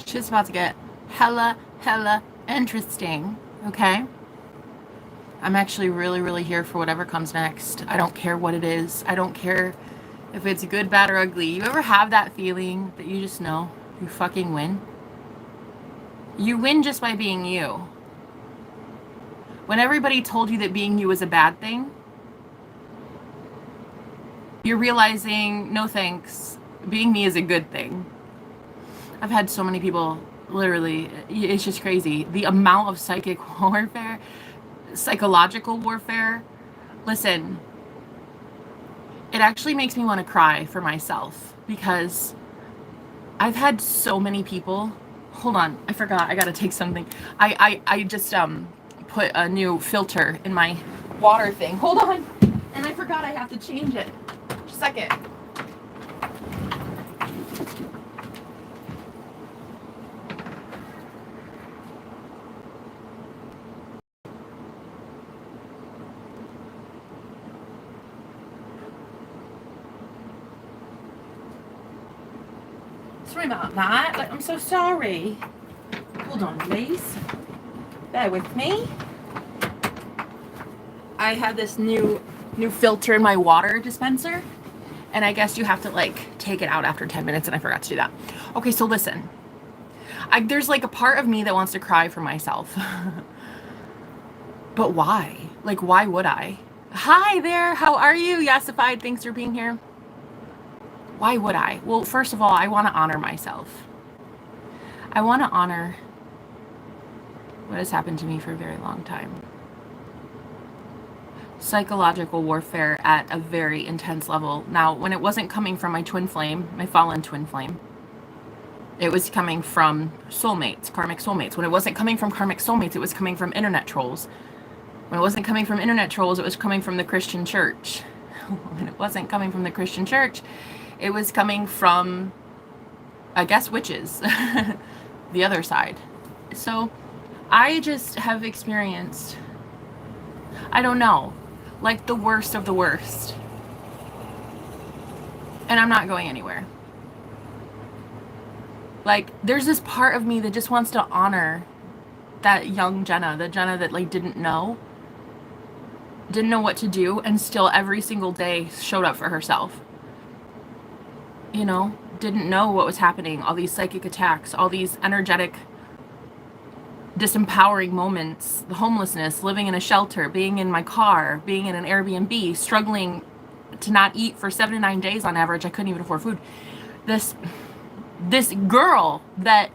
Shit's about to get hella interesting, okay? I'm actually really here for whatever comes next. I don't care what it is. I don't care if it's good, bad, or ugly. You ever have that feeling that you just know you fucking win? You win just by being you. When everybody told you that being you was a bad thing, you're realizing, no thanks, being me is a good thing. I've had so many people, literally, it's just crazy. The amount of psychic warfare, psychological warfare. Listen, it actually makes me want to cry for myself because I've had so many people. Hold on, I forgot. I gotta take something. I just put a new filter in my water thing. Hold on, and I forgot I have to change it. Just a second. Sorry about that. Like, I'm so sorry. Hold on, please. Bear with me. I have this new filter in my water dispenser, and I guess you have to like take it out after 10 minutes, and I forgot to do that. Okay, so listen. There's like a part of me that wants to cry for myself. But why? Like, why would I? Hi there, how are you? Yassified, thanks for being here. Why would I? Well, first of all, I want to honor myself. I want to honor what has happened to me for a very long time. Psychological warfare at a very intense level. Now, when it wasn't coming from my twin flame, my fallen twin flame, it was coming from soulmates, karmic soulmates. When it wasn't coming from karmic soulmates, it was coming from internet trolls. When it wasn't coming from internet trolls, it was coming from the Christian church. When it wasn't coming from the Christian church, it was coming from, I guess, witches, the other side. So I just have experienced, I don't know, like the worst of the worst. And I'm not going anywhere. Like, there's this part of me that just wants to honor that young Jenna, the Jenna that like didn't know what to do, and still every single day showed up for herself. You know, didn't know what was happening, all these psychic attacks, all these energetic disempowering moments, the homelessness, living in a shelter, being in my car, being in an Airbnb, struggling to not eat for 7 to 9 days on average. I couldn't even afford food. This girl that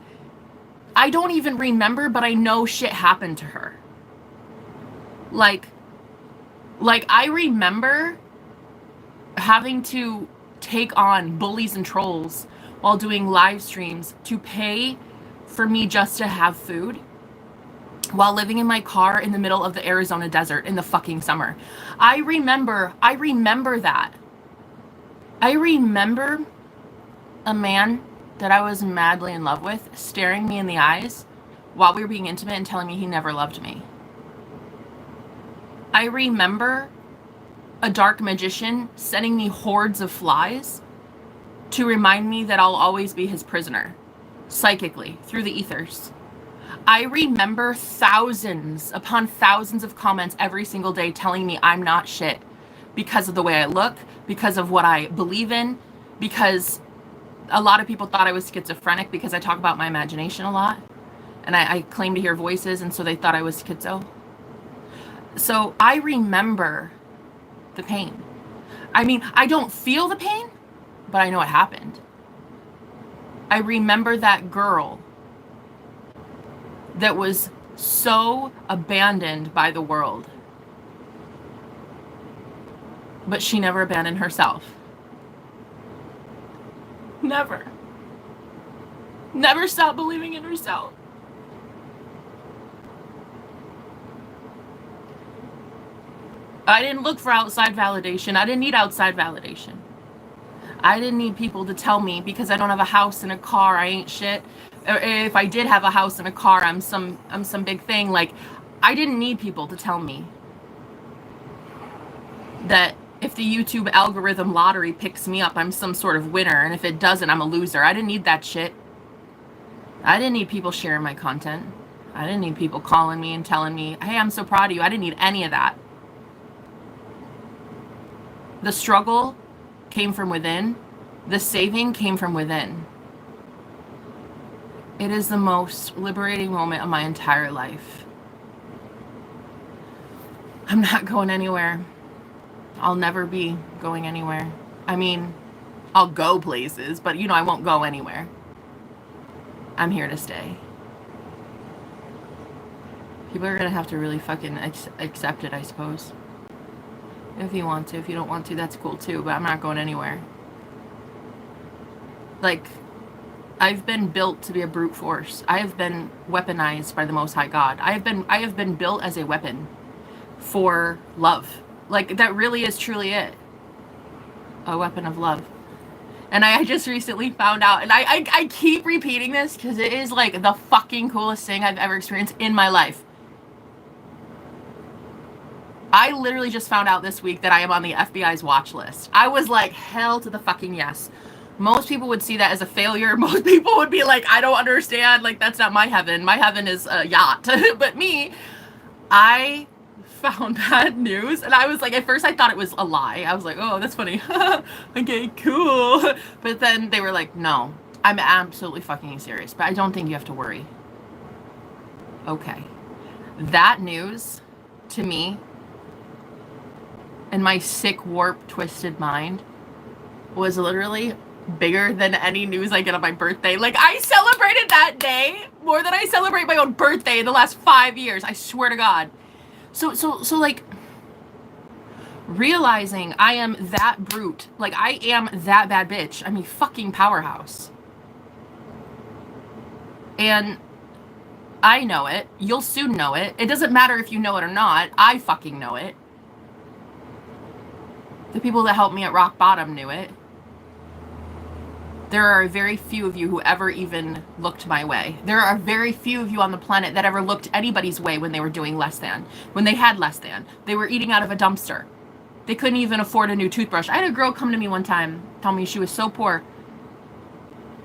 I don't even remember, but I know shit happened to her. Like I remember having to take on bullies and trolls while doing live streams to pay for me just to have food while living in my car in the middle of the Arizona desert in the fucking summer. I remember that. I remember a man that I was madly in love with staring me in the eyes while we were being intimate and telling me he never loved me. I remember a dark magician sending me hordes of flies to remind me that I'll always be his prisoner, psychically, through the ethers. I remember thousands upon thousands of comments every single day telling me I'm not shit because of the way I look, because of what I believe in, because a lot of people thought I was schizophrenic because I talk about my imagination a lot, and I claim to hear voices, and so they thought I was schizo. So I remember the pain. I mean, I don't feel the pain, but I know it happened. I remember that girl that was so abandoned by the world, but she never abandoned herself. Never stopped believing in herself. I didn't look for outside validation. I didn't need outside validation. I didn't need people to tell me because I don't have a house and a car, I ain't shit. Or if I did have a house and a car, I'm some big thing. Like, I didn't need people to tell me that if the YouTube algorithm lottery picks me up, I'm some sort of winner, and if it doesn't, I'm a loser. I didn't need that shit. I didn't need people sharing my content. I didn't need people calling me and telling me, hey, I'm so proud of you. I didn't need any of that. The struggle came from within. The saving came from within. It is the most liberating moment of my entire life. I'm not going anywhere. I'll never be going anywhere. I mean, I'll go places, but you know, I won't go anywhere. I'm here to stay. People are gonna have to really fucking accept it, I suppose. If you want to. If you don't want to, that's cool too, but I'm not going anywhere. Like, I've been built to be a brute force. I have been weaponized by the Most High God. I have been built as a weapon for love. Like, that really is truly it. A weapon of love. And I just recently found out, and I keep repeating this because it is like the fucking coolest thing I've ever experienced in my life. I literally just found out this week that I am on the FBI's watch list. I was like, hell to the fucking yes. Most people would see that as a failure. Most people would be like, I don't understand. Like, that's not my heaven. My heaven is a yacht. But me, I found that news, and I was like, at first I thought it was a lie. I was like, oh, that's funny. Okay, cool. But then they were like, no, I'm absolutely fucking serious, but I don't think you have to worry. Okay. That news, to me, in my sick, warped, twisted mind, was literally bigger than any news I get on my birthday. Like, I celebrated that day more than I celebrate my own birthday in the last 5 years. I swear to God. So like, realizing I am that brute, like, I am that bad bitch. I'm a fucking powerhouse. And I know it. You'll soon know it. It doesn't matter if you know it or not. I fucking know it. The people that helped me at rock bottom knew it. There are very few of you who ever even looked my way. There are very few of you on the planet that ever looked anybody's way when they were doing less than. When they had less than. They were eating out of a dumpster. They couldn't even afford a new toothbrush. I had a girl come to me one time, tell me she was so poor,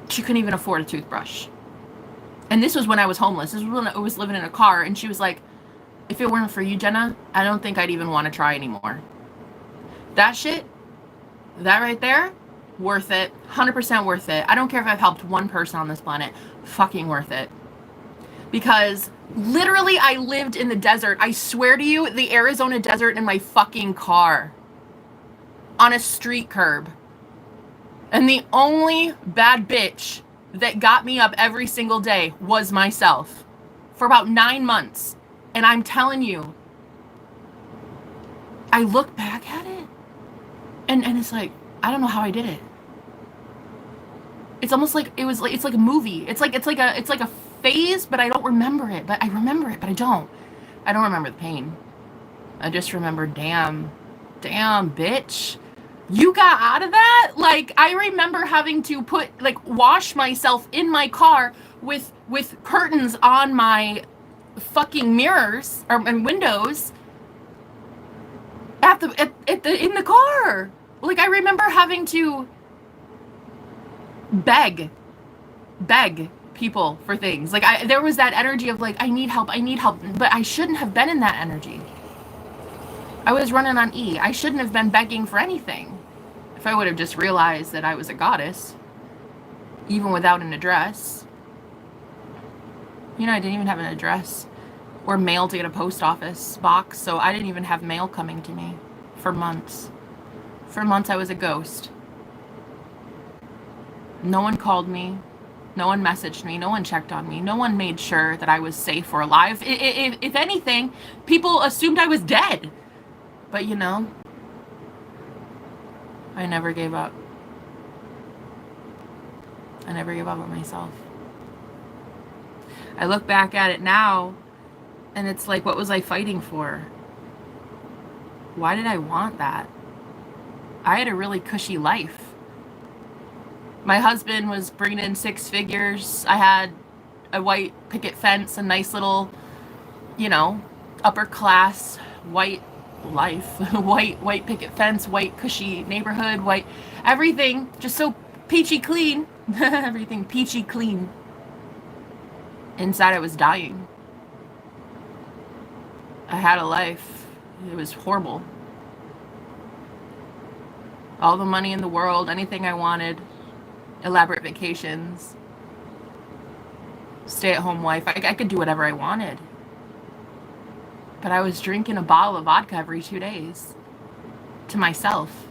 she couldn't even afford a toothbrush. And this was when I was homeless. This was when I was living in a car, and she was like, if it weren't for you, Jenna, I don't think I'd even want to try anymore. That shit, that right there, worth it. 100% worth it. I don't care if I've helped one person on this planet. Fucking worth it. Because literally I lived in the desert. I swear to you, the Arizona desert in my fucking car. On a street curb. And the only bad bitch that got me up every single day was myself. For about 9 months. And I'm telling you, I look back at it, and it's like, I don't know how I did it. It's almost like it's like a movie. It's like a phase, but I don't remember it. But I remember it, but I don't. I don't remember the pain. I just remember, damn, bitch. You got out of that? Like, I remember having to wash myself in my car with curtains on my fucking mirrors and windows in the car. Like, I remember having to beg people for things. Like, there was that energy of like, I need help, but I shouldn't have been in that energy. I was running on E. I shouldn't have been begging for anything. If I would have just realized that I was a goddess, even without an address. You know, I didn't even have an address or mail to get a post office box, so I didn't even have mail coming to me for months. For months, I was a ghost. No one called me. No one messaged me. No one checked on me. No one made sure that I was safe or alive. If anything, people assumed I was dead. But you know, I never gave up. I never gave up on myself. I look back at it now, and it's like, what was I fighting for? Why did I want that? I had a really cushy life. My husband was bringing in 6 figures. I had a white picket fence, a nice little, you know, upper class white life. white picket fence, white cushy neighborhood, white everything, just so peachy clean. Everything peachy clean. Inside, I was dying. I had a life. It was horrible. All the money in the world, anything I wanted, elaborate vacations, stay-at-home wife. I could do whatever I wanted. But I was drinking a bottle of vodka every 2 days to myself.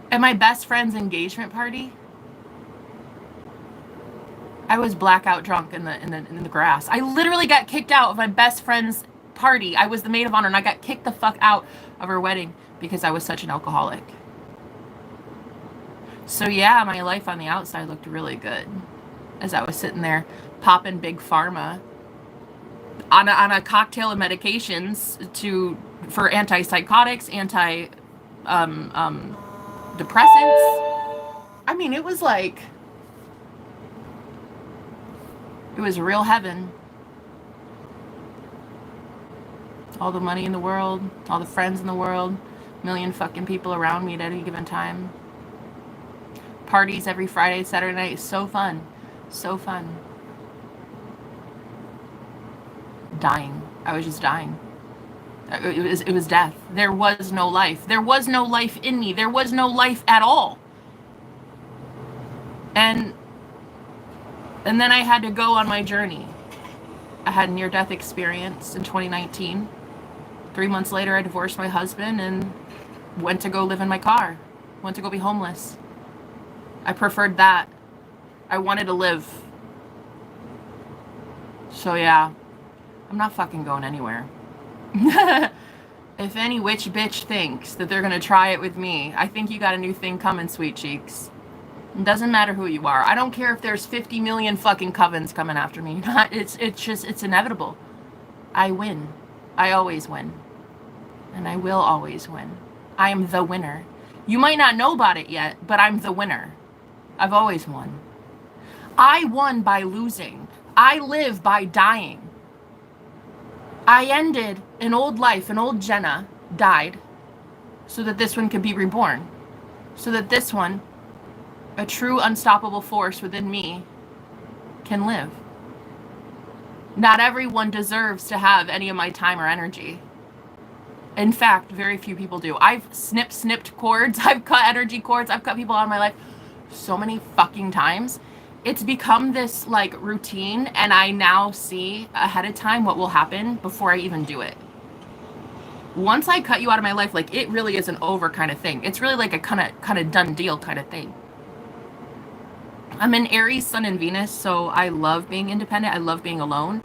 At my best friend's engagement party, I was blackout drunk in the grass. I literally got kicked out of my best friend's party. I was the maid of honor, and I got kicked the fuck out of her wedding because I was such an alcoholic. So yeah, my life on the outside looked really good as I was sitting there popping big pharma on a cocktail of medications for antipsychotics, depressants. I mean, it was real heaven. All the money in the world, all the friends in the world, million fucking people around me at any given time. Parties every Friday, Saturday night. So fun. So fun. Dying. I was just dying. It was death. There was no life. There was no life in me. There was no life at all. And then I had to go on my journey. I had a near-death experience in 2019. 3 months later, I divorced my husband and went to go live in my car. Went to go be homeless. I preferred that. I wanted to live. So yeah, I'm not fucking going anywhere. If any witch bitch thinks that they're gonna try it with me, I think you got a new thing coming, sweet cheeks. It doesn't matter who you are. I don't care if there's 50 million fucking covens coming after me. It's inevitable. I win. I always win. And I will always win. I am the winner. You might not know about it yet, but I'm the winner. I've always won. I won by losing. I live by dying. I ended an old life. An old Jenna died so that this one could be reborn. So that this one, a true unstoppable force within me, can live. Not everyone deserves to have any of my time or energy. In fact, very few people do. I've snipped cords. I've cut energy cords. I've cut people out of my life so many fucking times. It's become this like routine, and I now see ahead of time what will happen before I even do it. Once I cut you out of my life, like, it really is an over kind of thing. It's really like a kind of done deal kind of thing. I'm an Aries, Sun, and Venus, so I love being independent. I love being alone.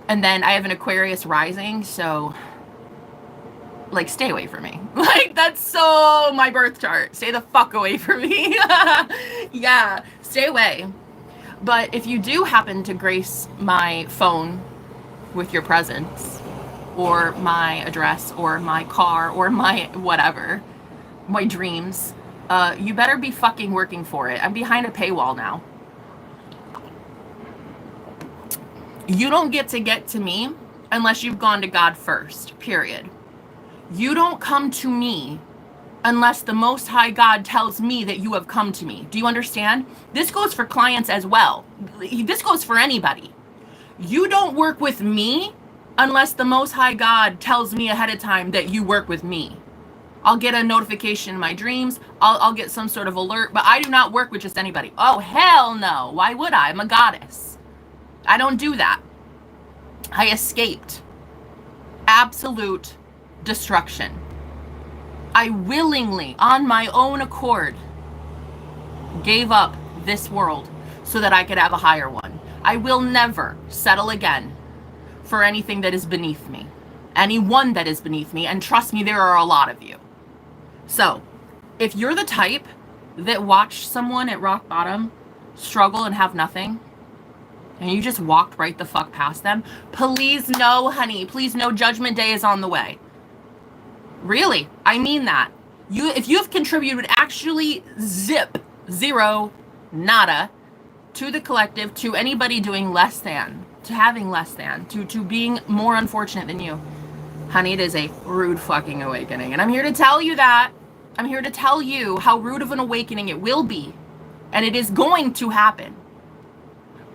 And then I have an Aquarius rising, so like, stay away from me. Like, that's so my birth chart. Stay the fuck away from me. Yeah, stay away. But if you do happen to grace my phone with your presence, or my address, or my car, or my whatever, my dreams, you better be fucking working for it. I'm behind a paywall now. You don't get to me unless you've gone to God first, period. You don't come to me unless the Most High God tells me that you have come to me. Do you understand? This goes for clients as well. This goes for anybody. You don't work with me unless the Most High God tells me ahead of time that you work with me. I'll get a notification in my dreams. I'll get some sort of alert, but I do not work with just anybody. Oh, hell no. Why would I? I'm a goddess. I don't do that. I escaped absolute destruction. I willingly, on my own accord, gave up this world so that I could have a higher one. I will never settle again for anything that is beneath me. Anyone that is beneath me, and trust me, there are a lot of you. So, if you're the type that watched someone at rock bottom struggle and have nothing, and you just walked right the fuck past them, please know, honey, please know, judgment day is on the way. Really, I mean that. If you have contributed actually zero, nada, to the collective, to anybody doing less than, to having less than, to being more unfortunate than you, honey, it is a rude fucking awakening. And I'm here to tell you that. I'm here to tell you how rude of an awakening it will be. And it is going to happen.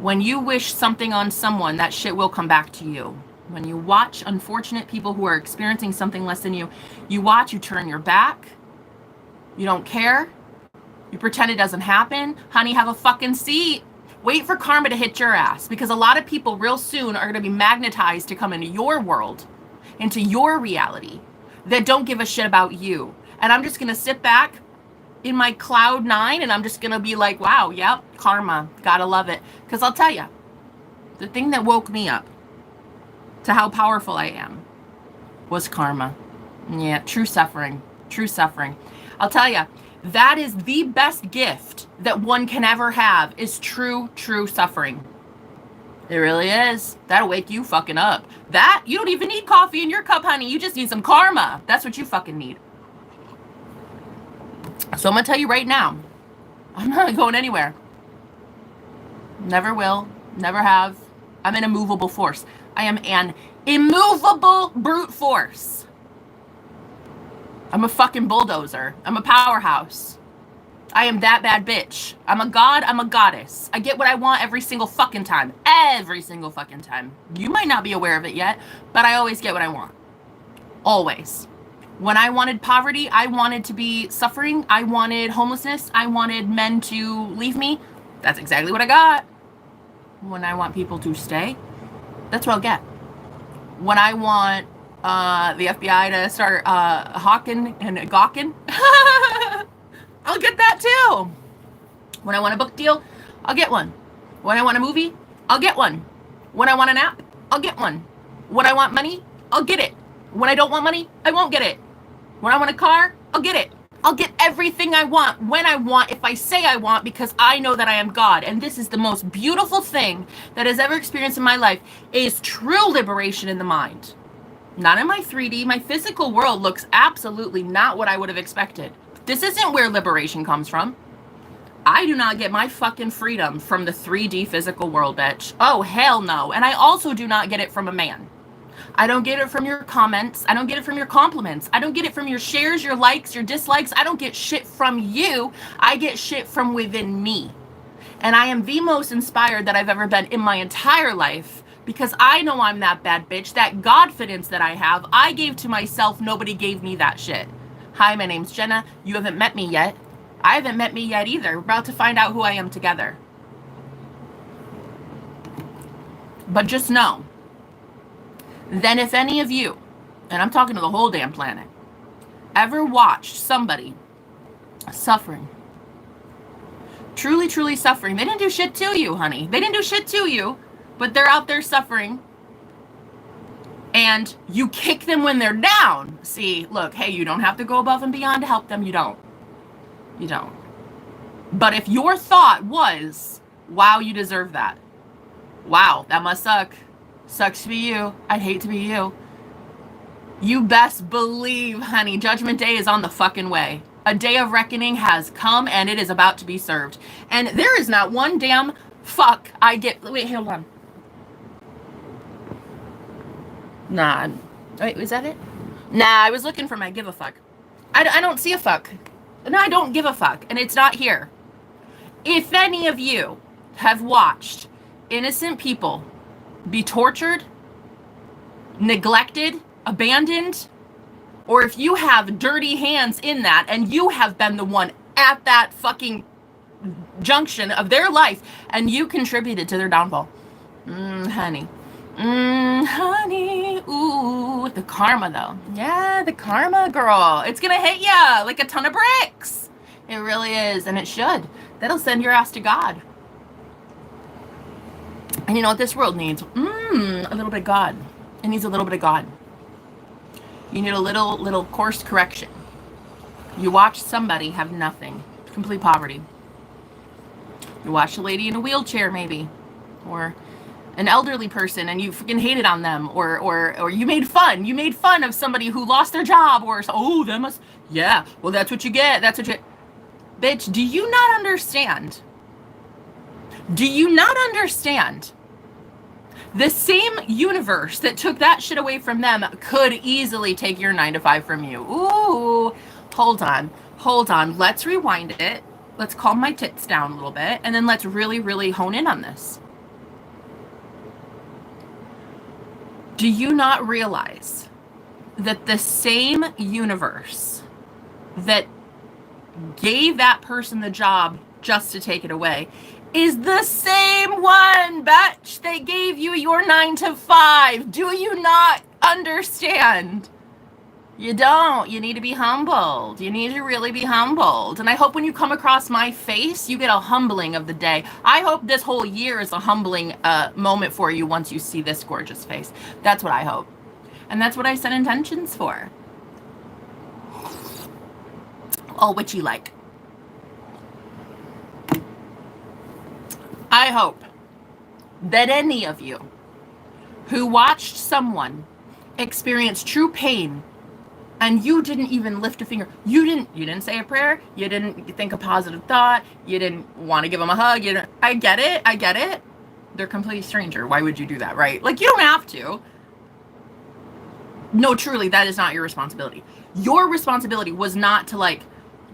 When you wish something on someone, that shit will come back to you. When you watch unfortunate people who are experiencing something less than you, you watch, you turn your back, you don't care, you pretend it doesn't happen. Honey, have a fucking seat. Wait for karma to hit your ass, because a lot of people real soon are going to be magnetized to come into your world, into your reality, that don't give a shit about you. And I'm just going to sit back in my cloud nine and I'm just going to be like, wow, yep, karma, gotta love it. Because I'll tell you, the thing that woke me up to how powerful I am was karma. Yeah, true suffering, true suffering. I'll tell you, that is the best gift that one can ever have, is true suffering. It really is. That'll wake you fucking up. That, you don't even need coffee in your cup, honey. You just need some karma. That's what you fucking need. So I'm going to tell you right now, I'm not going anywhere. Never will, never have. I'm an immovable force. I am an immovable brute force. I'm a fucking bulldozer. I'm a powerhouse. I am that bad bitch. I'm a god, I'm a goddess. I get what I want every single fucking time. Every single fucking time. You might not be aware of it yet, but I always get what I want. Always. When I wanted poverty, I wanted to be suffering. I wanted homelessness. I wanted men to leave me. That's exactly what I got. When I want people to stay, that's what I'll get. When I want the FBI to start hawking and gawking, I'll get that too. When I want a book deal, I'll get one. When I want a movie, I'll get one. When I want an app, I'll get one. When I want money, I'll get it. When I don't want money, I won't get it. When I want a car, I'll get it. I'll get everything I want, when I want, if I say I want, because I know that I am God. And this is the most beautiful thing that has ever experienced in my life, is true liberation in the mind. Not in my 3D. My physical world looks absolutely not what I would have expected. This isn't where liberation comes from. I do not get my fucking freedom from the 3D physical world, bitch. Oh, hell no. And I also do not get it from a man. I don't get it from your comments. I don't get it from your compliments. I don't get it from your shares, your likes, your dislikes. I don't get shit from you. I get shit from within me. And I am the most inspired that I've ever been in my entire life, because I know I'm that bad bitch. That Godfidence that I have, I gave to myself. Nobody gave me that shit. Hi, my name's Jenna. You haven't met me yet. I haven't met me yet either. We're about to find out who I am together. But just know, then if any of you, and I'm talking to the whole damn planet, ever watched somebody suffering, truly suffering, they didn't do shit to you, honey. They didn't do shit to you, but they're out there suffering, and you kick them when they're down. See, look, hey, you don't have to go above and beyond to help them. You don't. You don't. But if your thought was, wow, you deserve that. Wow, that must suck. Sucks to be you. I'd hate to be you. You best believe, honey, Judgment Day is on the fucking way. A day of reckoning has come, and it is about to be served. And there is not one damn fuck I get. Wait, hold on. Nah. Wait, was that it? Nah, I was looking for my give a fuck. I don't see a fuck. No, I don't give a fuck. And it's not here. If any of you have watched innocent people be tortured, neglected, abandoned, or if you have dirty hands in that and you have been the one at that fucking junction of their life and you contributed to their downfall, honey, honey, ooh, the karma though. Yeah, the karma, girl. It's gonna hit ya like a ton of bricks. It really is, and it should. That'll send your ass to God. And you know what this world needs? A little bit of God. It needs a little bit of God. You need a little course correction. You watch somebody have nothing. Complete poverty. You watch a lady in a wheelchair maybe. Or an elderly person and you freaking hated on them. Or you made fun. You made fun of somebody who lost their job. Or, oh, that must... Yeah, well, that's what you get. That's what you... Bitch, do you not understand? Do you not understand? The same universe that took that shit away from them could easily take your 9 to 5 from you. Ooh, hold on. Let's rewind it. Let's calm my tits down a little bit. And then let's really hone in on this. Do you not realize that the same universe that gave that person the job just to take it away is the same one, bitch, that gave you your 9 to 5? Do you not understand? You don't. You need to be humbled. You need to really be humbled. And I hope when you come across my face, you get a humbling of the day. I hope this whole year is a humbling moment for you once you see this gorgeous face. That's what I hope. And that's what I set intentions for. All witchy like. I hope that any of you who watched someone experience true pain and you didn't even lift a finger, you didn't say a prayer, you didn't think a positive thought, you didn't want to give them a hug, I get it. They're a complete stranger. Why would you do that, right? Like, you don't have to. No, truly, that is not your responsibility. Your responsibility was not to, like,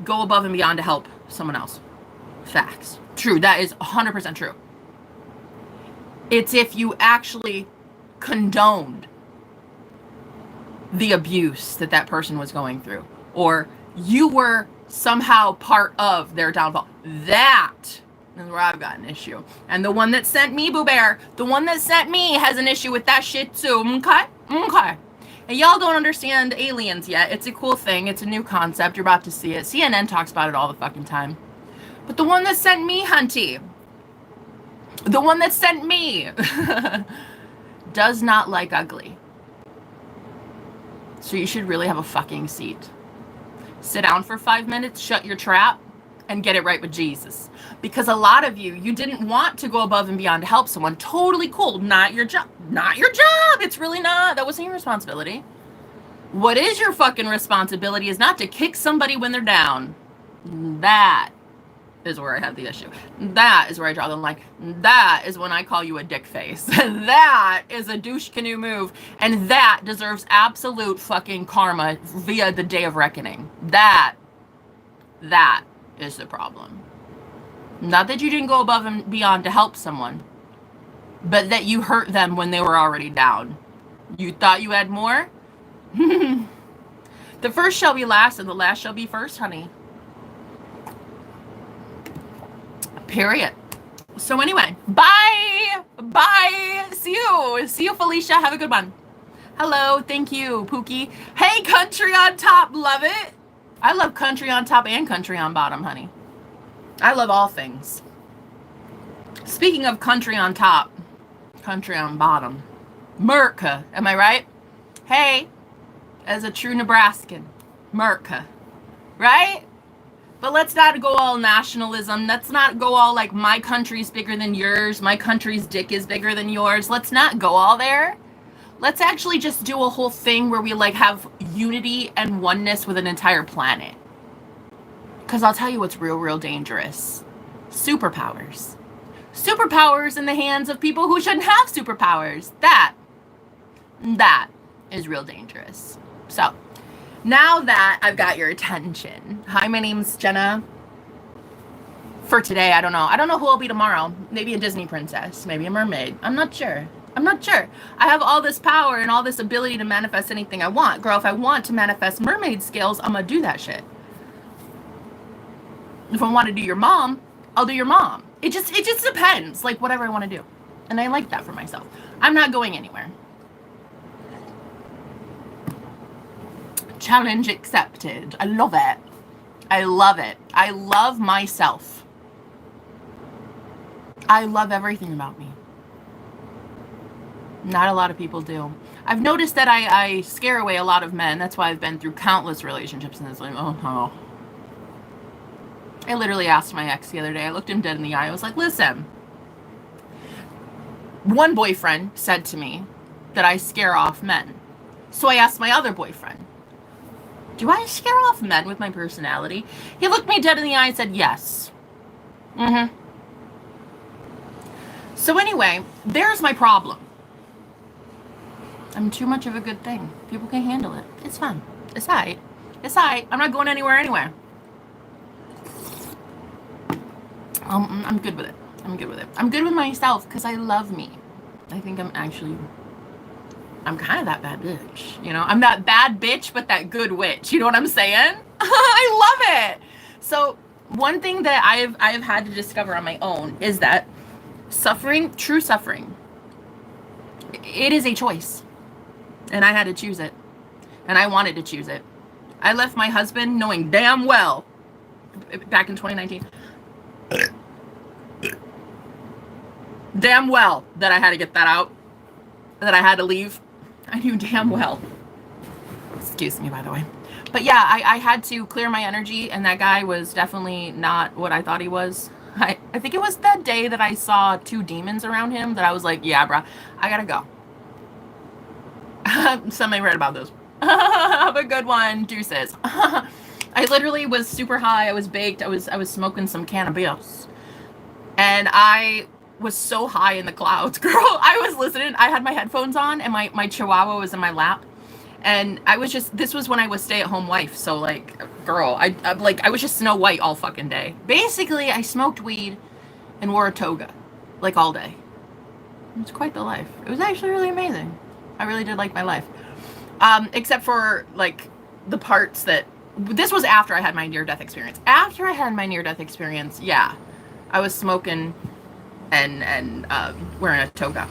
go above and beyond to help someone else. Facts. True. That is 100% true. It's if you actually condoned the abuse that person was going through, or you were somehow part of their downfall. That is where I've got an issue. And the one that sent me, Boo Bear, the one that sent me has an issue with that shit too. Okay. And y'all don't understand aliens yet. It's a cool thing. It's a new concept. You're about to see it. CNN talks about it all the fucking time. But the one that sent me, hunty, the one that sent me does not like ugly. So you should really have a fucking seat. Sit down for 5 minutes, shut your trap, and get it right with Jesus. Because a lot of you didn't want to go above and beyond to help someone. Totally cool. Not your job. Not your job. It's really not. That wasn't your responsibility. What is your fucking responsibility is not to kick somebody when they're down. That is where I have the issue. That is where I draw the line. That is when I call you a dick face. That is a douche canoe move, and that deserves absolute fucking karma via the day of reckoning. That is the problem. Not that you didn't go above and beyond to help someone, but that you hurt them when they were already down. You thought you had more? The first shall be last, and the last shall be first, honey. Period. So anyway, bye. See you, Felicia. Have a good one. Hello. Thank you, Pookie. Hey, country on top. Love it. I love country on top and country on bottom, honey. I love all things. Speaking of country on top, country on bottom, Merca. Am I right? Hey, as a true Nebraskan, Merca. Right? But let's not go all nationalism. Let's not go all like my country's bigger than yours. My country's dick is bigger than yours. Let's not go all there. Let's actually just do a whole thing where we like have unity and oneness with an entire planet. Because I'll tell you what's real dangerous. Superpowers. Superpowers in the hands of people who shouldn't have superpowers. That is real dangerous. So, now that I've got your attention. Hi, my name's Jenna. For today, I don't know. I don't know who I'll be tomorrow. Maybe a Disney princess. Maybe a mermaid. I'm not sure. I have all this power and all this ability to manifest anything I want. Girl, if I want to manifest mermaid scales, I'm going to do that shit. If I want to do your mom, I'll do your mom. It just depends. Like, whatever I want to do. And I like that for myself. I'm not going anywhere. Challenge accepted. I love it. I love myself. I love everything about me. Not a lot of people do. I've noticed that I scare away a lot of men. That's why I've been through countless relationships and it's like, oh. I literally asked my ex the other day. I looked him dead in the eye. I was like, listen. One boyfriend said to me that I scare off men. So I asked my other boyfriend, do I scare off men with my personality? He looked me dead in the eye and said, yes. So anyway, there's my problem. I'm too much of a good thing. People can handle it. It's fun. It's alright. I'm not going anywhere anyway. I'm good with it. I'm good with myself because I love me. I think I'm I'm kind of that bad bitch, you know? I'm that bad bitch, but that good witch. You know what I'm saying? I love it. So one thing that I've had to discover on my own is that suffering, true suffering, it is a choice. And I had to choose it. And I wanted to choose it. I left my husband knowing damn well back in 2019 damn well that I had to get that out, that I had to leave. I knew damn well. Excuse me, by the way. But yeah, I had to clear my energy, and that guy was definitely not what I thought he was. I think it was that day that I saw 2 demons around him that I was like, yeah, bruh, I gotta go. Somebody read about those. Have a good one. Deuces. I literally was super high. I was baked. I was smoking some cannabis. And I was so high in the clouds, girl. I was listening. I had my headphones on, and my chihuahua was in my lap. And I was just, this was when I was stay-at-home wife. So, like, girl, I was just Snow White all fucking day. Basically, I smoked weed and wore a toga, like, all day. It was quite the life. It was actually really amazing. I really did like my life. Except for, like, the parts that, this was after I had my near-death experience. After I had my near-death experience, yeah, I was smoking and wearing a toga.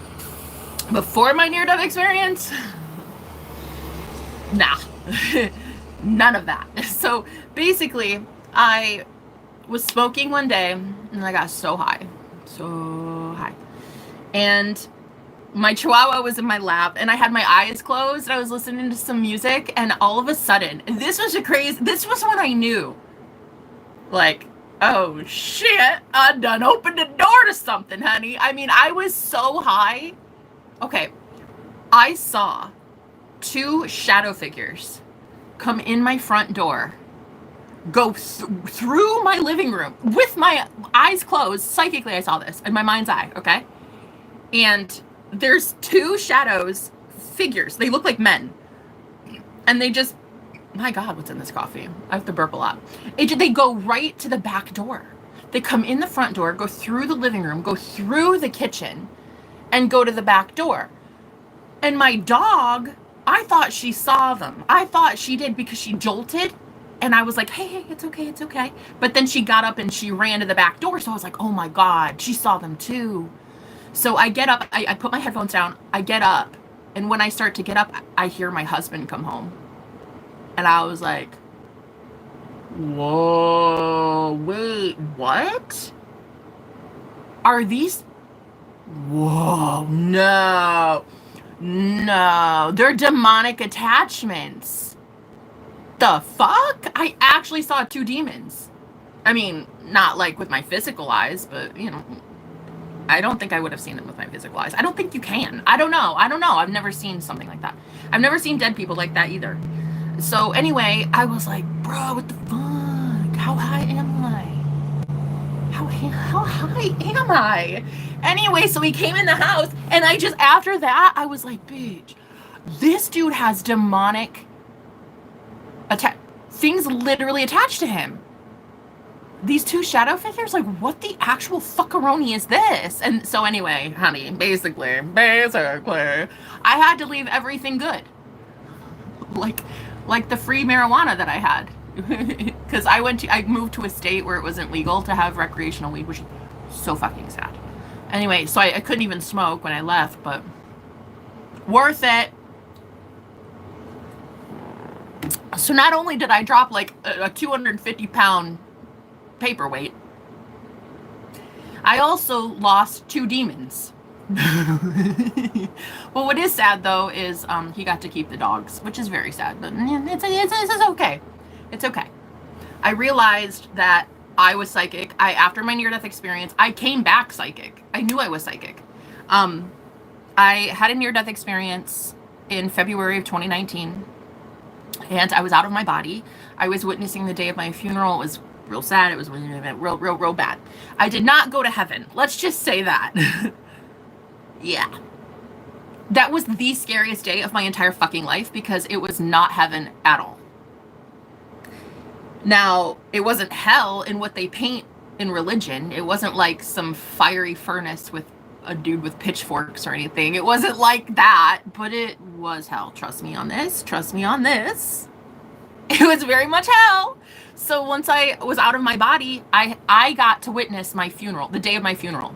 Before my near-death experience, nah, none of that. So basically, I was smoking one day, and I got so high, and my chihuahua was in my lap, and I had my eyes closed, and I was listening to some music, and all of a sudden, this was when I knew, like, oh shit, I done opened the door to something, honey. I mean, I was so high. Okay, I saw 2 shadow figures come in my front door, go through my living room with my eyes closed. Psychically, I saw this in my mind's eye, okay? And there's 2 shadows, figures. They look like men. And they just, my God, what's in this coffee? I have to burp a lot. They go right to the back door. They come in the front door, go through the living room, go through the kitchen, and go to the back door. And my dog, I thought she saw them. I thought she did because she jolted. And I was like, hey, it's okay, it's okay. But then she got up and she ran to the back door. So I was like, oh my God, she saw them too. So I get up, I put my headphones down, I get up. And when I start to get up, I hear my husband come home. And I was like, whoa, wait, what? Are these? Whoa, no, they're demonic attachments. The fuck? I actually saw 2 demons. I mean, not like with my physical eyes, but you know, I don't think I would have seen them with my physical eyes. I don't think you can. I don't know. I've never seen something like that. I've never seen dead people like that either. So anyway, I was like, bro, what the fuck? How high am I? How high am I? Anyway, so he came in the house, and I just, after that, I was like, bitch, this dude has demonic things literally attached to him. These 2 shadow figures, like, what the actual fuckaroni is this? And so anyway, honey, basically, I had to leave everything good. Like the free marijuana that I had. Because I moved to a state where it wasn't legal to have recreational weed, which is so fucking sad. Anyway, so I couldn't even smoke when I left, but worth it. So not only did I drop like a 250-pound paperweight, I also lost 2 demons. Well, what is sad though is he got to keep the dogs, which is very sad, but it's okay. It's okay. I realized that I was psychic. After my near-death experience, I came back psychic. I knew I was psychic. I had a near-death experience in February of 2019, and I was out of my body. I was witnessing the day of my funeral. It was real sad. It was real bad. I did not go to heaven. Let's just say that. Yeah. That was the scariest day of my entire fucking life because it was not heaven at all. Now, it wasn't hell in what they paint in religion. It wasn't like some fiery furnace with a dude with pitchforks or anything. It wasn't like that, but it was hell. Trust me on this. Trust me on this. It was very much hell. So once I was out of my body, I got to witness my funeral, the day of my funeral.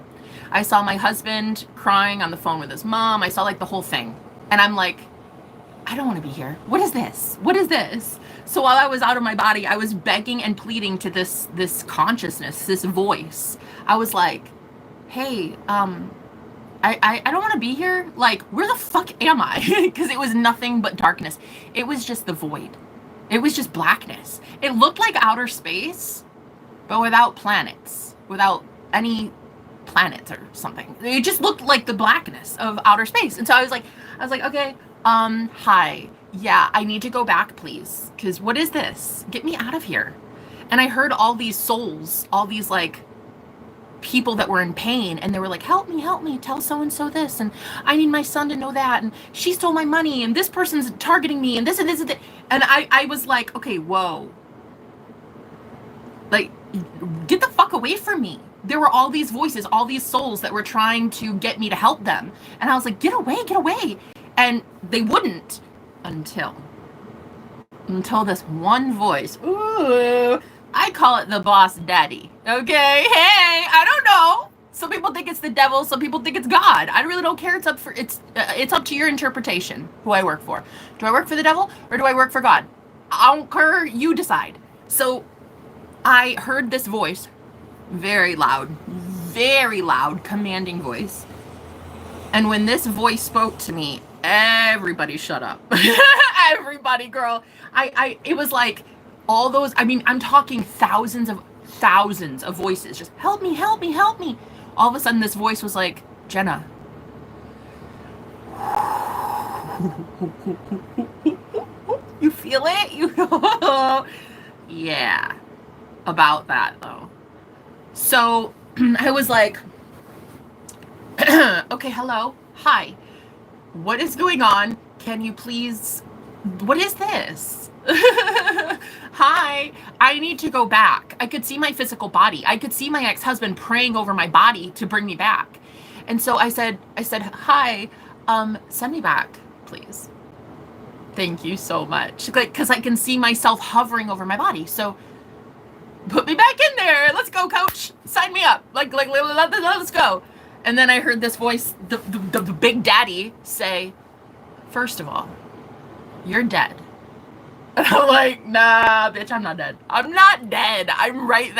I saw my husband crying on the phone with his mom. I saw like the whole thing. And I'm like, I don't want to be here. What is this? What is this? So while I was out of my body, I was begging and pleading to this consciousness, this voice. I was like, hey, I don't want to be here. Like, where the fuck am I? Because it was nothing but darkness. It was just the void. It was just blackness. It looked like outer space, but without planets, without any planets or something. It just looked like the blackness of outer space. And so I was like, okay, hi. Yeah, I need to go back, please. Because what is this? Get me out of here. And I heard all these souls, all these like people that were in pain, and they were like, help me, tell so-and-so this, and I need my son to know that, and she stole my money, and this person's targeting me, and this and this and that. And I was like, okay, whoa. Like, get the fuck away from me. There were all these voices, all these souls that were trying to get me to help them. And I was like, get away. And they wouldn't until this one voice. Ooh, I call it the boss daddy. Okay, hey, I don't know. Some people think it's the devil. Some people think it's God. I really don't care. It's up to your interpretation. Who I work for. Do I work for the devil or do I work for God? I don't care. You decide. So I heard this voice, very loud, commanding voice. And when this voice spoke to me, everybody shut up. Everybody, girl. It was like all those, I mean, I'm talking thousands of voices. Just help me. All of a sudden this voice was like, Jenna. You feel it? Yeah. About that though. So I was like, okay, hello, hi, what is going on? Can you please, what is this? Hi, I need to go back. I could see my physical body. I could see my ex-husband praying over my body to bring me back. And so I said, hi, send me back, please. Thank you so much. Like, because I can see myself hovering over my body. So put me back in there. Let's go, coach. Sign me up. Like let's go. And then I heard this voice, the big daddy, say, first of all, you're dead. And I'm like, nah, bitch, I'm not dead. I'm not dead. I'm right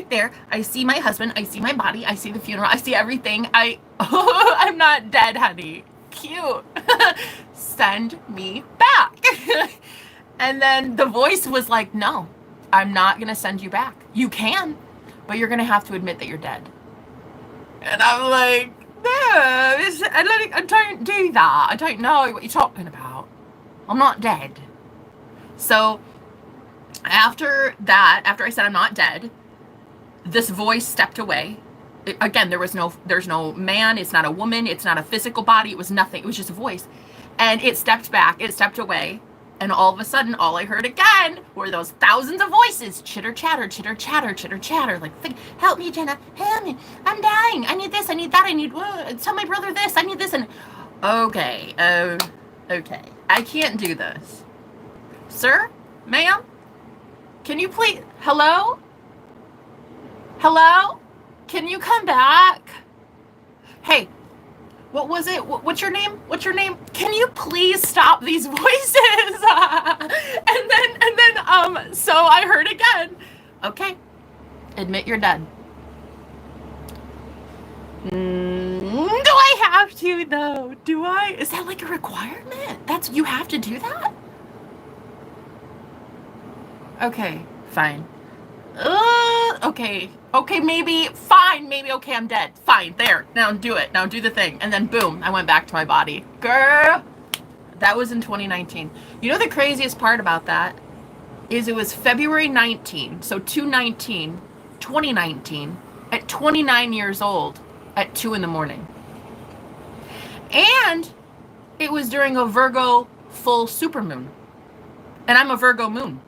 there. I see my husband. I see my body. I see the funeral. I see everything. I'm not dead, honey. Cute. Send me back. And then the voice was like, no, I'm not going to send you back. You can, but you're going to have to admit that you're dead. And I'm like, no, I don't do that. I don't know what you're talking about. I'm not dead. So after I said I'm not dead, this voice stepped away. Again, there's no man. It's not a woman. It's not a physical body. It was nothing. It was just a voice. And it stepped back. It stepped away. And all of a sudden, all I heard again were those thousands of voices. Chitter, chatter, chitter, chatter, chitter, chatter. Like, help me, Jenna. Help me. I'm dying. I need this. I need that. I need, tell my brother this. I need this. And okay. Okay. I can't do this. Sir? Ma'am? Can you please, hello? Hello? Can you come back? Hey, what was it? What's your name? Can you please stop these voices? and then, so I heard again. Okay, admit you're dead. Do I have to though? Do I? Is that like a requirement? You have to do that? Okay, fine. Okay, maybe, fine, maybe, okay, I'm dead. Fine, there, now do it, now do the thing. And then boom, I went back to my body. Girl, that was in 2019. You know the craziest part about that is it was February 19, so 2019, at 29 years old, at 2 a.m. And it was during a Virgo full supermoon. And I'm a Virgo moon.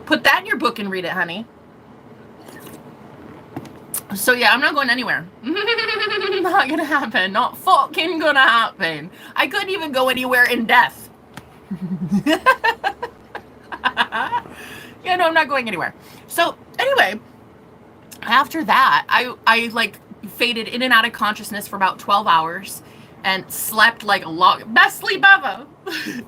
Put that in your book and read it, honey. So yeah, I'm not going anywhere. Not gonna happen. Not fucking gonna happen. I couldn't even go anywhere in death. Yeah, no, I'm not going anywhere. So anyway, after that, I like faded in and out of consciousness for about 12 hours and slept like a log. Best sleep ever.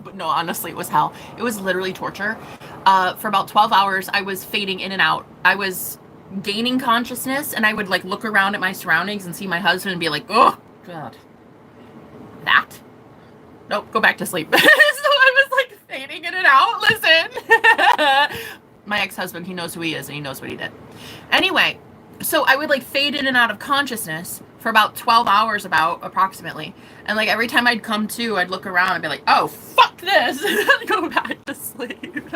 But no, honestly, it was hell. It was literally torture. For about 12 hours, I was fading in and out. I was gaining consciousness, and I would like look around at my surroundings and see my husband and be like, oh, God. That? Nope, go back to sleep. So I was like fading in and out. Listen. My ex-husband, he knows who he is and he knows what he did. Anyway, so I would like fade in and out of consciousness for about 12 hours approximately. And like every time I'd come to, I'd look around and be like, oh, fuck this. And go back to sleep.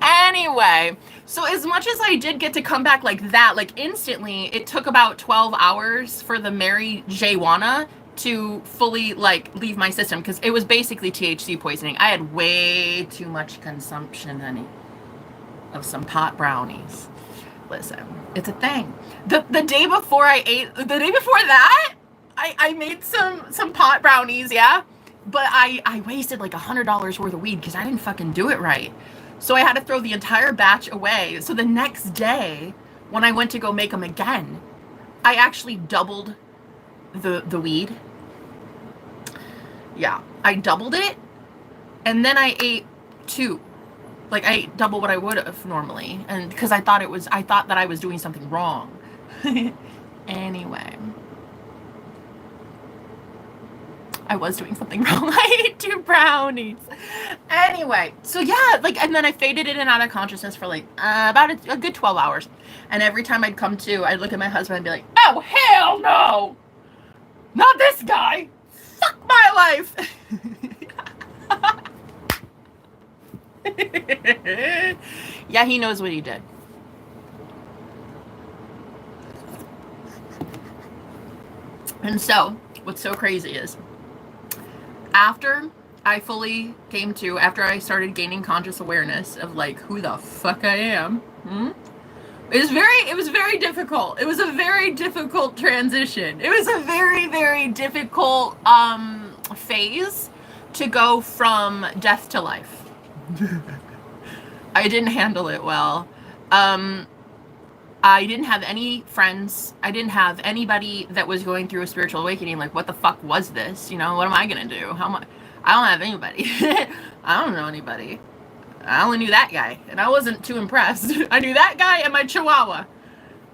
Anyway, so as much as I did get to come back like that, like instantly, it took about 12 hours for the Mary J-Wana to fully like leave my system, because it was basically THC poisoning. I had way too much consumption, honey, of some pot brownies. Listen, it's a thing. The day before that, I made some pot brownies, yeah, but I wasted like $100 worth of weed because I didn't fucking do it right. So I had to throw the entire batch away. So the next day, when I went to go make them again, I actually doubled the weed. Yeah, I doubled it, and then I ate 2. Like I ate double what I would have normally, and because I thought that I was doing something wrong. Anyway, I was doing something wrong. I ate 2 brownies. Anyway, so yeah, like, and then I faded in and out of consciousness for like about a good 12 hours. And every time I'd come to, I'd look at my husband and be like, oh, hell no! Not this guy! Fuck my life! Yeah, he knows what he did. And so, what's so crazy is, after I fully came to, after I started gaining conscious awareness of like who the fuck I am, it was very difficult. It was a very difficult transition. It was a very, very difficult phase to go from death to life. I didn't handle it well. I didn't have any friends. I didn't have anybody that was going through a spiritual awakening. Like, what the fuck was this? You know, what am I gonna do? I don't have anybody. I don't know anybody. I only knew that guy, and I wasn't too impressed. I knew that guy and my chihuahua.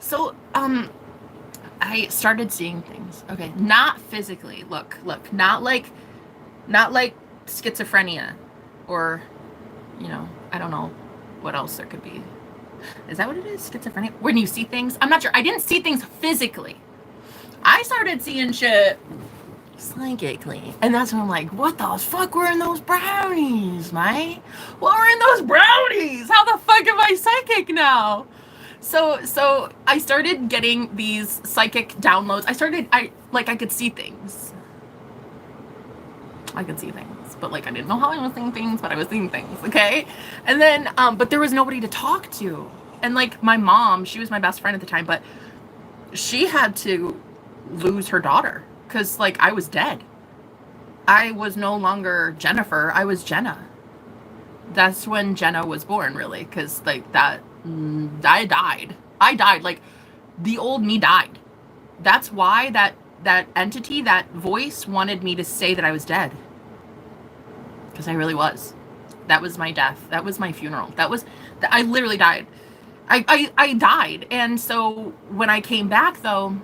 So, I started seeing things. Okay, not physically. Look, not like schizophrenia, or, you know, I don't know what else there could be. Is that what it is? Schizophrenia? When you see things? I'm not sure. I didn't see things physically. I started seeing shit psychically. And that's when I'm like, what the fuck were in those brownies, mate? What were in those brownies? How the fuck am I psychic now? So I started getting these psychic downloads. I could see things. I could see things, but like I didn't know how I was seeing things, but I was seeing things, okay? And then, but there was nobody to talk to. And like my mom, she was my best friend at the time, but she had to lose her daughter because like I was dead. I was no longer Jennifer, I was Jenna. That's when Jenna was born, really, because like that, I died, like the old me died. That's why that entity, that voice wanted me to say that I was dead. Because I really was. That was my death. That was my funeral. I literally died. I died. And so when I came back, though,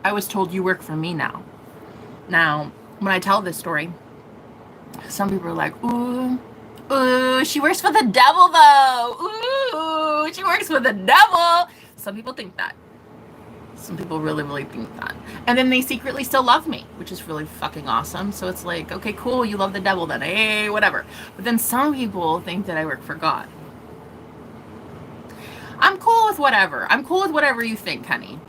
I was told, you work for me now. Now, when I tell this story, some people are like, ooh, she works for the devil, though. Ooh, she works for the devil. Some people think that. Some people really, really think that. And then they secretly still love me, which is really fucking awesome. So it's like, okay, cool, you love the devil then. Hey, whatever. But then some people think that I work for God. I'm cool with whatever. I'm cool with whatever you think, honey.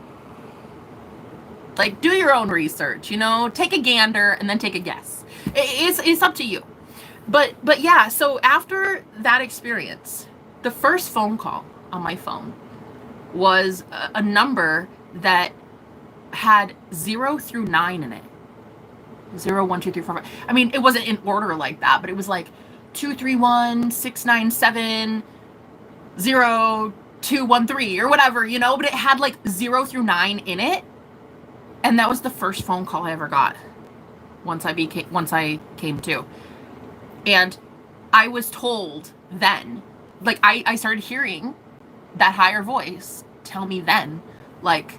Like, do your own research, you know? Take a gander and then take a guess. It's up to you. But yeah, so after that experience, the first phone call on my phone, was a number that had 0 through 9 in it. 0, 1, 2, 3, 4, 5. I mean, it wasn't in order like that, but it was like 2, 3, 1, 6, 9, 7, 0, 2, 1, 3, or whatever, you know, but it had like 0 through 9 in it. And that was the first phone call I ever got once I came to. And I was told then, like, I started hearing that higher voice tell me then, like,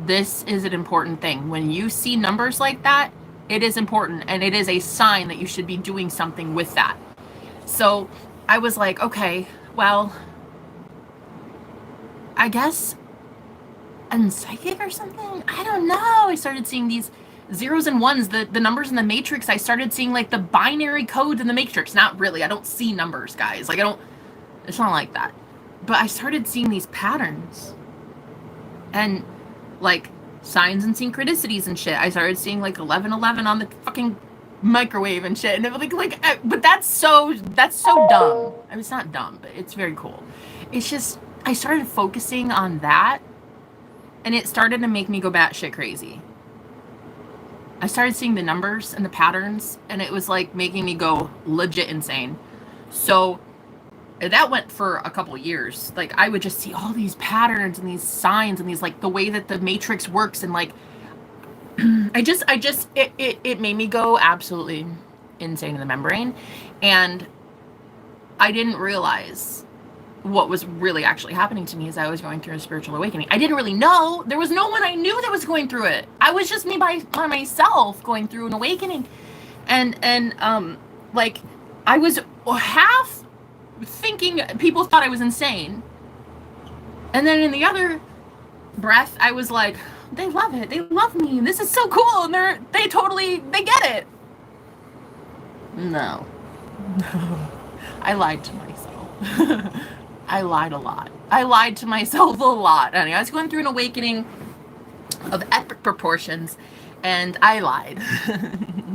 this is an important thing. When you see numbers like that, it is important, and it is a sign that you should be doing something with that. So I was like, okay, well, I guess I'm psychic or something? I don't know. I started seeing these zeros and ones, the numbers in the matrix. I started seeing like the binary codes in the matrix. Not really. I don't see numbers, guys. Like, it's not like that. But I started seeing these patterns. And like signs and synchronicities and shit. I started seeing like 1111 on the fucking microwave and shit. And it was like, but that's so dumb. I mean, it's not dumb, but it's very cool. It's just, I started focusing on that, and it started to make me go batshit crazy. I started seeing the numbers and the patterns, and it was like making me go legit insane. So that went for a couple of years. Like, I would just see all these patterns and these signs and these, like, the way that the matrix works, and like it made me go absolutely insane in the membrane. And I didn't realize what was really actually happening to me as I was going through a spiritual awakening. I didn't really know. There was no one I knew that was going through it. I was just me by myself going through an awakening. And like, I was half thinking people thought I was insane. And then in the other breath, I was like, they love it. They love me. This is so cool. And they get it. No. I lied to myself. I lied a lot. I lied to myself a lot. Anyway, I was going through an awakening of epic proportions, and I lied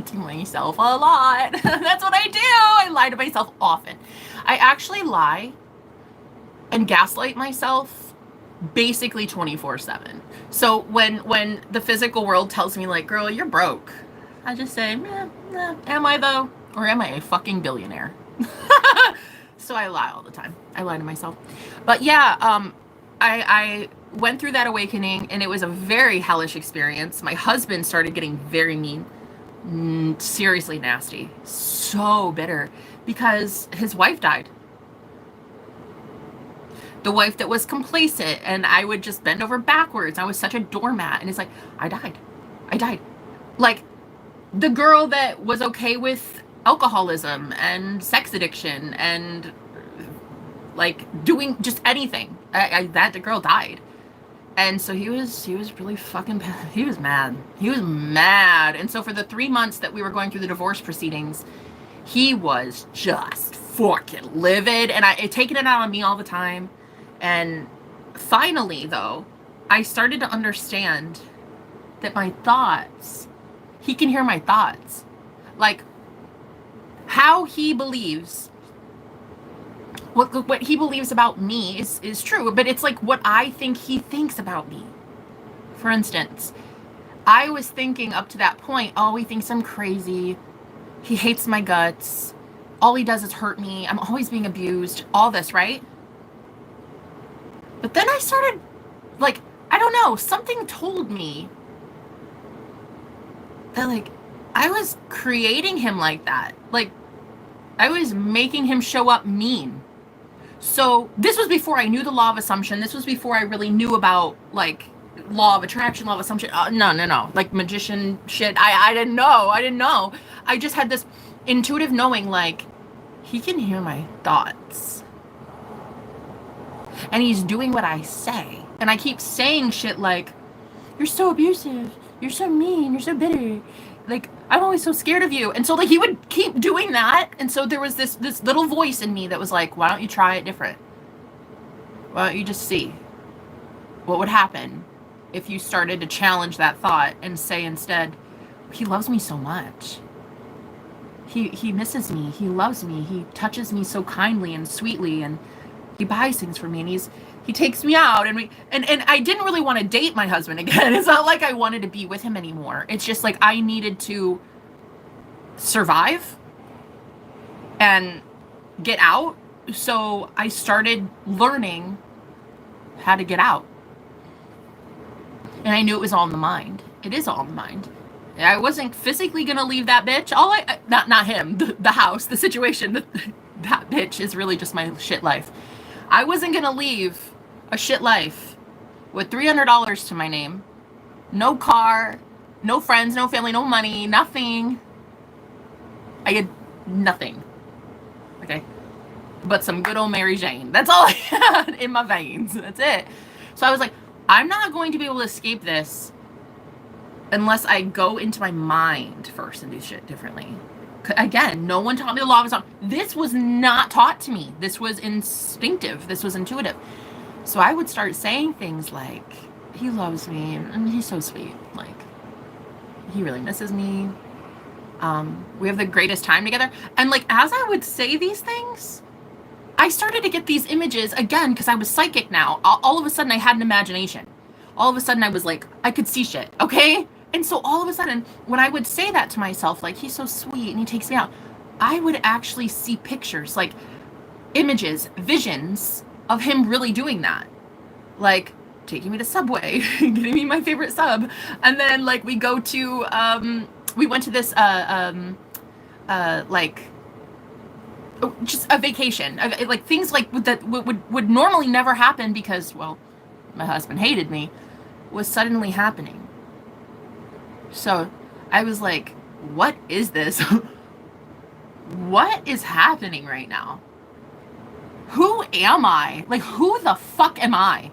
to myself a lot. That's what I do. I lie to myself often. I actually lie and gaslight myself basically 24/7. So when the physical world tells me, like, girl, you're broke, I just say, am I though? Or am I a fucking billionaire? So I lie all the time. I lie to myself. But yeah, I went through that awakening, and it was a very hellish experience. My husband started getting very mean, seriously nasty, so bitter, because his wife died. The wife that was complacent, and I would just bend over backwards. I was such a doormat, and it's like, I died. Like, the girl that was okay with alcoholism and sex addiction and like doing just anything, that the girl died. And so he was really fucking, he was mad. And so for the 3 months that we were going through the divorce proceedings, he was just fucking livid, and it taken it out on me all the time. And finally, though, I started to understand that my thoughts, he can hear my thoughts. Like, how he believes, what he believes about me is true, but it's like what I think he thinks about me. For instance, I was thinking up to that point, oh, he thinks I'm crazy. He hates my guts. All he does is hurt me. I'm always being abused. All this, right? But then I started, like, I don't know, something told me that, like, I was creating him like that. Like, I was making him show up mean. So this was before I knew the law of assumption. This was before I really knew about, like, law of attraction, law of assumption. No. Like, magician shit. I didn't know. I just had this intuitive knowing, like, he can hear my thoughts. And he's doing what I say. And I keep saying shit like, you're so abusive. You're so mean. You're so bitter. Like, I'm always so scared of you. And so, like, he would keep doing that. And so there was this little voice in me that was like, why don't you try it different? Why don't you just see what would happen if you started to challenge that thought and say instead, he loves me so much. He misses me. He loves me. He touches me so kindly and sweetly. And He buys things for me, and he takes me out, and I didn't really want to date my husband again. It's not like I wanted to be with him anymore. It's just like I needed to survive and get out. So I started learning how to get out. And I knew it was all in the mind. It is all in the mind. I wasn't physically going to leave that bitch. Not him, the house, the situation. That bitch is really just my shit life. I wasn't going to leave a shit life with $300 to my name. No car, no friends, no family, no money, nothing. I had nothing. Okay? But some good old Mary Jane. That's all I had in my veins. That's it. So I was like, I'm not going to be able to escape this unless I go into my mind first and do shit differently. Again, no one taught me the law of song. This was not taught to me. This was instinctive. This was intuitive. So I would start saying things like, he loves me and he's so sweet. Like, he really misses me. We have the greatest time together. And like, as I would say these things, I started to get these images again, because I was psychic now. All of a sudden I had an imagination. All of a sudden I was like, I could see shit. Okay. And so all of a sudden, when I would say that to myself, like, he's so sweet and he takes me out, I would actually see pictures, like images, visions of him really doing that. Like taking me to Subway, getting me my favorite sub. And then like we went to this, like just a vacation, like things like that would normally never happen because, well, my husband hated me, was suddenly happening. So I was like, what is this? What is happening right now? Who am I? Like, who the fuck am I?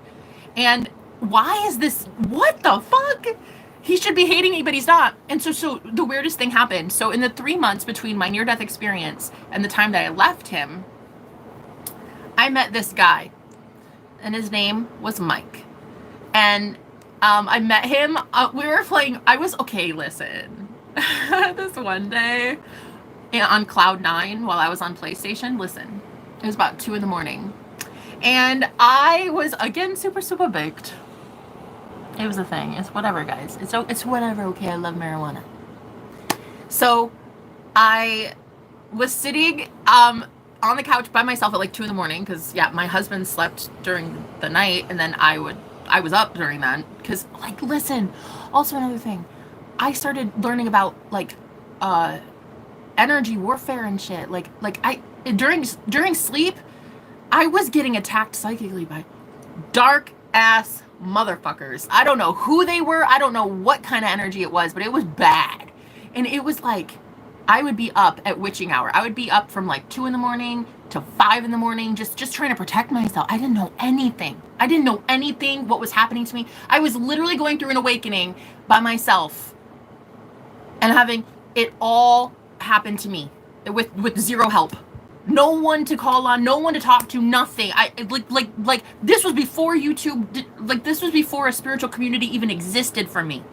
And why is this? What the fuck? He should be hating me, but he's not. And so the weirdest thing happened. So in the 3 months between my near-death experience and the time that I left him, I met this guy, and his name was Mike. And I met him. We were playing. Listen. This one day on Cloud 9 while I was on PlayStation. Listen, it was about 2 a.m. And I was, again, super, super baked. It was a thing. It's whatever, guys. It's whatever. Okay, I love marijuana. So I was sitting on the couch by myself at like 2 a.m. because, yeah, my husband slept during the night, and then I was up during that because, like, listen, also another thing, I started learning about like energy warfare and shit. Like during sleep, I was getting attacked psychically by dark ass motherfuckers. I don't know who they were. I don't know what kind of energy it was, but it was bad. And it was like, I would be up at witching hour. I would be up from like 2 a.m. to 5 a.m. just trying to protect myself. I didn't know anything. I didn't know anything what was happening to me. I was literally going through an awakening by myself and having it all happen to me with zero help. No one to call on, no one to talk to, nothing. Like this was before YouTube, like this was before a spiritual community even existed for me.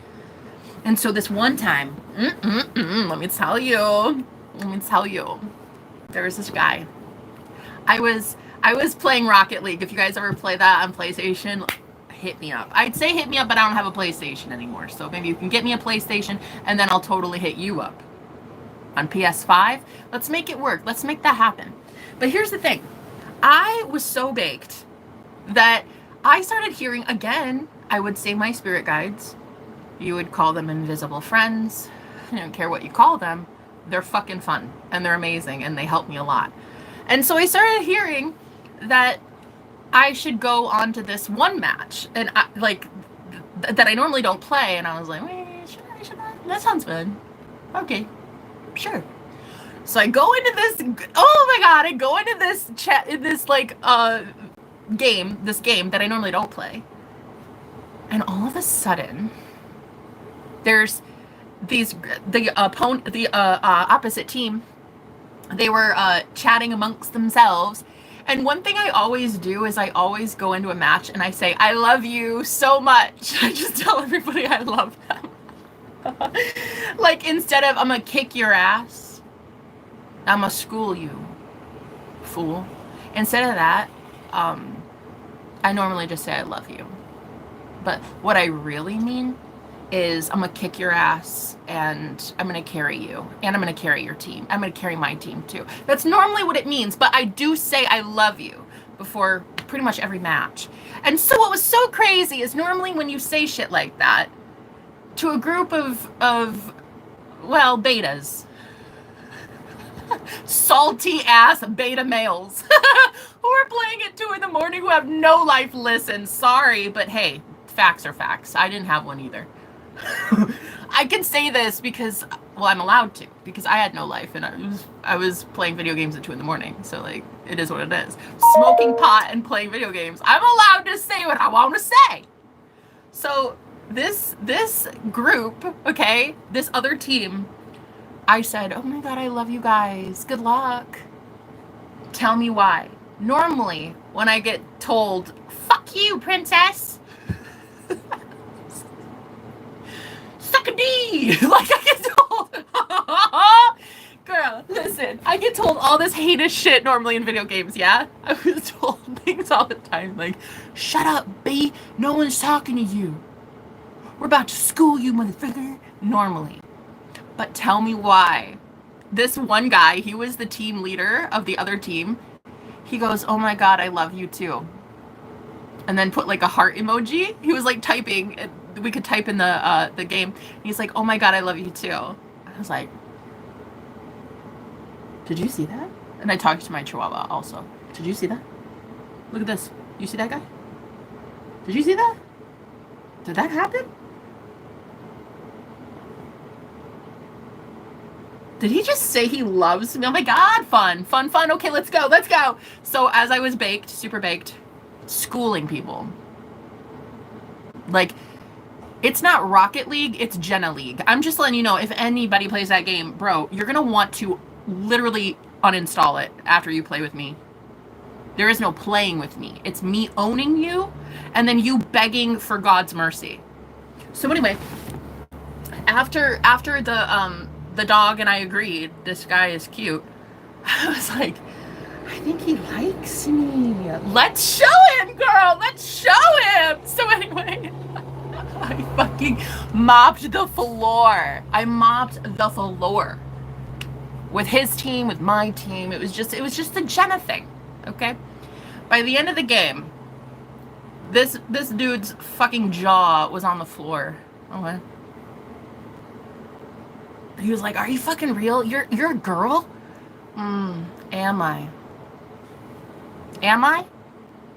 And so this one time, let me tell you, there was this guy. I was playing Rocket League. If you guys ever play that on PlayStation, hit me up. I'd say hit me up, but I don't have a PlayStation anymore. So maybe you can get me a PlayStation, and then I'll totally hit you up. On PS5, let's make it work. Let's make that happen. But here's the thing. I was so baked that I started hearing, again, I would say my spirit guides. You would call them invisible friends. I don't care what you call them. They're fucking fun, and they're amazing, and they help me a lot. And so I started hearing that I should go on to this one match, and that I normally don't play, and I was like, should I? That sounds good. Okay. Sure. So I go into this, oh my god, I go into this game that I normally don't play. And all of a sudden, there's the opposite team, they were chatting amongst themselves. And one thing I always do is I always go into a match and I say, I love you so much. I just tell everybody I love them. Like, instead of, I'm gonna kick your ass, I'm gonna school you, fool. Instead of that, I normally just say I love you. But what I really mean is I'm gonna kick your ass and I'm gonna carry you and I'm gonna carry your team. I'm gonna carry my team too. That's normally what it means, but I do say I love you before pretty much every match. And so what was so crazy is normally when you say shit like that to a group of well, betas, salty ass beta males who are playing at 2 a.m. who have no life listen. Sorry, but hey, facts are facts. I didn't have one either. I can say this because, well, I'm allowed to, because I had no life and I was playing video games at 2 a.m. So like, it is what it is. Smoking pot and playing video games. I'm allowed to say what I want to say. So this group, okay, this other team, I said, oh my God, I love you guys. Good luck. Tell me why. Normally, when I get told, fuck you, princess. Suck a D. Like I get told. Girl, listen. I get told all this heinous shit normally in video games, yeah? I was told things all the time like, shut up, B. No one's talking to you. We're about to school you, motherfucker. Normally. But tell me why. This one guy, he was the team leader of the other team. He goes, oh my God, I love you too. And then put like a heart emoji. He was like typing. We could type in the game. He's like, oh my God, I love you too. I was like, did you see that? And I talked to my chihuahua also. Did you see that? Look at this. You see that guy? Did you see that? Did that happen? Did he just say he loves me? Oh my God, fun. Okay, let's go. So as I was baked, super baked, schooling people. Like, it's not Rocket League, it's Jenna League. I'm just letting you know, if anybody plays that game, bro, you're gonna want to literally uninstall it after you play with me. There is no playing with me. It's me owning you and then you begging for God's mercy. So anyway, after the dog and I agreed, this guy is cute, I was like, I think he likes me. Let's show him, girl. Let's show him. So anyway, I fucking mopped the floor. I mopped the floor with his team, with my team. It was just a Jenna thing, okay? By the end of the game, this dude's fucking jaw was on the floor. Okay. He was like, are you fucking real? You're a girl? Am I? Am I?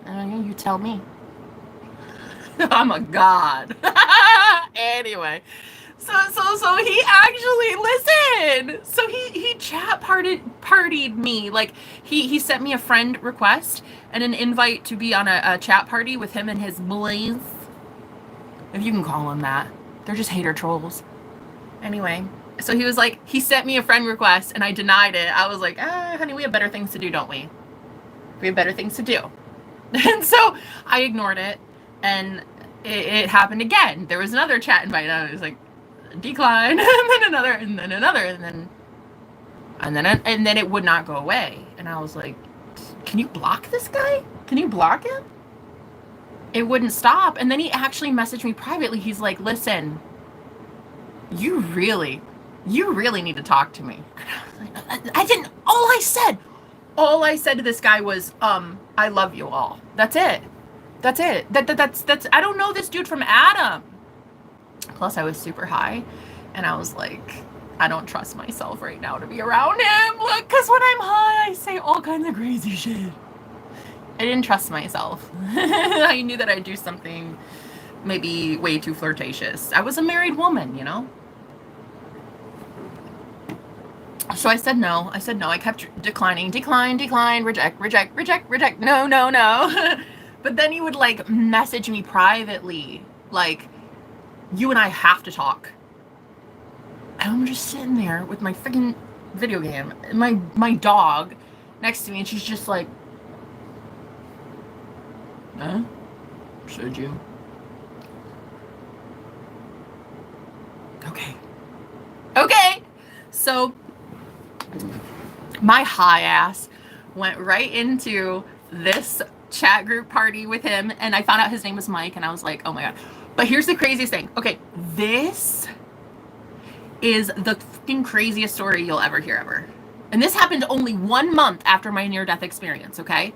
You tell me. I'm a god. Anyway. So he actually, listen. So he chat partied me. Like, he sent me a friend request and an invite to be on a chat party with him and his boys. If you can call them that. They're just hater trolls. Anyway. So he was like, he sent me a friend request and I denied it. I was like, honey, we have better things to do, don't we? We have better things to do. And so I ignored it and it happened again. There was another chat invite and I was like, decline, and then another, and then another, and then it would not go away. And I was like, can you block this guy? Can you block him? It wouldn't stop. And then he actually messaged me privately. He's like, listen, you really need to talk to me. I didn't. All I said to this guy was, I love you all. That's it. That's I don't know this dude from Adam. Plus I was super high and I was like, I don't trust myself right now to be around him. Look, cause when I'm high, I say all kinds of crazy shit. I didn't trust myself. I knew that I'd do something maybe way too flirtatious. I was a married woman, you know? So I said no. I kept decline, reject. No. But then he would like message me privately, like, you and I have to talk. And I'm just sitting there with my freaking video game and my dog next to me, and she's just like, huh? Should you? Okay. So my high ass went right into this chat group party with him, and I found out his name was Mike, and I was like, oh my God. But here's the craziest thing. Okay, this is the fucking craziest story you'll ever hear ever. And this happened only 1 month after my near-death experience, okay?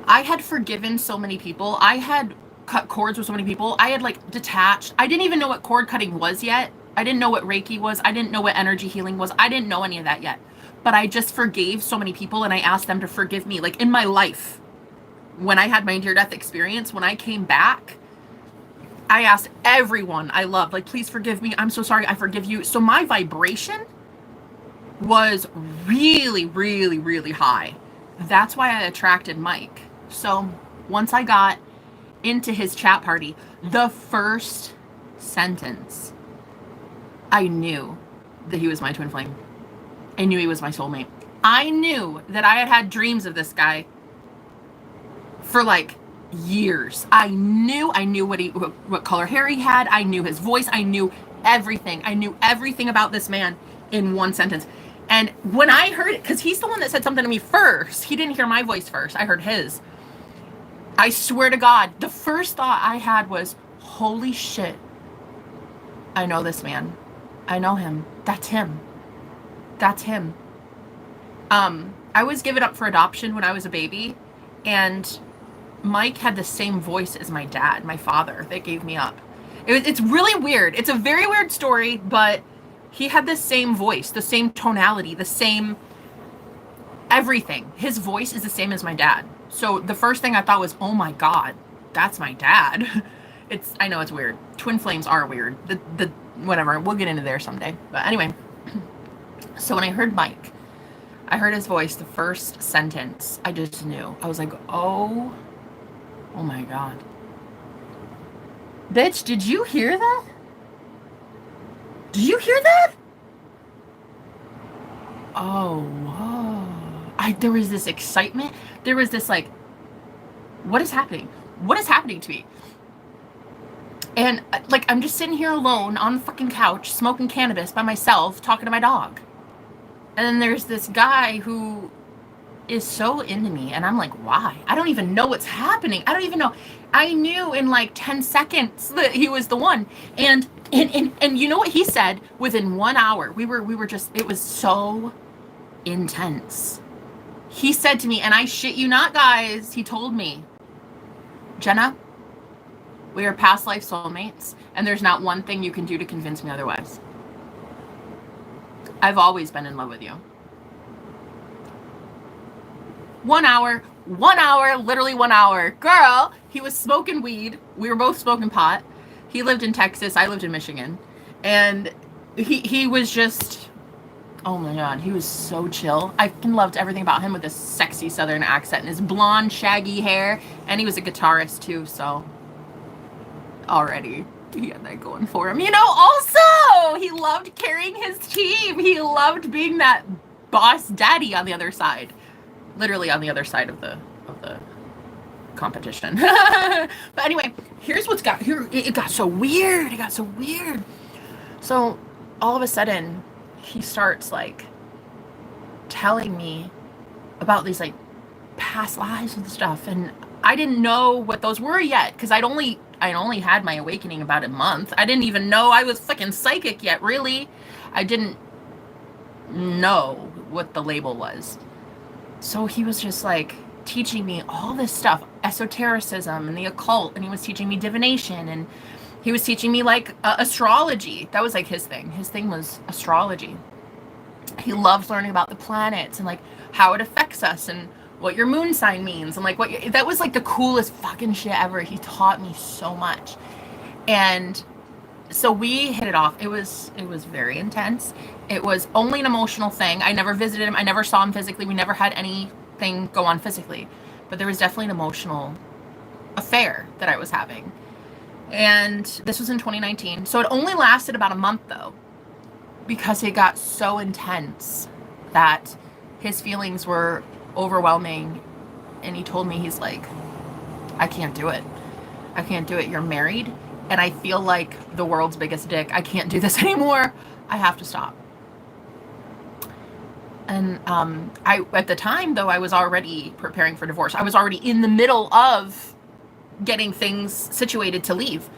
I had forgiven so many people. I had cut cords with so many people. I had like detached. I didn't even know what cord cutting was yet. I didn't know what Reiki was. I didn't know what energy healing was. I didn't know any of that yet. But I just forgave so many people, and I asked them to forgive me. Like in my life, when I had my near-death experience, when I came back, I asked everyone I loved, like, please forgive me. I'm so sorry. I forgive you. So my vibration was really, really, really high. That's why I attracted Mike. So once I got into his chat party, the first sentence, I knew that he was my twin flame. I knew he was my soulmate. I knew that I had had dreams of this guy for like years. I knew what color hair he had. I knew his voice. I knew everything. I knew everything about this man in one sentence. And when I heard it, because he's the one that said something to me first, he didn't hear my voice first. I heard his. I swear to God, the first thought I had was, holy shit, I know this man. I know him. That's him. That's him. I was given up for adoption when I was a baby, and Mike had the same voice as my dad, my father, that gave me up. It's really weird. It's a very weird story, but he had the same voice, the same tonality, the same everything. His voice is the same as my dad. So the first thing I thought was, oh my God, that's my dad. I know it's weird. Twin flames are weird. The whatever, we'll get into there someday. But anyway, so when I heard Mike, I heard his voice, the first sentence, I just knew. I was like, oh my God. Bitch, did you hear that? Did you hear that? Oh, whoa. There was this excitement. There was this like, what is happening? What is happening to me? And like, I'm just sitting here alone on the fucking couch, smoking cannabis by myself, talking to my dog. And then there's this guy who is so into me, and I'm like, why? I don't even know what's happening. I don't even know. I knew in like 10 seconds that he was the one. And you know what he said? Within 1 hour, we were just, it was so intense. He said to me, and I shit you not, guys, he told me, Jenna, we are past life soulmates, and there's not one thing you can do to convince me otherwise. I've always been in love with you. 1 hour, literally 1 hour. Girl, he was smoking weed. We were both smoking pot. He lived in Texas. I lived in Michigan. And he was just, oh my God, he was so chill. I loved everything about him with his sexy Southern accent and his blonde, shaggy hair. And he was a guitarist too, so already he had that going for him. You know, also, he loved carrying his team. He loved being that boss daddy on the other side. Literally on the other side of the competition. But anyway, here's what's got here. It got so weird. It got so weird. So all of a sudden, he starts like telling me about these like past lives and stuff, and I didn't know what those were yet because I'd only had my awakening about a month. I didn't even know I was fucking psychic yet. Really, I didn't know what the label was. So he was just like teaching me all this stuff, esotericism and the occult, and he was teaching me divination, and he was teaching me like astrology. That was like his thing. His thing was astrology. He loved learning about the planets and like how it affects us and what your moon sign means and like that was like the coolest fucking shit ever. He taught me so much. And so we hit it off. It was very intense. It was only an emotional thing. I never visited him. I never saw him physically. We never had anything go on physically. But there was definitely an emotional affair that I was having. And this was in 2019. So it only lasted about a month though, because it got so intense that his feelings were overwhelming. And he told me, he's like, I can't do it. I can't do it. You're married. And I feel like the world's biggest dick. I can't do this anymore. I have to stop. And I, at the time though, I was already preparing for divorce. I was already in the middle of getting things situated to leave.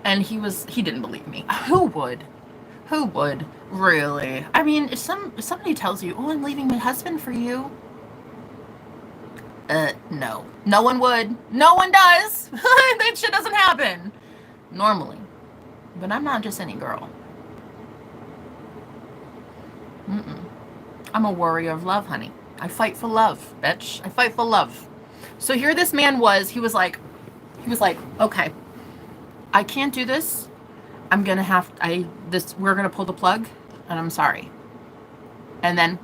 And he didn't believe me. Who would? Who would? Really? I mean, if somebody tells you, oh, I'm leaving my husband for you. No. No one would. No one does. That shit doesn't happen. Normally. But I'm not just any girl. Mm-mm. I'm a warrior of love, honey. I fight for love, bitch. I fight for love. So here this man was, he was like, okay, I can't do this. I'm gonna have, we're gonna pull the plug, and I'm sorry. And then,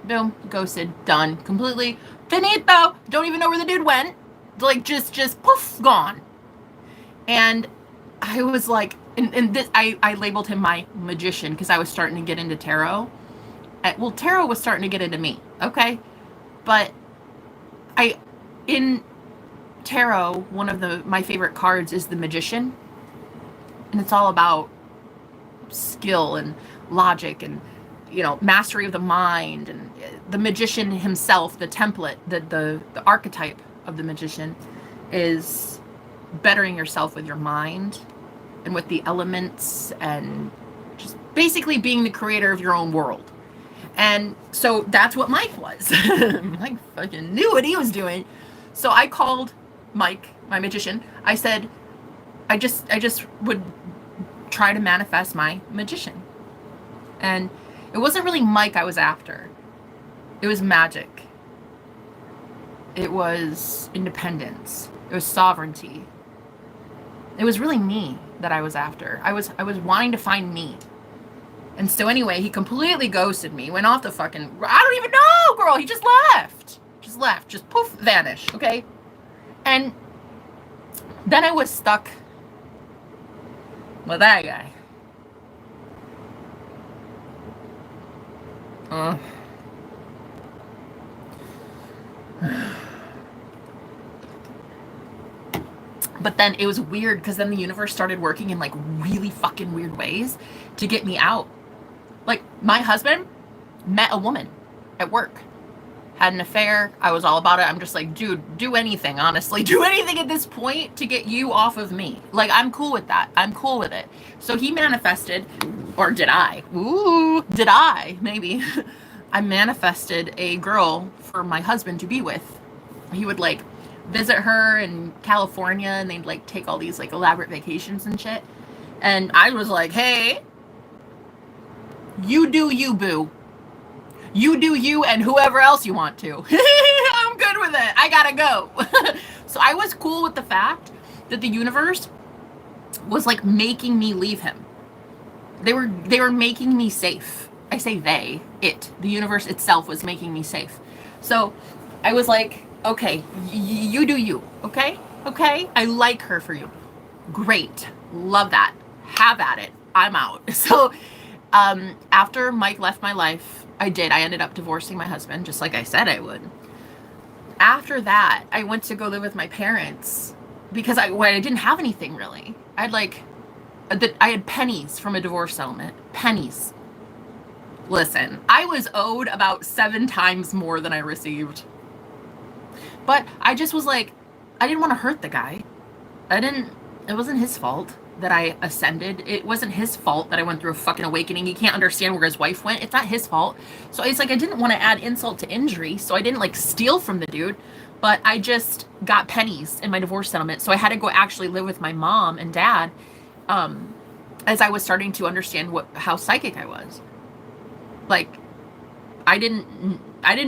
boom, ghosted, done, completely finito. Don't even know where the dude went. Like, just poof, gone. And I was like, and this, I labeled him my magician because I was starting to get into tarot. Well, tarot was starting to get into me, okay? But in tarot, one of my favorite cards is the magician. And it's all about skill and logic and, mastery of the mind. And the magician himself, the template, the archetype of the magician is bettering yourself with your mind and with the elements and just basically being the creator of your own world. And so that's what Mike was. Mike fucking knew what he was doing. So I called Mike, my magician. I said, I just would try to manifest my magician. And it wasn't really Mike I was after. It was magic. It was independence. It was sovereignty. It was really me that I was after. I was wanting to find me. And so anyway, he completely ghosted me. Went off the fucking, I don't even know, girl. He just left. Just poof, vanished, okay? And then I was stuck with that guy. But then it was weird because then the universe started working in like really fucking weird ways to get me out. Like, my husband met a woman at work, had an affair. I was all about it. I'm just like, dude, do anything, honestly. Do anything at this point to get you off of me. Like, I'm cool with that. I'm cool with it. So he manifested, or did I? Ooh, did I? Maybe. I manifested a girl for my husband to be with. He would like visit her in California and they'd like take all these like elaborate vacations and shit. And I was like, hey, you do you, boo. You do you and whoever else you want to. I'm good with it. I gotta go. So I was cool with the fact that the universe was like making me leave him. They were making me safe. I say the universe itself was making me safe. So I was like, okay, you do you, okay? Okay, I like her for you. Great, love that. Have at it. I'm out. So after Mike left my life, I ended up divorcing my husband, just like I said I would. After that, I went to go live with my parents because I didn't have anything really. I had pennies from a divorce settlement. Pennies. Listen, I was owed about 7 times more than I received. But I just was like, I didn't want to hurt the guy. It wasn't his fault that I ascended. It wasn't his fault that I went through a fucking awakening. He can't understand where his wife went. It's not his fault. So it's like, I didn't want to add insult to injury. So I didn't like steal from the dude, but I just got pennies in my divorce settlement. So I had to go actually live with my mom and dad, as I was starting to understand how psychic I was. Like, I didn't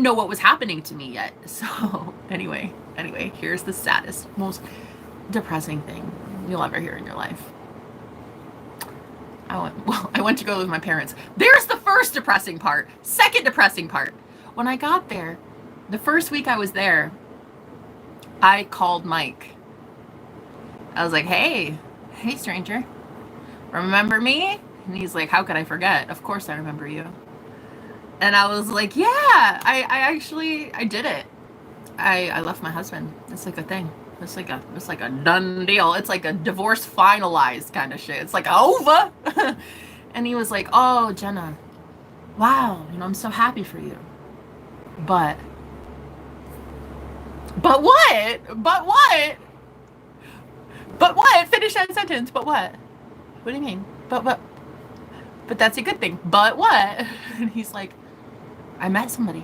know what was happening to me yet. So anyway, here's the saddest, most depressing thing you'll ever hear in your life. I went to go live with my parents. There's the first depressing part. Second depressing part. When I got there, the first week I was there, I called Mike. I was like, hey stranger, remember me? And he's like, how could I forget? Of course I remember you. And I was like, yeah, I did it. I left my husband. It's like a thing. It's like a done deal. It's like a divorce finalized kind of shit. It's like over. And he was like, oh, Jenna, wow, I'm so happy for you. But what? But what? But what? Finish that sentence. But what? What do you mean? But that's a good thing. But what? And he's like, I met somebody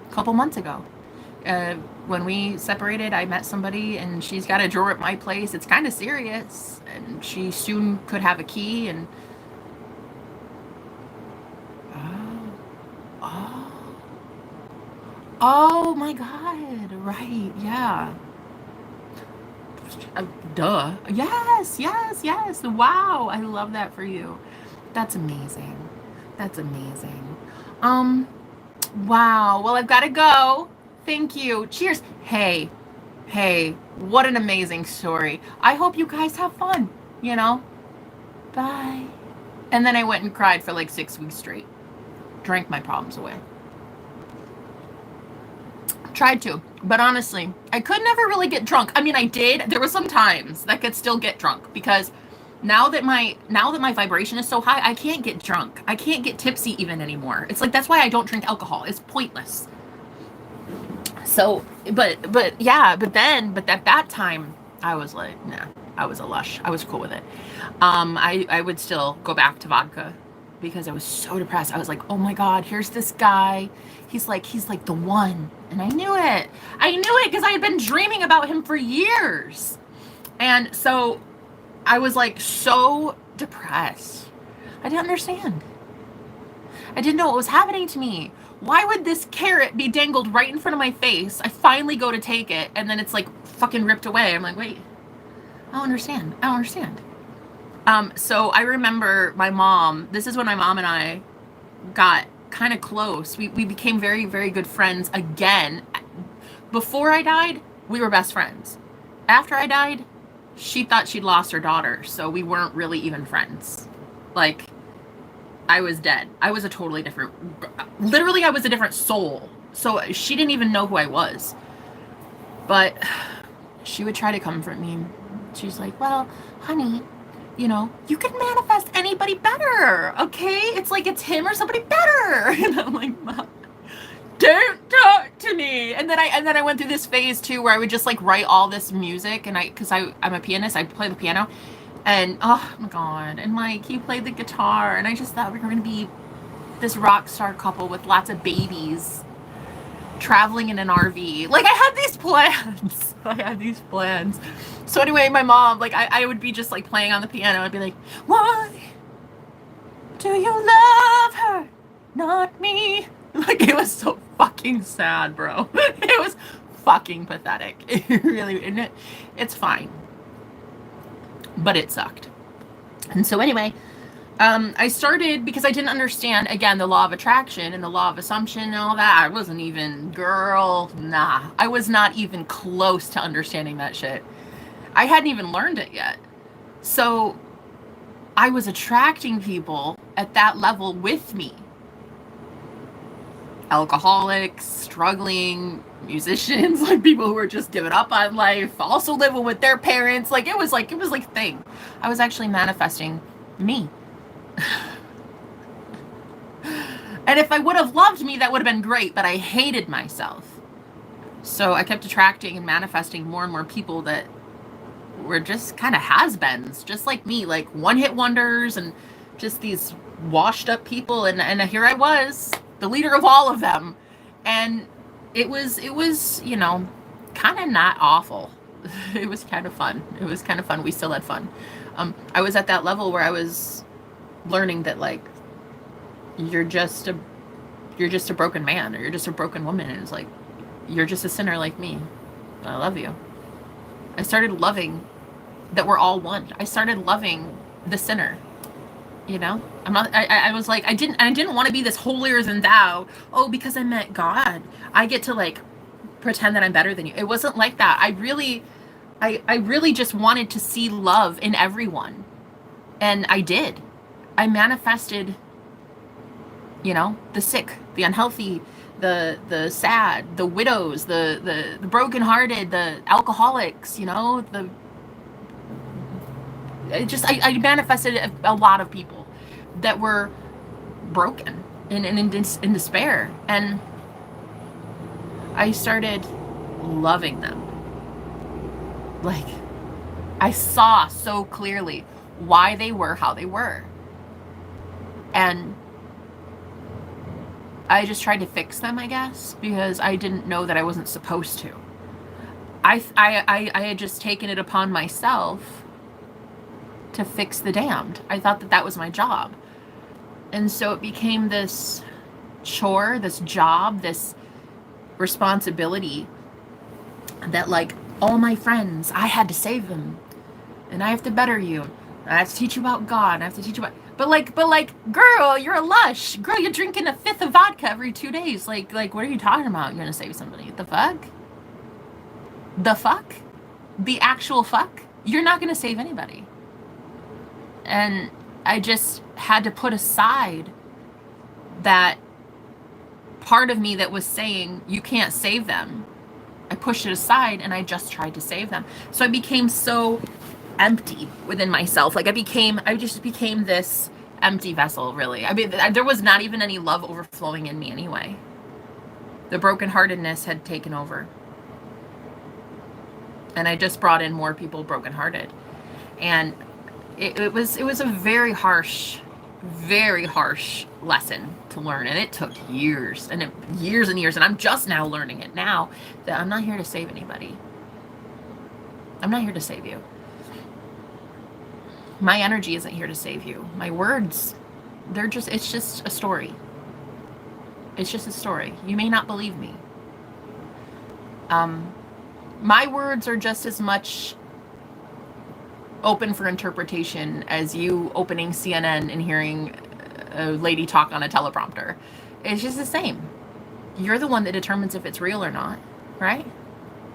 a couple months ago. Uh, when we separated, I met somebody, and she's got a drawer at my place. It's kind of serious, and she soon could have a key. And oh, oh, oh my God! Right? Yeah. Duh. Yes, yes, yes. Wow, I love that for you. That's amazing. That's amazing. Um, wow. Well, I've got to go. Thank you. Cheers. Hey, hey, what an amazing story. I hope you guys have fun, you know? Bye. And then I went and cried for like 6 weeks straight. Drank my problems away. Tried to, but honestly, I could never really get drunk. I mean, I did. There were some times that I could still get drunk because now that my vibration is so high, I can't get drunk. I can't get tipsy even anymore. It's like that's why I don't drink alcohol. It's pointless. So, but at that time, I was like, nah, I was a lush. I was cool with it. I would still go back to vodka because I was so depressed. I was like, oh my God, here's this guy. He's like the one. And I knew it. I knew it because I had been dreaming about him for years. And so I was like so depressed. I didn't understand. I didn't know what was happening to me. Why would this carrot be dangled right in front of my face? I finally go to take it, and then it's like fucking ripped away. I'm like, wait, I don't understand. I don't understand. So I remember my mom, this is when my mom and I got kind of close. We became very, very good friends again. Before I died, we were best friends. After I died, she thought she'd lost her daughter, so we weren't really even friends. Like, I was dead. I was a totally different, literally I was a different soul. So she didn't even know who I was. But she would try to comfort me. She's like, well, honey, you know, you can manifest anybody better, okay? It's like it's him or somebody better. And I'm like, Mom, don't talk to me. And then I went through this phase too where I would just like write all this music, and because I'm a pianist, I play the piano. And oh my God, and Mike, he played the guitar, and I just thought we were gonna be this rock star couple with lots of babies traveling in an RV. Like I had these plans. I had these plans. So anyway, my mom, like I would be just like playing on the piano. I'd be like, why do you love her, not me? Like it was so fucking sad, bro. It was fucking pathetic. It really, and it's fine. But it sucked. And so anyway, I started, because I didn't understand, again, the law of attraction and the law of assumption and all that. I wasn't even, girl, nah. I was not even close to understanding that shit. I hadn't even learned it yet. So I was attracting people at that level with me. Alcoholics, struggling, musicians, like people who were just giving up on life, also living with their parents. Like it was like a thing. I was actually manifesting me. And if I would have loved me, that would have been great, but I hated myself. So I kept attracting and manifesting more and more people that were just kind of has-beens, just like me, like one-hit wonders and just these washed up people. And here I was, the leader of all of them. And it was, you know, kind of not awful. It was kind of fun. It was kind of fun. We still had fun. I was at that level where I was learning that, like, you're just a broken man, or you're just a broken woman. And it's like, you're just a sinner like me. I love you. I started loving that we're all one. I started loving the sinner. You know, I was like, I didn't want to be this holier than thou. Oh, because I met God, I get to like pretend that I'm better than you. It wasn't like that. I really just wanted to see love in everyone. And I did. I manifested, you know, the sick, the unhealthy, the sad, the widows, the brokenhearted, the alcoholics, you know, I manifested a lot of people that were broken and in despair. And I started loving them. Like, I saw so clearly why they were how they were. And I just tried to fix them, I guess, because I didn't know that I wasn't supposed to. I had just taken it upon myself to fix the damned. I thought that that was my job. And so it became this chore, this job, this responsibility that, like, all my friends, I had to save them. And I have to better you. I have to teach you about God. I have to teach you about... But like, girl, you're a lush. Girl, you're drinking a fifth of vodka every 2 days. Like, what are you talking about? You're gonna save somebody. The fuck? The fuck? The actual fuck? You're not gonna save anybody. And I just had to put aside that part of me that was saying, you can't save them. I pushed it aside and I just tried to save them. So I became so empty within myself. Like I just became this empty vessel, really. I mean, there was not even any love overflowing in me anyway. The brokenheartedness had taken over. And I just brought in more people brokenhearted. And it was a very harsh lesson to learn. And it took years and years. And I'm just now learning it now that I'm not here to save anybody. I'm not here to save you. My energy isn't here to save you. My words, it's just a story. It's just a story. You may not believe me. My words are just as much open for interpretation as you opening CNN and hearing a lady talk on a teleprompter. It's just the same. You're the one that determines if it's real or not, right?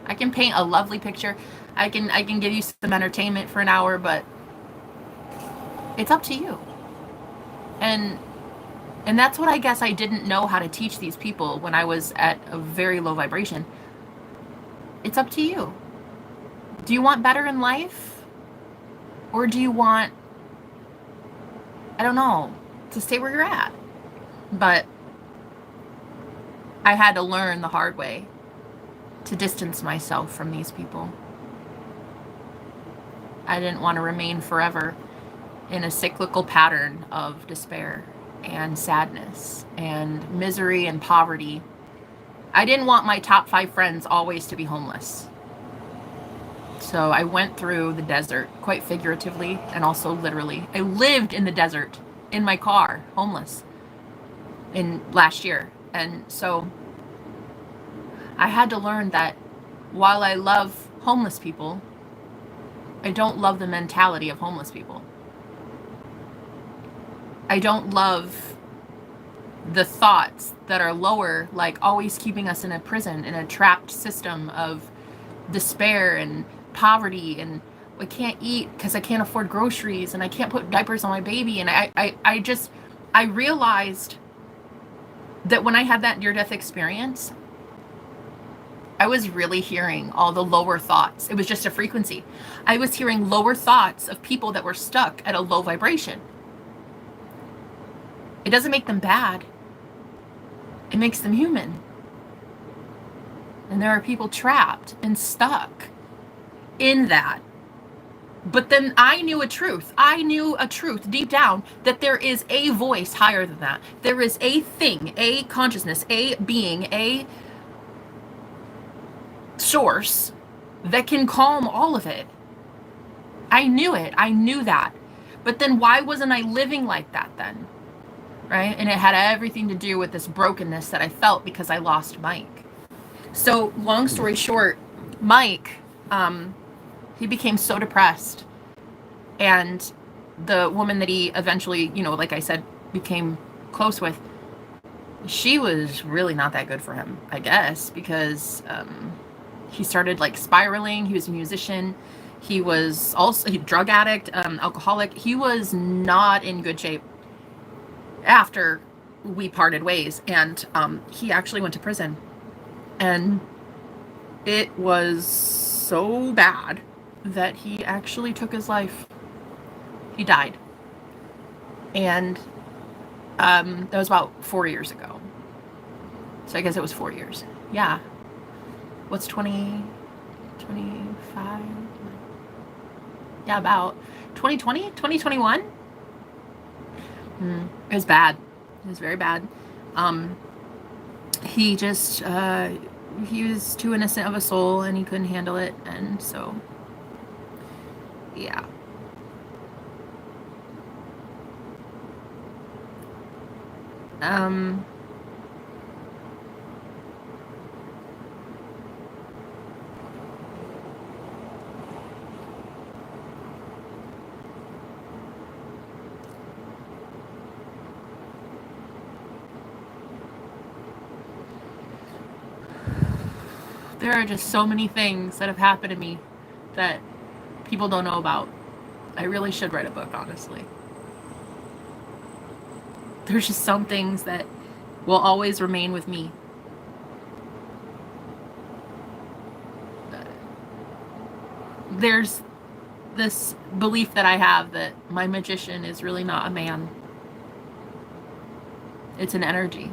I can paint a lovely picture. I can give you some entertainment for an hour, but it's up to you. And that's what I guess I didn't know how to teach these people when I was at a very low vibration. It's up to you. Do you want better in life? Or do you want, I don't know, to stay where you're at? But I had to learn the hard way to distance myself from these people. I didn't want to remain forever in a cyclical pattern of despair and sadness and misery and poverty. I didn't want my top 5 friends always to be homeless. So I went through the desert, quite figuratively and also literally. I lived in the desert in my car, homeless, in last year. And so I had to learn that while I love homeless people, I don't love the mentality of homeless people. I don't love the thoughts that are lower, like always keeping us in a prison, in a trapped system of despair and poverty, and I can't eat because I can't afford groceries, and I can't put diapers on my baby. And I realized that when I had that near-death experience, I was really hearing all the lower thoughts. It was just a frequency. I was hearing lower thoughts of people that were stuck at a low vibration. It doesn't make them bad. It makes them human. And there are people trapped and stuck in that. But then I knew a truth. I knew a truth deep down that there is a voice higher than that. There is a thing, a consciousness, a being, a source that can calm all of it. I knew it. I knew that. But then why wasn't I living like that then? Right? And it had everything to do with this brokenness that I felt because I lost Mike. So long story short, Mike, he became so depressed. And the woman that he eventually, like I said, became close with, she was really not that good for him, I guess, because he started like spiraling. He was a musician. He was also a drug addict, alcoholic. He was not in good shape after we parted ways, and he actually went to prison, and it was so bad that he actually took his life. He died. And that was about 4 years ago. So I guess it was 4 years. Yeah. what's 20, 25? Yeah, about 2020, 2021. It was bad. It was very bad. He just, he was too innocent of a soul and he couldn't handle it. And so, yeah. There are just so many things that have happened to me that people don't know about. I really should write a book, honestly. There's just some things that will always remain with me. There's this belief that I have that my magician is really not a man. It's an energy.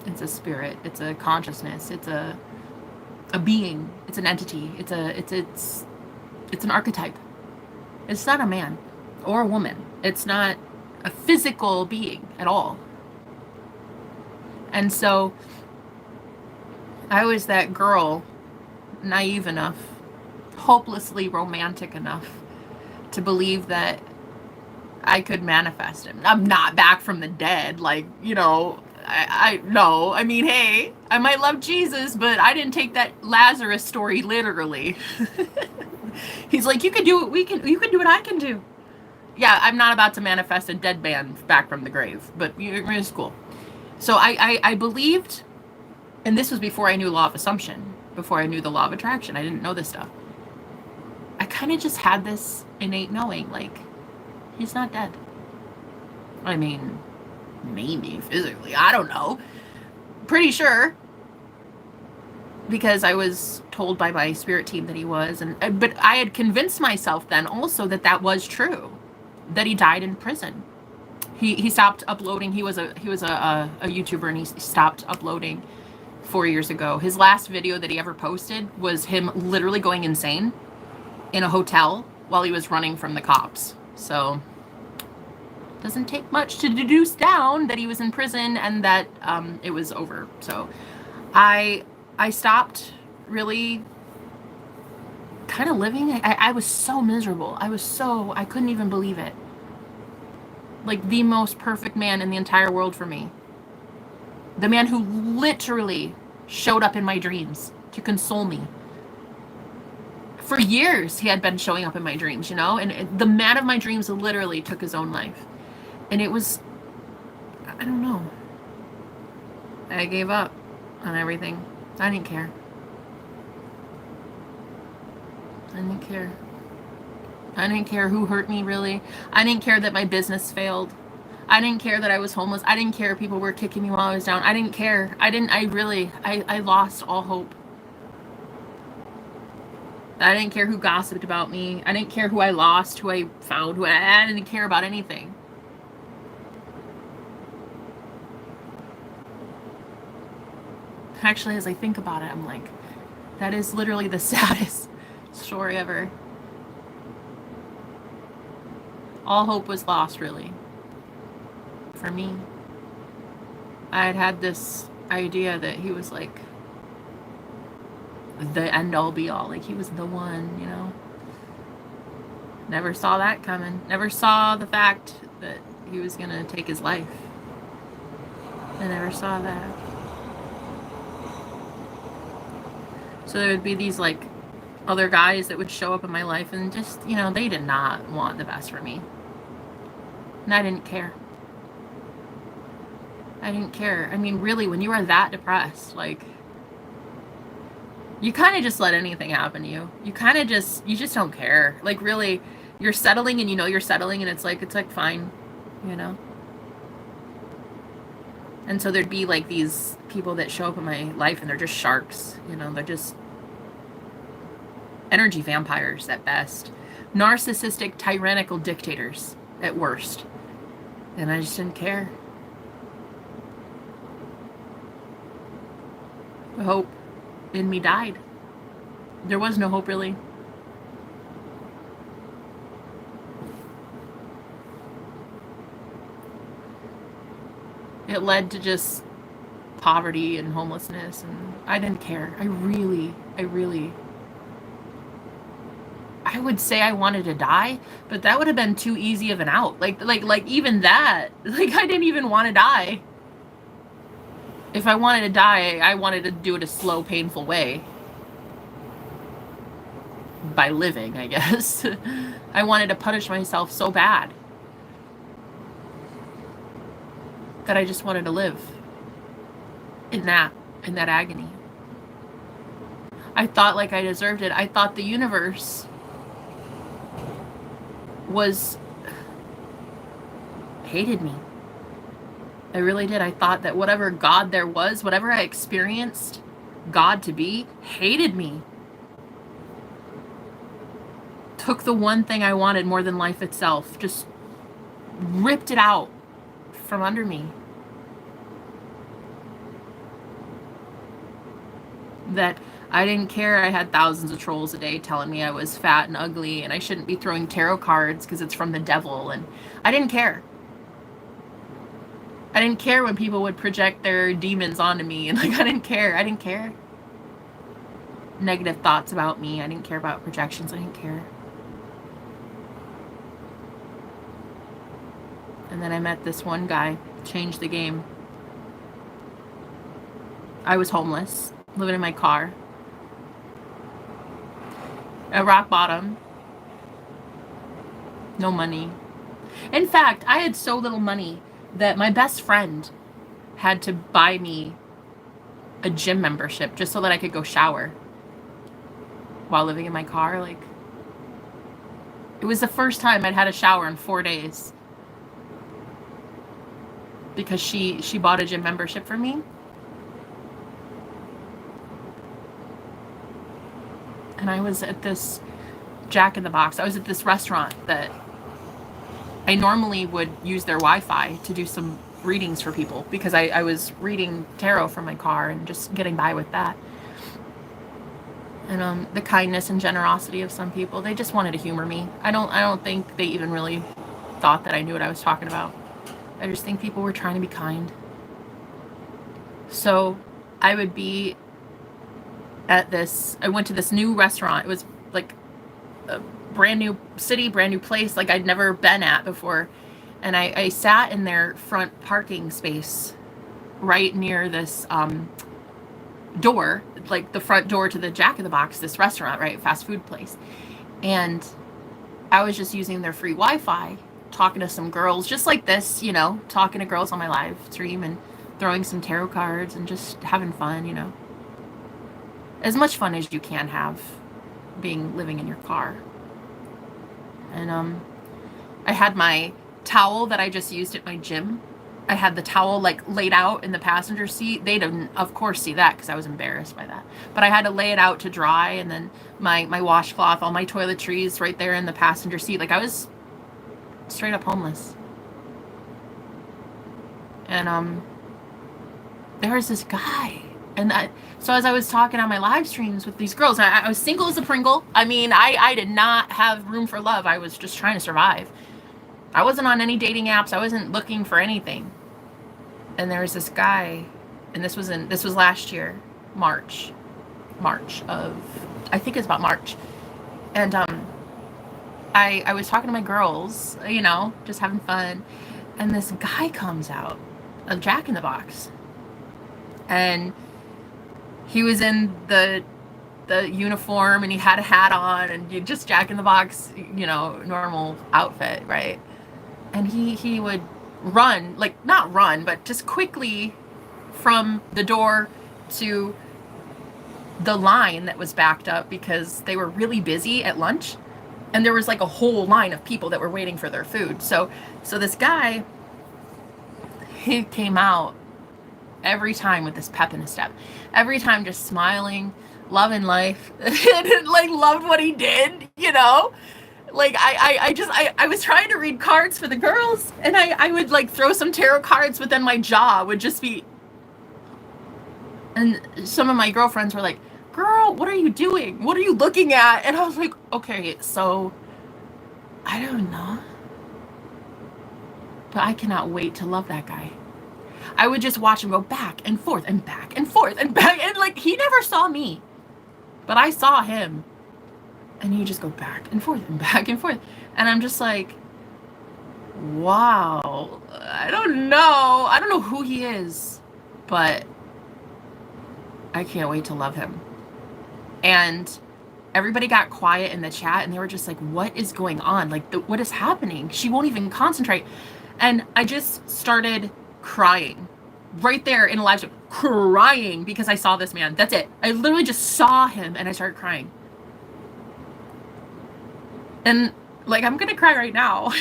It's a spirit. It's a consciousness. It's a being. It's an entity. It's an archetype. It's not a man or a woman. It's not a physical being at all. And so I was that girl, naive enough, hopelessly romantic enough to believe that I could manifest him. I'm not back from the dead, like, you know, no. I mean, hey, I might love Jesus, but I didn't take that Lazarus story literally. He's like, you can do what you can do what I can do. Yeah, I'm not about to manifest a dead man back from the grave, but it's cool. So I believed, and this was before I knew law of assumption, before I knew the law of attraction. I didn't know this stuff. I kind of just had this innate knowing, like, he's not dead. I mean, maybe physically, I don't know. Pretty sure, because I was told by my spirit team that he was, but I had convinced myself then also that that was true, that he died in prison. He stopped uploading. He was a YouTuber, and he stopped uploading 4 years ago. His last video that he ever posted was him literally going insane in a hotel while he was running from the cops. So doesn't take much to deduce down that he was in prison and that it was over. So I stopped really kind of living. I was so miserable. I couldn't even believe it. Like, the most perfect man in the entire world for me. The man who literally showed up in my dreams to console me. For years, he had been showing up in my dreams, you know? And the man of my dreams literally took his own life. And it was, I don't know. I gave up on everything. I didn't care. I didn't care. I didn't care who hurt me, really. I didn't care that my business failed. I didn't care that I was homeless. I didn't care people were kicking me while I was down. I didn't care. I lost all hope. I didn't care who gossiped about me. I didn't care who I lost, who I found. I didn't care about anything. Actually, as I think about it, I'm like, that is literally the saddest story ever. All hope was lost, really, for me. I had this idea that he was like the end all be all, like he was the one, you know. Never saw that coming. Never saw the fact that he was gonna take his life. I never saw that. So there would be these like other guys that would show up in my life and just, you know, they did not want the best for me. And I didn't care. I didn't care. I mean, really, when you are that depressed, like, you kind of just let anything happen to you. You just don't care. Like, really, you're settling and you know you're settling and it's like fine, you know? And so there'd be like these people that show up in my life and they're just sharks, you know, they're just energy vampires at best. Narcissistic, tyrannical dictators at worst. And I just didn't care. Hope. in me died. There was no hope, really. It led to just poverty and homelessness, and I didn't care. I would say I wanted to die, but that would have been too easy of an out. Like even that, like I didn't even want to die. If I wanted to die, I wanted to do it a slow, painful way. By living, I guess. I wanted to punish myself so bad that I just wanted to live in that agony. I thought like I deserved it. I thought the universe hated me. I really did. I thought that whatever God there was, whatever I experienced God to be, hated me. Took the one thing I wanted more than life itself, just ripped it out from under me. That I didn't care I had thousands of trolls a day telling me I was fat and ugly and I shouldn't be throwing tarot cards because it's from the devil, and I didn't care. I didn't care when people would project their demons onto me, and like I didn't care. Negative thoughts about me. I didn't care about projections. I didn't care. And then I met this one guy, changed the game. I was homeless, living in my car. At rock bottom. No money. In fact, I had so little money that my best friend had to buy me a gym membership just so that I could go shower while living in my car. Like, it was the first time I'd had a shower in 4 days because she bought a gym membership for me. And I was at this Jack in the Box. I was at this restaurant that I normally would use their Wi-Fi to do some readings for people because I was reading tarot from my car and just getting by with that. And the kindness and generosity of some people, they just wanted to humor me. I don't think they even really thought that I knew what I was talking about. I just think people were trying to be kind. So I would be I went to this new restaurant. It was like a brand new city, brand new place, like I'd never been at before. And I sat in their front parking space right near this door, like the front door to the Jack in the Box, this restaurant, right? Fast food place. And I was just using their free Wi-Fi, talking to some girls just like this, you know, talking to girls on my live stream and throwing some tarot cards and just having fun, you know. As much fun as you can have living in your car. And I had my towel that I just used at my gym. I had the towel like laid out in the passenger seat. They didn't, of course, see that because I was embarrassed by that. But I had to lay it out to dry, and then my washcloth, all my toiletries right there in the passenger seat. Like I was straight up homeless. And there was this guy. And so as I was talking on my live streams with these girls, I was single as a Pringle. I mean, I did not have room for love. I was just trying to survive. I wasn't on any dating apps. I wasn't looking for anything. And there was this guy, and this was last year, March of, I think it's about March. And I was talking to my girls, you know, just having fun. And this guy comes out, a Jack in the Box. And he was in the uniform, and he had a hat on, and you just Jack in the Box, you know, normal outfit, right? And he would run, like not run, but just quickly from the door to the line that was backed up because they were really busy at lunch, and there was like a whole line of people that were waiting for their food. So this guy, he came out every time with this pep in his step, every time just smiling, loving life, and like loved what he did, you know. Like I was trying to read cards for the girls, and I would like throw some tarot cards, but then my jaw would just be, and some of my girlfriends were like, girl, what are you doing? What are you looking at? And I was like, okay, so I don't know. But I cannot wait to love that guy. I would just watch him go back and forth and back and forth and back. And like, he never saw me, but I saw him. And he just go back and forth and back and forth. And I'm just like, wow, I don't know. I don't know who he is, but I can't wait to love him. And everybody got quiet in the chat and they were just like, what is going on? Like, what is happening? She won't even concentrate. And I just started crying right there in a live stream, crying because I saw this man. That's it. I literally just saw him and I started crying. And like, I'm gonna cry right now.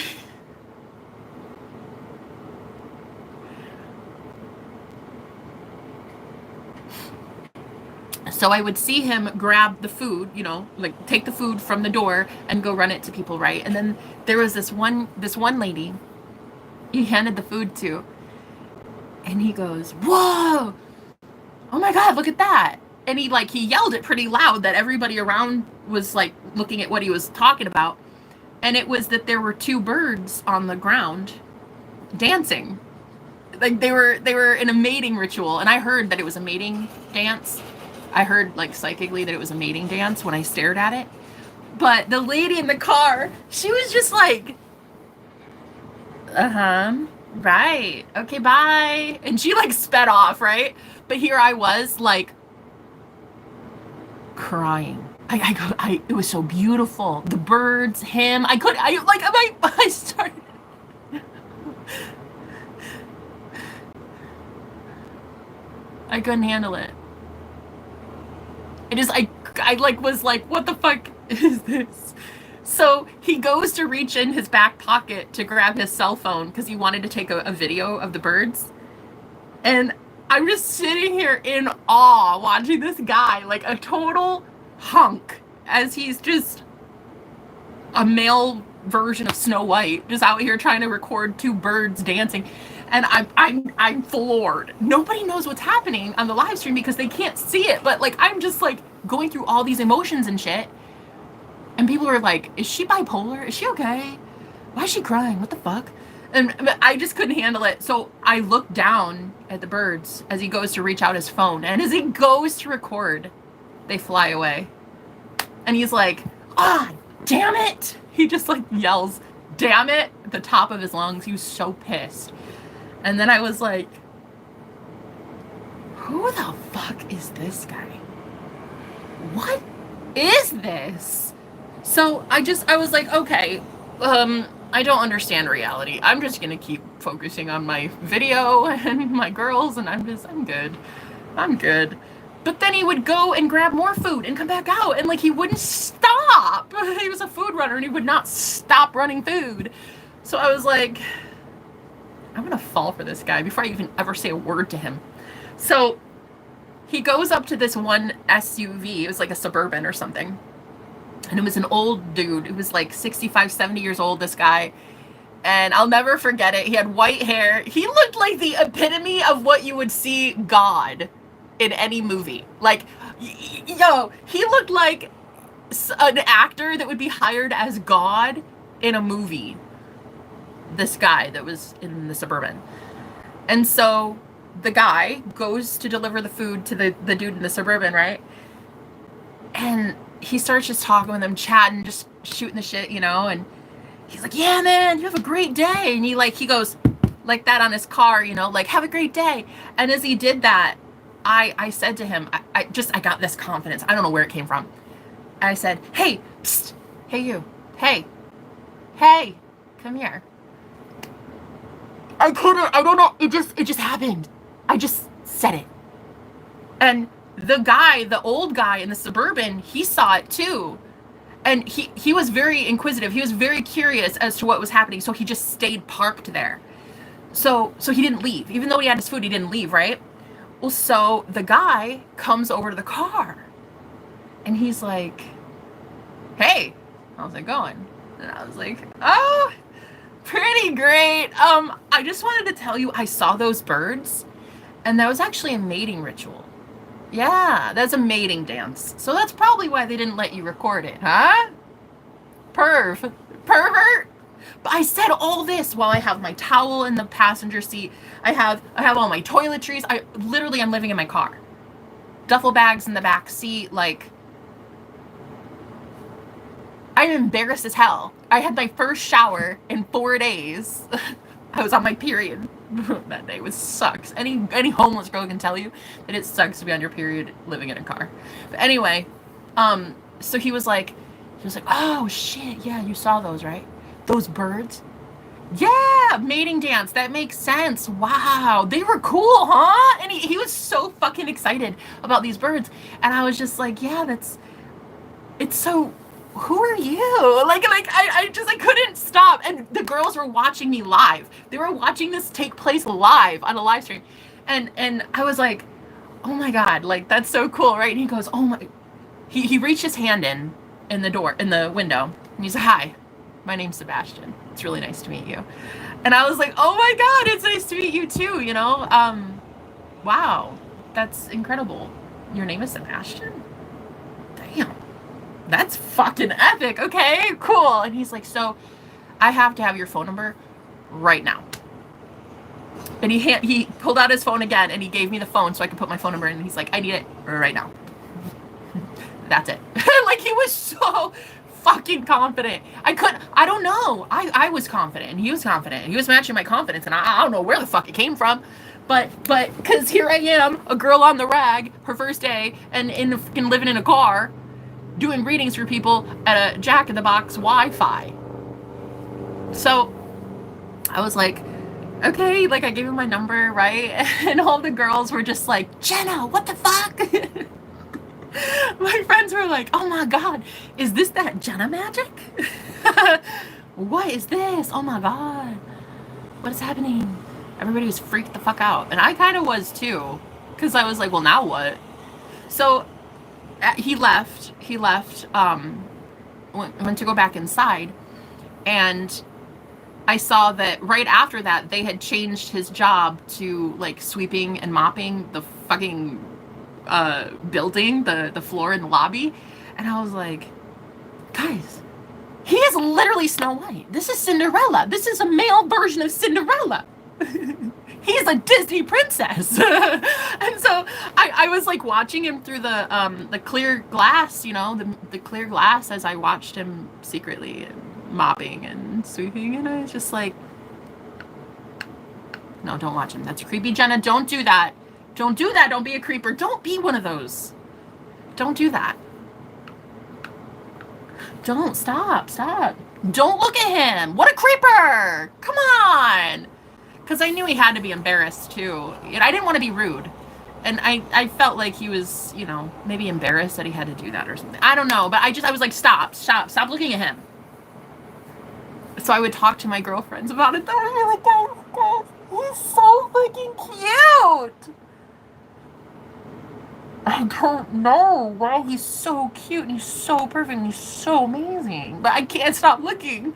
So I would see him grab the food, you know, like take the food from the door and go run it to people, right? And then there was this one lady he handed the food to, and he goes, whoa, oh my God, look at that. And he yelled it pretty loud that everybody around was like looking at what he was talking about. And it was that there were two birds on the ground dancing. Like they were in a mating ritual. And I heard that it was a mating dance. I heard like psychically that it was a mating dance when I stared at it. But the lady in the car, she was just like, right, okay, bye. And she like sped off, right? But here I was like crying. It was so beautiful. The birds, him, I started. I couldn't handle it. I was like, what the fuck is this? So he goes to reach in his back pocket to grab his cell phone because he wanted to take a video of the birds. And I'm just sitting here in awe watching this guy, like a total hunk, as he's just a male version of Snow White, just out here trying to record two birds dancing. And I'm floored. Nobody knows what's happening on the live stream because they can't see it. But like, I'm just like going through all these emotions and shit. And people are like, is she bipolar? Is she okay? Why is she crying? What the fuck? And I just couldn't handle it. So I looked down at the birds as he goes to reach out his phone. And as he goes to record, they fly away. And he's like, ah, damn it. He just like yells, damn it, at the top of his lungs. He was so pissed. And then I was like, who the fuck is this guy? What is this? So I was like, okay, I don't understand reality. I'm just gonna keep focusing on my video and my girls, and I'm good. I'm good. But then he would go and grab more food and come back out, and like he wouldn't stop. He was a food runner and he would not stop running food. So I was like, I'm gonna fall for this guy before I even ever say a word to him. So he goes up to this one SUV. It was like a Suburban or something. And it was an old dude. It was like 65, 70 years old, this guy. And I'll never forget it. He had white hair. He looked like the epitome of what you would see God in any movie. Like, yo, he looked like an actor that would be hired as God in a movie. This guy that was in the Suburban. And so the guy goes to deliver the food to the dude in the Suburban, right? And he starts just talking with him, chatting, just shooting the shit, you know? And he's like, yeah, man, you have a great day. And he goes like that on his car, you know, like, have a great day. And as he did that, I said to him, I got this confidence. I don't know where it came from. I said, hey, psst, hey, you, hey, come here. I don't know. It just happened. I just said it. And the old guy in the Suburban, he saw it too. And he was very inquisitive. He was very curious as to what was happening. So he just stayed parked there. So he didn't leave. Even though he had his food, he didn't leave, right? Well, so the guy comes over to the car. And he's like, hey, how's it going? And I was like, oh, pretty great. I just wanted to tell you, I saw those birds. And that was actually a mating ritual. Yeah, that's a mating dance. So that's probably why they didn't let you record it, huh? Pervert. But I said all this while I have my towel in the passenger seat. I have all my toiletries. I'm living in my car. Duffel bags in the back seat, like I'm embarrassed as hell. I had my first shower in 4 days. I was on my period that day. It sucks. Any homeless girl can tell you that it sucks to be on your period living in a car. But anyway, so he was like, oh shit, yeah, you saw those, right? Those birds? Yeah, mating dance. That makes sense. Wow, they were cool, huh? And he was so fucking excited about these birds, and I was just like, yeah, it's so. Who are you? I couldn't stop. And the girls were watching me live. They were watching this take place live on a live stream. And I was like, oh my God, like that's so cool, right? And he goes, oh my, he reached his hand in the window, and he's like, hi, my name's Sebastian. It's really nice to meet you. And I was like, oh my God, it's nice to meet you too, you know? Wow, that's incredible. Your name is Sebastian? Damn. That's fucking epic. Okay, cool. And he's like, so I have to have your phone number right now. And he pulled out his phone again, and he gave me the phone so I could put my phone number in. And he's like, I need it right now. That's it. Like, he was so fucking confident. I don't know. I was confident, and he was confident. He was matching my confidence, and I don't know where the fuck it came from. But because here I am, a girl on the rag, her first day, and living in a car, doing readings for people at a Jack in the Box Wi-Fi. So I was like, okay, like I gave him my number, right? And all the girls were just like, Jenna, what the fuck? My friends were like, oh my God, is this that Jenna magic? What is this? Oh my God, what is happening? Everybody was freaked the fuck out. And I kind of was too, because I was like, well, now what? So he left, went to go back inside, and I saw that right after that they had changed his job to like sweeping and mopping the fucking building, the floor in the lobby. And I was like, guys, he is literally Snow White. This is Cinderella. This is a male version of Cinderella. He's a Disney princess. And so I was like watching him through the clear glass, you know, the clear glass, as I watched him secretly mopping and sweeping, and I was just like, no, don't watch him. That's creepy, Jenna. Don't do that. Don't do that. Don't be a creeper. Don't be one of those. Don't do that. Don't. Stop. Don't look at him. What a creeper. Come on. Because I knew he had to be embarrassed too. And I didn't want to be rude. And I felt like he was, you know, maybe embarrassed that he had to do that or something. I don't know. But I was like, stop looking at him. So I would talk to my girlfriends about it. They were like, guys, he's so fucking cute. I don't know why he's so cute and he's so perfect and he's so amazing. But I can't stop looking.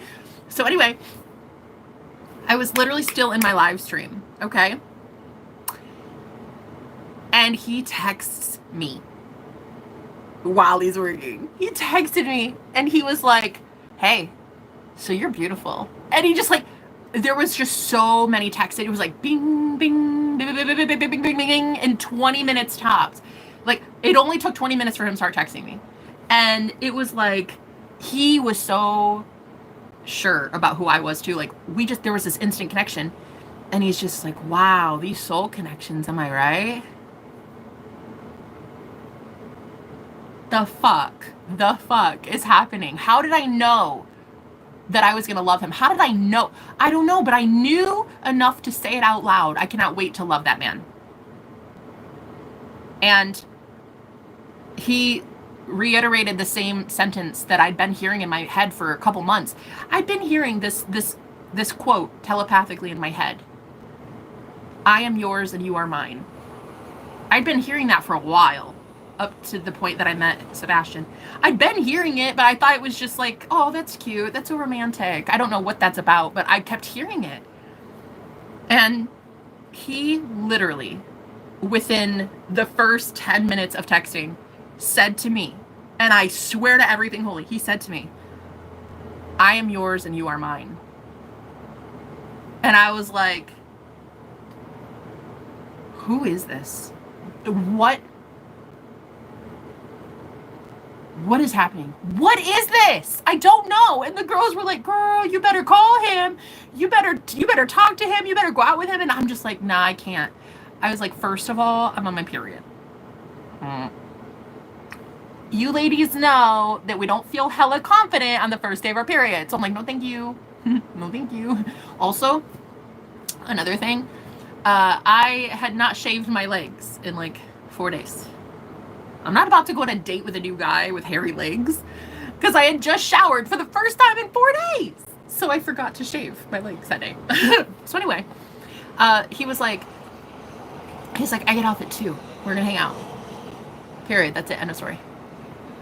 So anyway, I was literally still in my live stream, okay? And he texts me while he's working. He texted me and he was like, hey, so you're beautiful. And he just like, there was just so many texts. It was like bing, bing, bing, bing, bing, bing, bing, bing, bing, in 20 minutes tops. Like, it only took 20 minutes for him to start texting me. And it was like, he was so sure about who I was too. Like, there was this instant connection. And he's just like, wow, these soul connections, am I right? The fuck is happening? How did I know that I was going to love him? How did I know? I don't know, but I knew enough to say it out loud. I cannot wait to love that man. And he reiterated the same sentence that I'd been hearing in my head for a couple months. I'd been hearing this quote telepathically in my head. I am yours and you are mine. I'd been hearing that for a while, up to the point that I met Sebastian. I'd been hearing it, but I thought it was just like, oh, that's cute. That's so romantic. I don't know what that's about, but I kept hearing it. And he literally within the first 10 minutes of texting, said to me, and I swear to everything holy, he said to me, I am yours and you are mine. And I was like, who is this? What is happening? What is this? I don't know. And the girls were like, girl, you better call him. You better talk to him. You better go out with him. And I'm just like, nah, I can't. I was like, first of all, I'm on my period. You ladies know that we don't feel hella confident on the first day of our period. So I'm like, no, thank you. No, thank you. Also, another thing, I had not shaved my legs in like 4 days. I'm not about to go on a date with a new guy with hairy legs because I had just showered for the first time in 4 days. So I forgot to shave my legs that day. So anyway, he's like, I get off at 2. We're going to hang out. Period. That's it. End of story.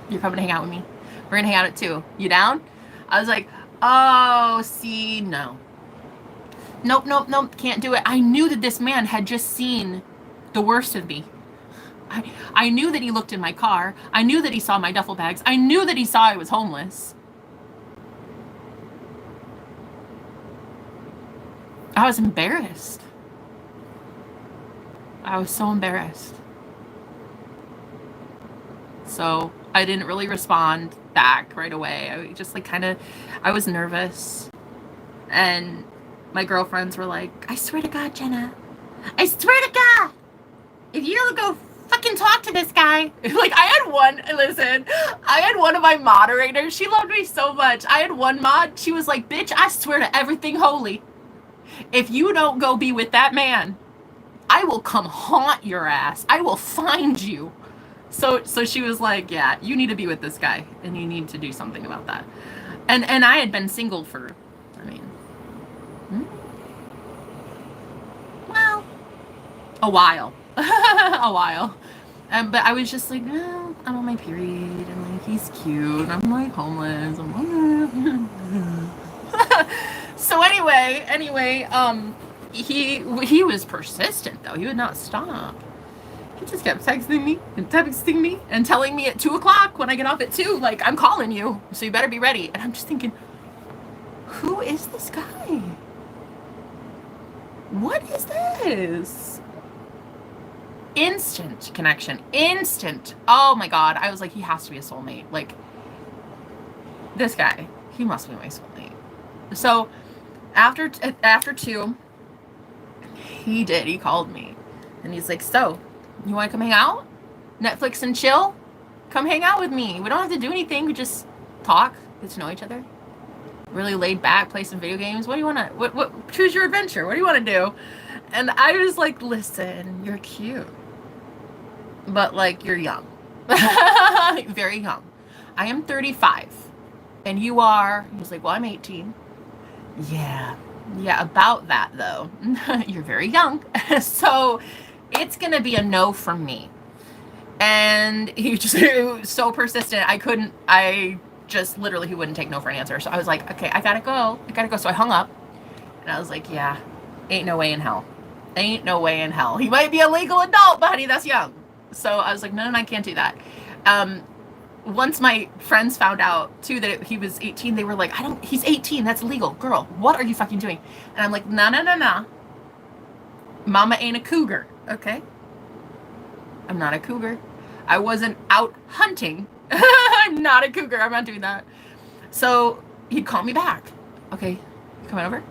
You're coming to hang out with me. We're going to hang out at 2. You down? I was like, oh, see, no. Nope. Can't do it. I knew that this man had just seen the worst of me. I knew that he looked in my car. I knew that he saw my duffel bags. I knew that he saw I was homeless. I was embarrassed. I was so embarrassed. So I didn't really respond back right away. I just like I was nervous. And my girlfriends were like, I swear to God, Jenna. I swear to God. If you don't go fucking talk to this guy. Like I had one of my moderators. She loved me so much. I had one mod. She was like, bitch, I swear to everything holy. If you don't go be with that man, I will come haunt your ass. I will find you. So she was like, yeah, you need to be with this guy and you need to do something about that. And I had been single for, well, a while. A while. But I was just like, well, I'm on my period and like he's cute. I'm like homeless. So anyway, he was persistent though. He would not stop. He just kept texting me and telling me at 2:00 when I get off at 2, like, I'm calling you, so you better be ready. And I'm just thinking, who is this guy? What is this? Instant connection. Instant. Oh my God. I was like, he has to be a soulmate. Like, this guy, he must be my soulmate. So after 2, he called me and he's like, so you want to come hang out? Netflix and chill? Come hang out with me. We don't have to do anything. We just talk, get to know each other. Really laid back, play some video games. What do you want to, what, choose your adventure. What do you want to do? And I was like, listen, you're cute. But like, you're young. Very young. I am 35. And you are, he was like, well, I'm 18. Yeah, about that though. You're very young. So it's going to be a no from me. And he was so persistent. I just literally, he wouldn't take no for an answer. So I was like, okay, I gotta go. So I hung up and I was like, yeah, ain't no way in hell. He might be a legal adult, but honey, that's young. So I was like, no, I can't do that. Once my friends found out too that he was 18, they were like, he's 18, that's legal. Girl, what are you fucking doing? And I'm like, no. Mama ain't a cougar, okay? I'm not a cougar. I wasn't out hunting. I'm not a cougar. I'm not doing that. So he'd call me back. Okay, you coming over? You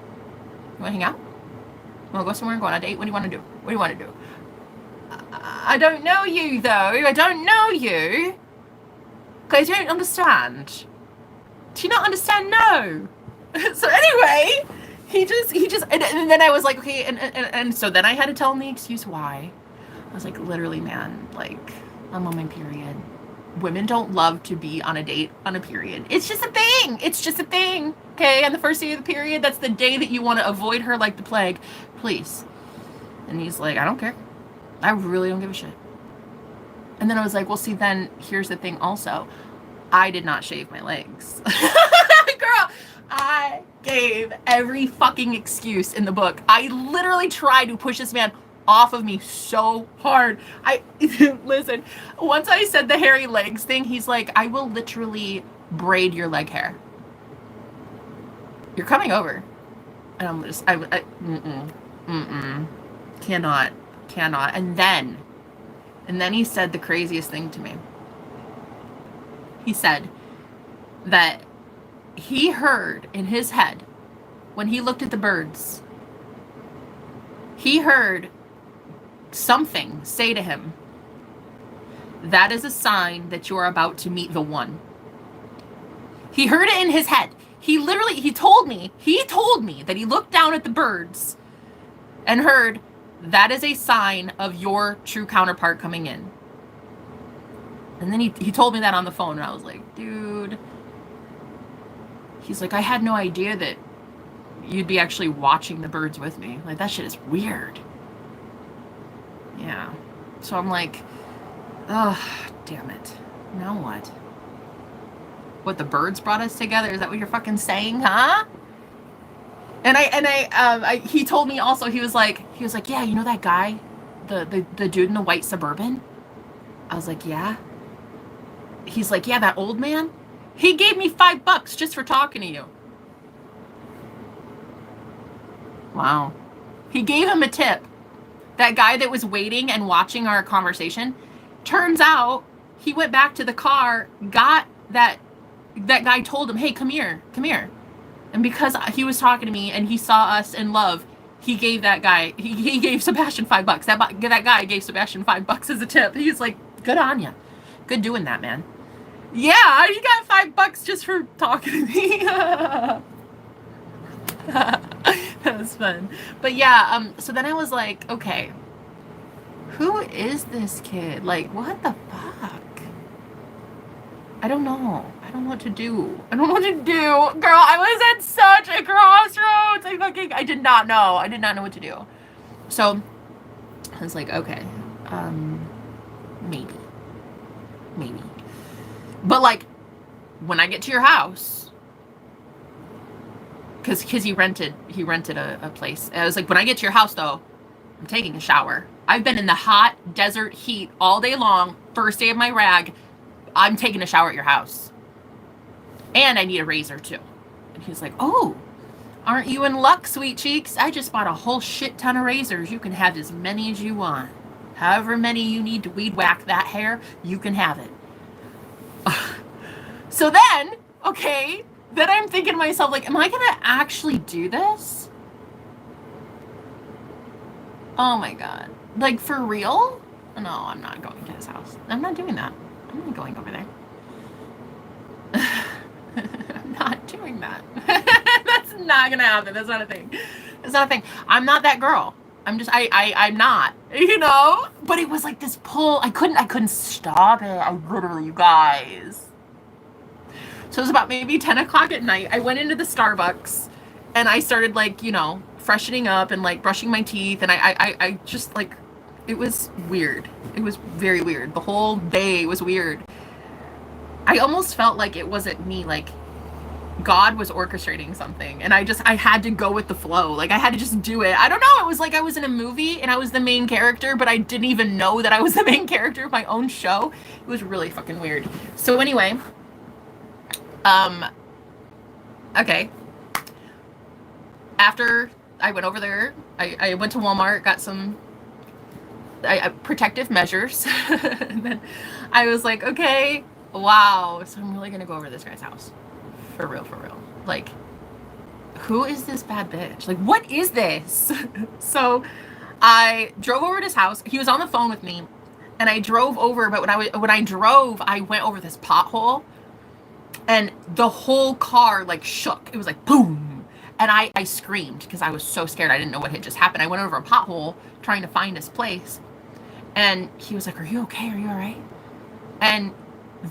want to hang out? You want to go somewhere and go on a date? What do you want to do? I don't know you, though. I don't know you. I don't understand. Do you not understand? No. So anyway, he just, and then I was like, okay, and so then I had to tell him the excuse why. I was like, literally, man, like, I'm on my period. Women don't love to be on a date on a period. It's just a thing. Okay, on the first day of the period, that's the day that you want to avoid her like the plague. Please. And he's like, I don't care. I really don't give a shit. And then I was like, well, see, then here's the thing also. I did not shave my legs. Girl, I gave every fucking excuse in the book. I literally tried to push this man off of me so hard. I listen, once I said the hairy legs thing, he's like, I will literally braid your leg hair. You're coming over. And I'm just, cannot. And then he said the craziest thing to me. He said that he heard in his head, when he looked at the birds, he heard something say to him, that is a sign that you're about to meet the one. He heard it in his head. He told me that he looked down at the birds and heard, that is a sign of your true counterpart coming in. And then he told me that on the phone, and I was like, dude. He's like, I had no idea that you'd be actually watching the birds with me. Like, that shit is weird. Yeah. So I'm like, oh, damn it. Now what? What, the birds brought us together? Is that what you're fucking saying, huh? And he told me also, he was like, yeah, you know that guy, the dude in the white Suburban? I was like, yeah. He's like, yeah, that old man. He gave me $5 just for talking to you. Wow. He gave him a tip. That guy that was waiting and watching our conversation, turns out he went back to the car, got that guy told him, hey, come here. And because he was talking to me and he saw us in love, he gave that guy, he gave Sebastian $5. That guy gave Sebastian $5 as a tip. He's like, good on you. Good doing that, man. Yeah, you got $5 just for talking to me. That was fun. But yeah, so then I was like, okay, who is this kid? Like, what the fuck? I don't know. I don't know what to do. Girl, I was at such a crossroads. I did not know. I did not know what to do. So I was like, okay, maybe. But like, when I get to your house, because he rented a place. I was like, when I get to your house though, I'm taking a shower. I've been in the hot desert heat all day long. First day of my rag. I'm taking a shower at your house. And I need a razor too. And he's like, oh, aren't you in luck, sweet cheeks? I just bought a whole shit ton of razors. You can have as many as you want. However many you need to weed whack that hair, you can have it. So then, okay, then I'm thinking to myself, like, am I going to actually do this? Oh my God. Like, for real? No, I'm not going to his house. I'm not doing that. I'm not going over there. I'm not doing that. That's not going to happen. That's not a thing. I'm not that girl. I'm not, you know? But it was like this pull. I couldn't stop it. I literally, you guys. So it was about maybe 10 o'clock at night. I went into the Starbucks and I started like, you know, freshening up and like brushing my teeth. And I just like, it was weird. It was very weird. The whole day was weird. I almost felt like it wasn't me, like God was orchestrating something and I had to go with the flow. Like I had to just do it. I don't know. It was like I was in a movie and I was the main character, but I didn't even know that I was the main character of my own show. It was really fucking weird. So anyway, okay. After I went over there, I went to Walmart, got some protective measures. And then I was like, okay, wow. So I'm really going to go over to this guy's house. For real. Like, who is this bad bitch? Like, what is this? So I drove over to his house. He was on the phone with me and I drove over. But when I drove, I went over this pothole and the whole car like shook. It was like boom. And I screamed because I was so scared. I didn't know what had just happened. I went over a pothole trying to find his place. And he was like, are you okay? Are you all right? And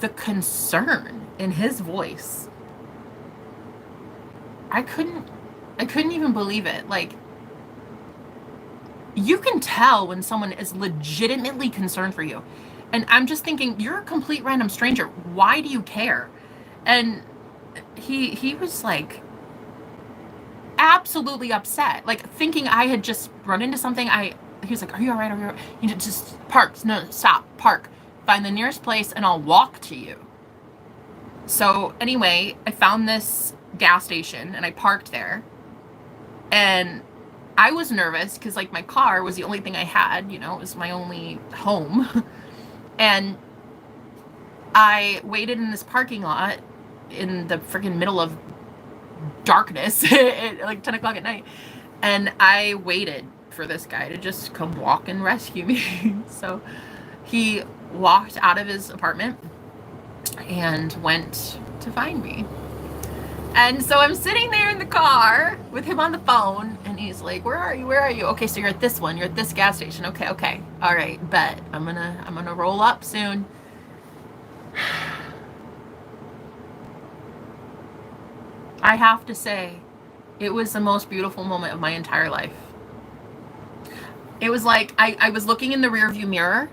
the concern in his voice, I couldn't even believe it. Like, you can tell when someone is legitimately concerned for you. And I'm just thinking, you're a complete random stranger. Why do you care? And he was like absolutely upset, like thinking I had just run into something. he was like, are you all right? Are you all right? You just park. No, stop. Park. Find the nearest place and I'll walk to you. So anyway, I found this gas station and I parked there. And I was nervous because like my car was the only thing I had, you know, it was my only home. And I waited in this parking lot in the freaking middle of darkness at like 10 o'clock at night. And I waited for this guy to just come walk and rescue me. So he walked out of his apartment and went to find me. And so I'm sitting there in the car with him on the phone, and he's like, where are you? Where are you? Okay, so you're at this one. You're at this gas station. Okay. All right, bet. I'm gonna roll up soon. I have to say, it was the most beautiful moment of my entire life. It was like I was looking in the rearview mirror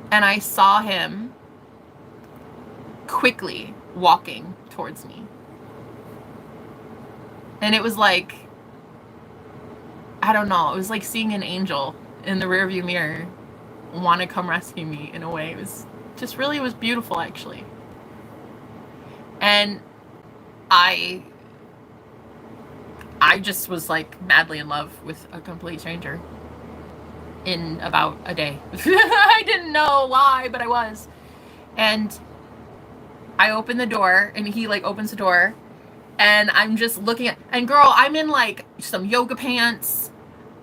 and I saw him quickly walking towards me. And it was like, I don't know, it was like seeing an angel in the rearview mirror want to come rescue me in a way. It was just really, it was beautiful actually. And I just was like madly in love with a complete stranger in about a day. I didn't know why, but I was. And I opened the door and he like opens the door and I'm just looking at, and girl, I'm in like some yoga pants,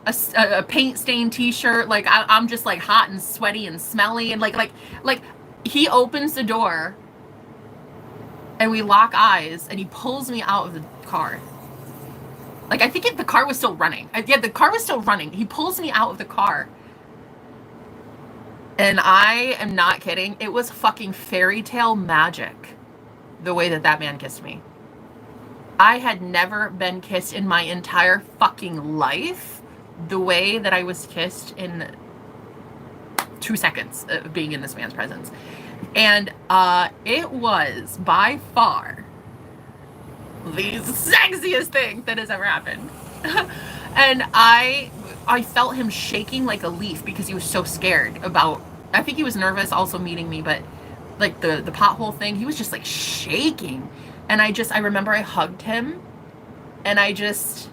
a paint stained t-shirt. Like I'm just like hot and sweaty and smelly. And like he opens the door and we lock eyes and he pulls me out of the car. Like, I think the car was still running. Yeah, the car was still running. He pulls me out of the car. And I am not kidding. It was fucking fairy tale magic, the way that man kissed me. I had never been kissed in my entire fucking life the way that I was kissed in 2 seconds of being in this man's presence. And it was by far the sexiest thing that has ever happened. And I felt him shaking like a leaf because he was so scared about, I think he was nervous also meeting me, but like the pothole thing, he was just like shaking. And I remember I hugged him and I just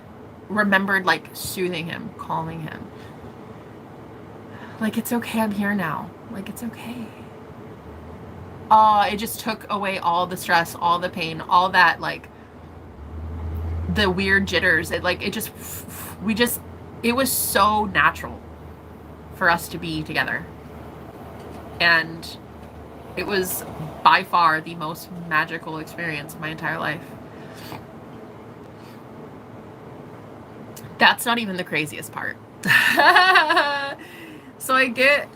remembered like soothing him, calming him. Like, it's okay, I'm here now. Like, it's okay. It just took away all the stress, all the pain, all that, like, the weird jitters. It was so natural for us to be together. And it was by far the most magical experience of my entire life. That's not even the craziest part. So I get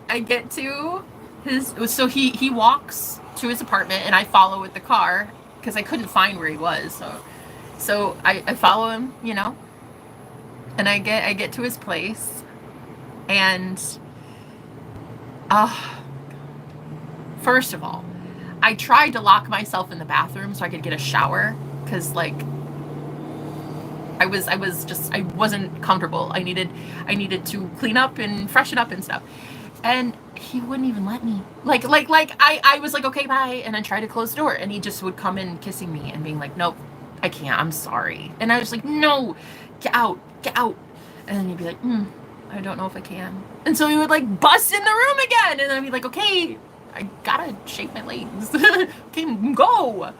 to his, so he walks to his apartment and I follow with the car because I couldn't find where he was. So I follow him, you know, and I get to his place, and first of all, I tried to lock myself in the bathroom so I could get a shower because like I wasn't comfortable. I needed to clean up and freshen up and stuff. And he wouldn't even let me. Like I was like, okay, bye. And then try to close the door. And he just would come in kissing me and being like, nope, I can't, I'm sorry. And I was like, no, get out. And then he'd be like, I don't know if I can. And so he would like bust in the room again. And I'd be like, okay, I gotta shake my legs. Okay, go.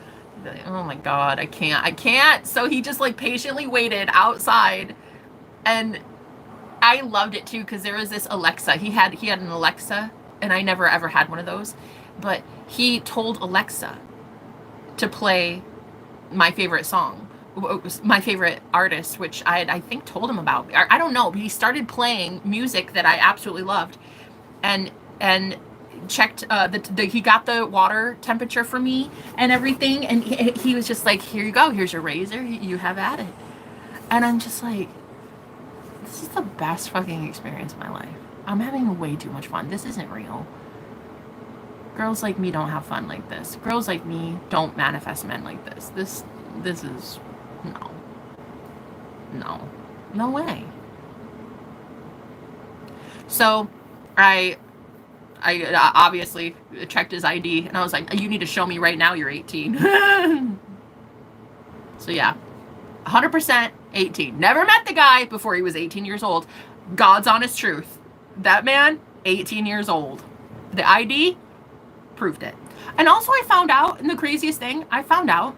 Like, oh my God, I can't. So he just like patiently waited outside. And I loved it too, because there was this Alexa. He had an Alexa, and I never ever had one of those. But he told Alexa to play my favorite song, my favorite artist, which I think told him about. I don't know, but he started playing music that I absolutely loved, and checked he got the water temperature for me and everything, and he was just like, here you go, here's your razor, you have at it. And I'm just like, this is the best fucking experience of my life. I'm having way too much fun. This isn't real. Girls like me don't have fun like this. Girls like me don't manifest men like this. This is no way. So I obviously checked his ID, and I was like, you need to show me right now you're 18. So yeah, 100% 18. Never met the guy before he was 18 years old. God's honest truth. That man, 18 years old. The ID proved it. And also I found out, and the craziest thing, I found out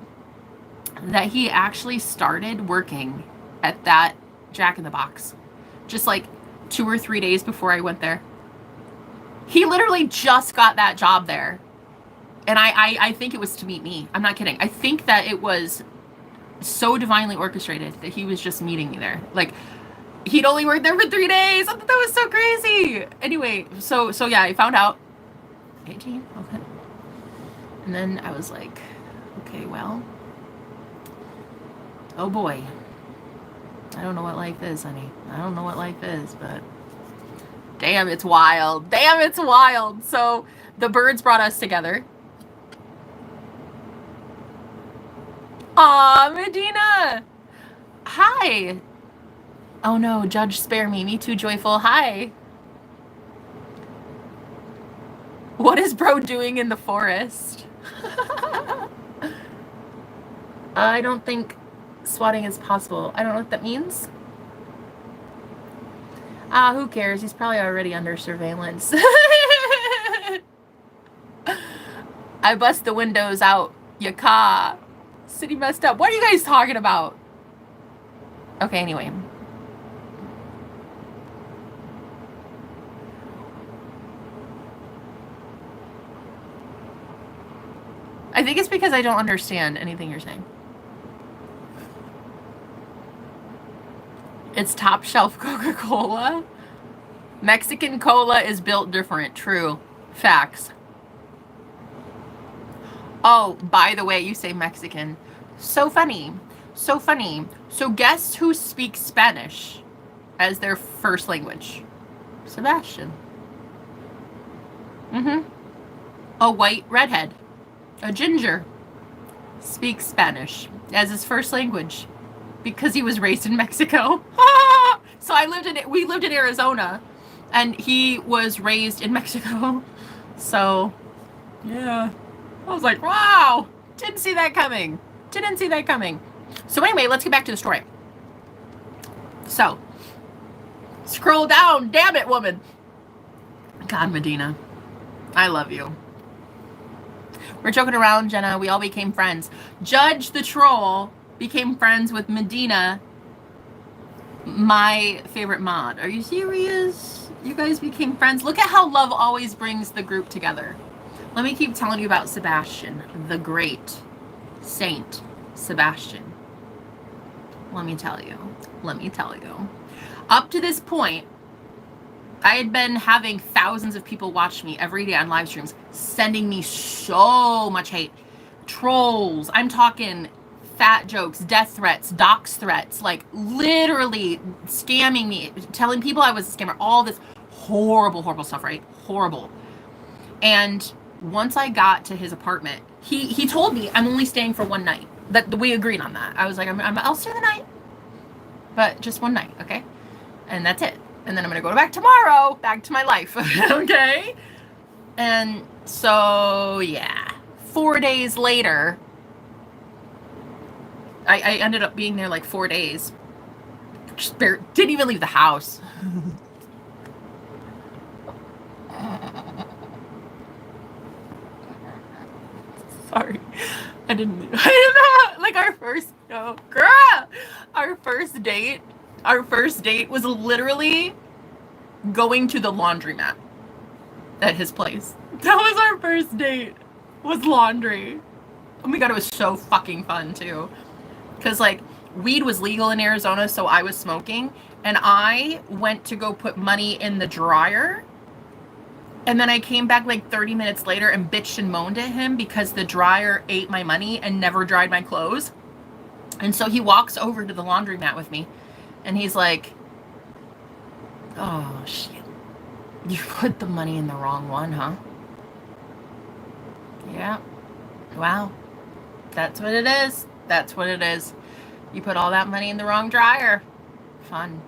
that he actually started working at that Jack in the Box just like 2 or 3 days before I went there. He literally just got that job there. And I think it was to meet me. I'm not kidding. I think that it was so divinely orchestrated that he was just meeting me there. Like, he'd only worked there for 3 days. I thought that was so crazy. Anyway, so yeah, I found out 18. Okay. And then I was like, okay, well, oh boy. I don't know what life is, honey. I don't know what life is, but damn, it's wild. Damn, it's wild. So the birds brought us together. Aw, Medina. Hi. Oh no, Judge, spare me. Me too, Joyful. Hi. What is bro doing in the forest? I don't think swatting is possible. I don't know what that means. Who cares? He's probably already under surveillance. I bust the windows out. Yaka. City messed up. What are you guys talking about? Okay, anyway. I think it's because I don't understand anything you're saying. It's top shelf Coca-Cola. Mexican cola is built different. True. Facts. Oh, by the way, you say Mexican. So funny. So funny. So guess who speaks Spanish as their first language? Sebastian. A white redhead. A ginger. Speaks Spanish as his first language because he was raised in Mexico. So we lived in Arizona and he was raised in Mexico. So yeah. I was like, wow, didn't see that coming. Didn't see that coming. So anyway, let's get back to the story. So, scroll down, damn it, woman. God, Medina, I love you. We're joking around, Jenna. We all became friends. Judge the Troll became friends with Medina, my favorite mod. Are you serious? You guys became friends? Look at how love always brings the group together. Let me keep telling you about Sebastian, the great Saint Sebastian. Let me tell you. Up to this point, I had been having thousands of people watch me every day on live streams, sending me so much hate. Trolls. I'm talking fat jokes, death threats, dox threats, like literally scamming me, telling people I was a scammer, all this horrible, horrible stuff, right? Horrible. And once I got to his apartment, he told me I'm only staying for one night. That we agreed on that. I was like, I'll stay the night, but just one night, okay? And that's it. And then I'm gonna go back tomorrow, back to my life, okay? And so yeah, 4 days later, I ended up being there like 4 days. Didn't even leave the house. Sorry, I didn't know. Like our first date was literally going to the laundromat at his place. That was our first date, was laundry. Oh my god, it was so fucking fun too. Because like weed was legal in Arizona, so I was smoking, and I went to go put money in the dryer. And then I came back like 30 minutes later and bitched and moaned at him because the dryer ate my money and never dried my clothes. And so he walks over to the laundromat with me and he's like, oh shit, you put the money in the wrong one, huh? Yeah. Wow. That's what it is. That's what it is. You put all that money in the wrong dryer. Fun.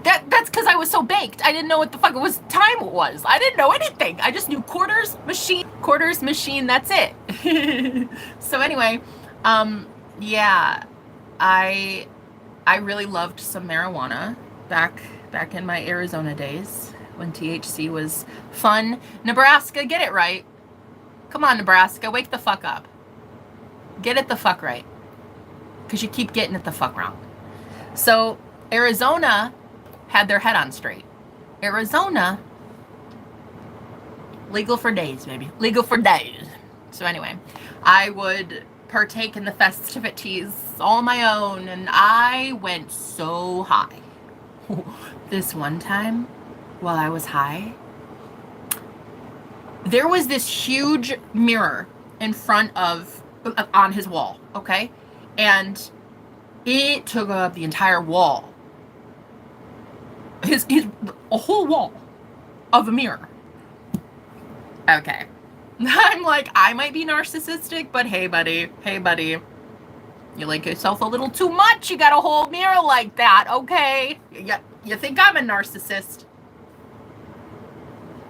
That's because I was so baked. I didn't know what the fuck time it was. I didn't know anything. I just knew quarters, machine, that's it. So anyway, yeah, I really loved some marijuana back in my Arizona days when THC was fun. Nebraska, get it right. Come on, Nebraska, wake the fuck up. Get it the fuck right. Because you keep getting it the fuck wrong. So Arizona had their head on straight. Arizona, legal for days, baby. Legal for days. So anyway, I would partake in the festivities all on my own, and I went so high. This one time, while I was high, there was this huge mirror in front of, on his wall, okay? And it took up the entire wall. A whole wall of a mirror. Okay. I'm like, I might be narcissistic, but hey buddy, you like yourself a little too much. You got a whole mirror like that, okay? You think I'm a narcissist.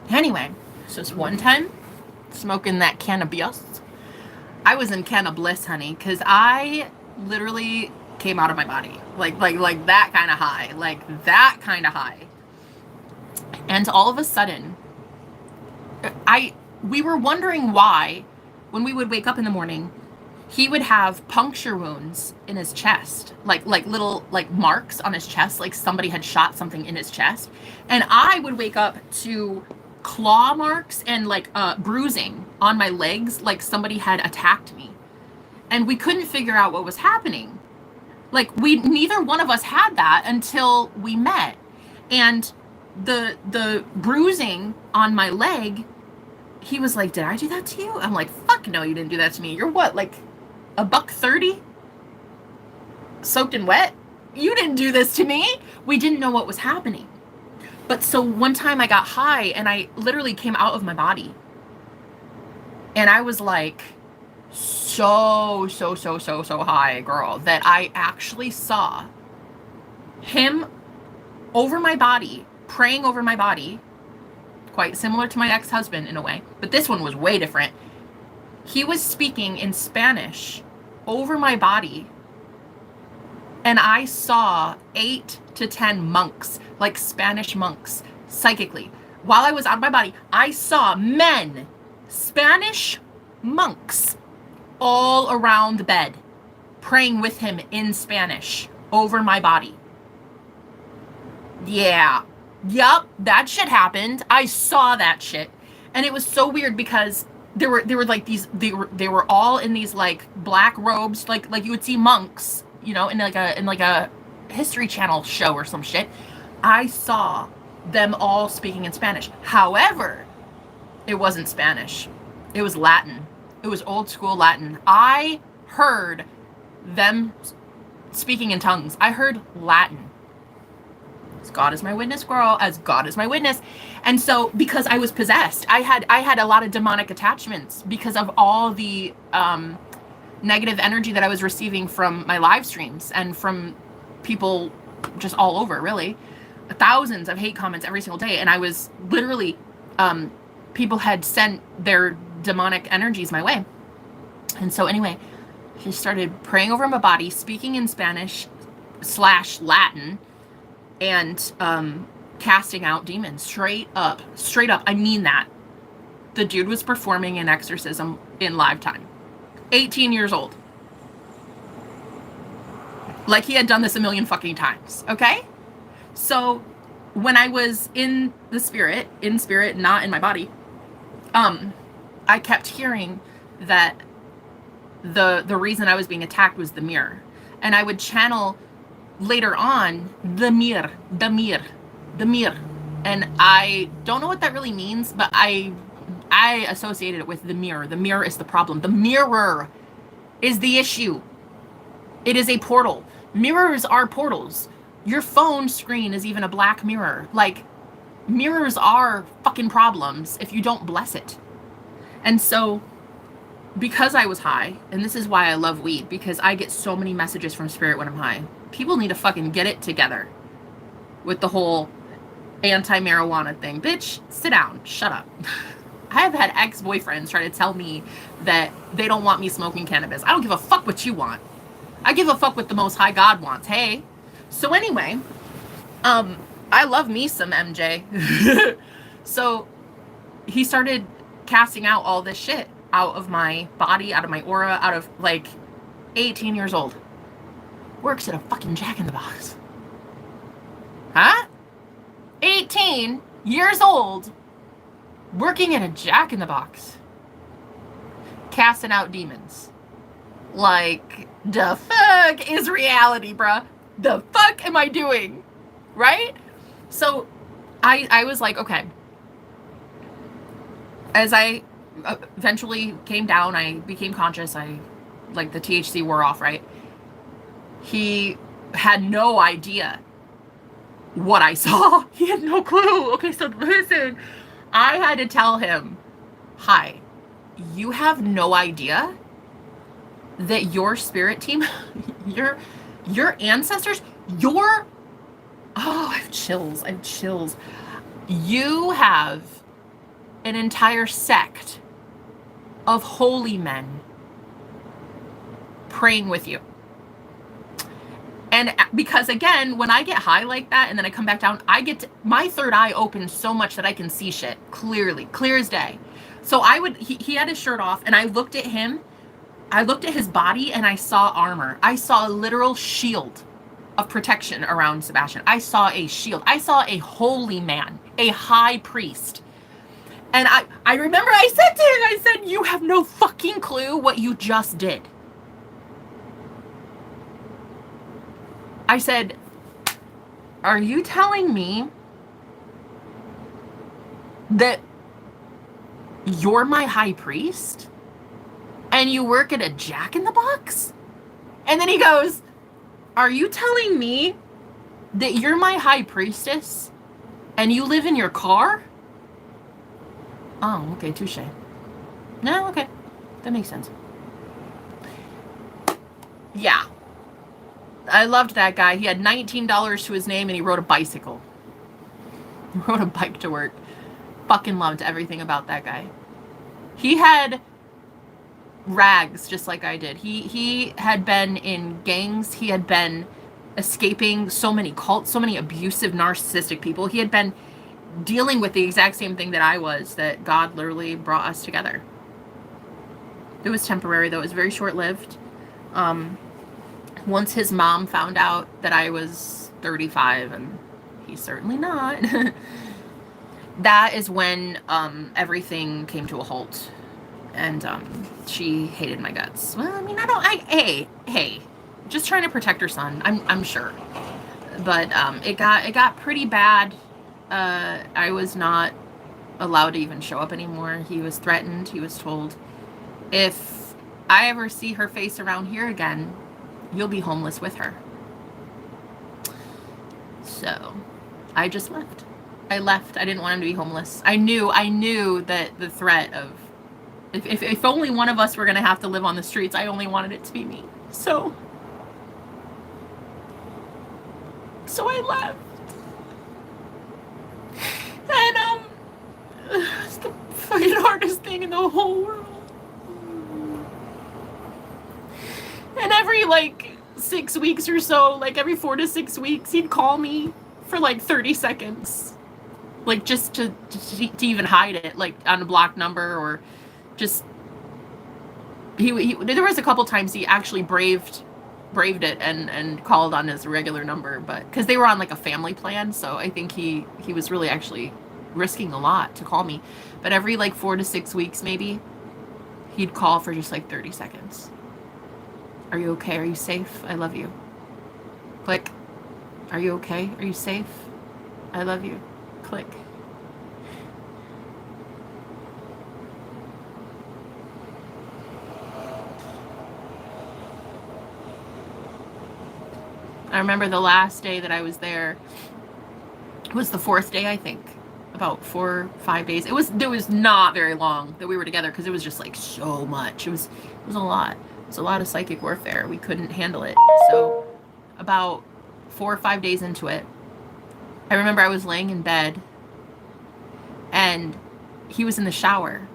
Anyway, so this one time, smoking that cannabis, I was in cannabis, honey, because I literally came out of my body. Like that kind of high. Like that kind of high. And all of a sudden, we were wondering why, when we would wake up in the morning, he would have puncture wounds in his chest, like little marks on his chest, like somebody had shot something in his chest. And I would wake up to claw marks and bruising on my legs, like somebody had attacked me. And we couldn't figure out what was happening. Like neither one of us had that until we met. And the bruising on my leg, he was like, did I do that to you? I'm like, fuck no, you didn't do that to me. You're what, like $130? Soaked in wet? You didn't do this to me. We didn't know what was happening. But so one time I got high and I literally came out of my body. And I was like so high, girl, that I actually saw him over my body, praying over my body, quite similar to my ex-husband in a way, but this one was way different. He was speaking in Spanish over my body, and I saw 8 to 10 monks, like Spanish monks, psychically. While I was out of my body, I saw men, Spanish monks, all around the bed, praying with him in Spanish over my body. Yeah. Yup, that shit happened. I saw that shit. And it was so weird because they were like these, they were all in these like black robes, like you would see monks, you know, in like a History Channel show or some shit. I saw them all speaking in Spanish. However, it wasn't Spanish. It was Latin. It was old school Latin. I heard them speaking in tongues. I heard Latin. As God is my witness, girl. As God is my witness. And so, because I was possessed, I had a lot of demonic attachments because of all the negative energy that I was receiving from my live streams and from people just all over, really. Thousands of hate comments every single day. And I was literally, people had sent their demonic energies my way. And so anyway, he started praying over my body, speaking in Spanish / Latin, and casting out demons straight up. I mean that. The dude was performing an exorcism in live time. 18 years old. Like he had done this a million fucking times. Okay? So when I was in spirit, not in my body, I kept hearing that the reason I was being attacked was the mirror. And I would channel later on the mirror. And I don't know what that really means, but I associated it with the mirror. The mirror is the problem. The mirror is the issue. It is a portal. Mirrors are portals. Your phone screen is even a black mirror. Like, mirrors are fucking problems if you don't bless it. And so, because I was high, and this is why I love weed, because I get so many messages from spirit when I'm high. People need to fucking get it together. with the whole anti-marijuana thing. Bitch, sit down. Shut up. I have had ex-boyfriends try to tell me that they don't want me smoking cannabis. I don't give a fuck what you want. I give a fuck what the Most High God wants. Hey. So anyway, I love me some MJ. So he started casting out all this shit out of my body, out of my aura, out of, like, 18 years old. Works at a fucking Jack in the Box. Huh? 18 years old, working at a Jack in the Box. Casting out demons. Like, the fuck is reality, bruh? The fuck am I doing? Right? So, I was like, okay. As I eventually came down, I became conscious, like, the THC wore off, right? He had no idea what I saw. He had no clue. Okay, so listen, I had to tell him, hi, you have no idea that your spirit team, your ancestors, oh, I have chills. You have an entire sect of holy men praying with you. And because, again, when I get high like that and then I come back down, my third eye opens so much that I can see shit clearly, clear as day. So he had his shirt off, and I looked at him. I looked at his body, and I saw armor. I saw a literal shield of protection around Sebastian. I saw a shield. I saw a holy man, a high priest. And I remember I said to him, I said, you have no fucking clue what you just did. I said, are you telling me that you're my high priest and you work at a Jack in the Box? And then he goes, are you telling me that you're my high priestess and you live in your car? Oh, okay, touche. No, okay, that makes sense. Yeah. I loved that guy. He had $19 to his name, and he rode a bicycle. He rode a bike to work. Fucking loved everything about that guy. He had rags just like I did. He had been in gangs. He had been escaping so many cults, so many abusive, narcissistic people. He had been dealing with the exact same thing that I was, that God literally brought us together. It was temporary, though. It was very short-lived. Once his mom found out that I was 35, and he's certainly not, that is when everything came to a halt. And she hated my guts. Well, I mean, hey, just trying to protect her son, I'm sure. But it got pretty bad. I was not allowed to even show up anymore. He was threatened. He was told, if I ever see her face around here again, you'll be homeless with her. So I just left. I left. I didn't want him to be homeless. I knew that the threat of, if only one of us were going to have to live on the streets, I only wanted it to be me. So I left. And it's the fucking hardest thing in the whole world. And every, 6 weeks or so, every 4 to 6 weeks, he'd call me for, 30 seconds. Just to even hide it, on a blocked number, or just... He there was a couple times he actually braved it and called on his regular number, but... Because they were on, a family plan, so I think he was really actually risking a lot to call me. But every, 4 to 6 weeks, maybe, he'd call for just, 30 seconds. Are you okay? Are you safe? I love you. Click. Are you okay? Are you safe? I love you. Click. I remember the last day that I was there was the 4th day, I think. About 4 or 5 days. It was not very long that we were together, because it was just so much. It was a lot. It was a lot of psychic warfare. We couldn't handle it. So about 4 or 5 days into it, I remember I was laying in bed and he was in the shower,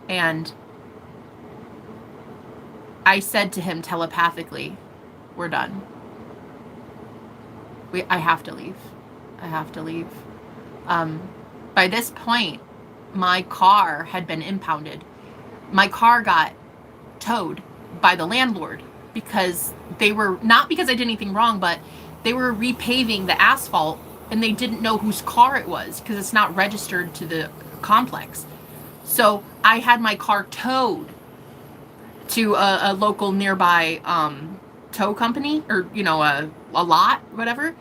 and I said to him telepathically, we're done. I have to leave. I have to leave. By this point, my car had been impounded. My car got towed by the landlord because they were, not because I did anything wrong, but they were repaving the asphalt and they didn't know whose car it was because it's not registered to the complex. So I had my car towed to a local nearby tow company, or, you know, a lot, whatever.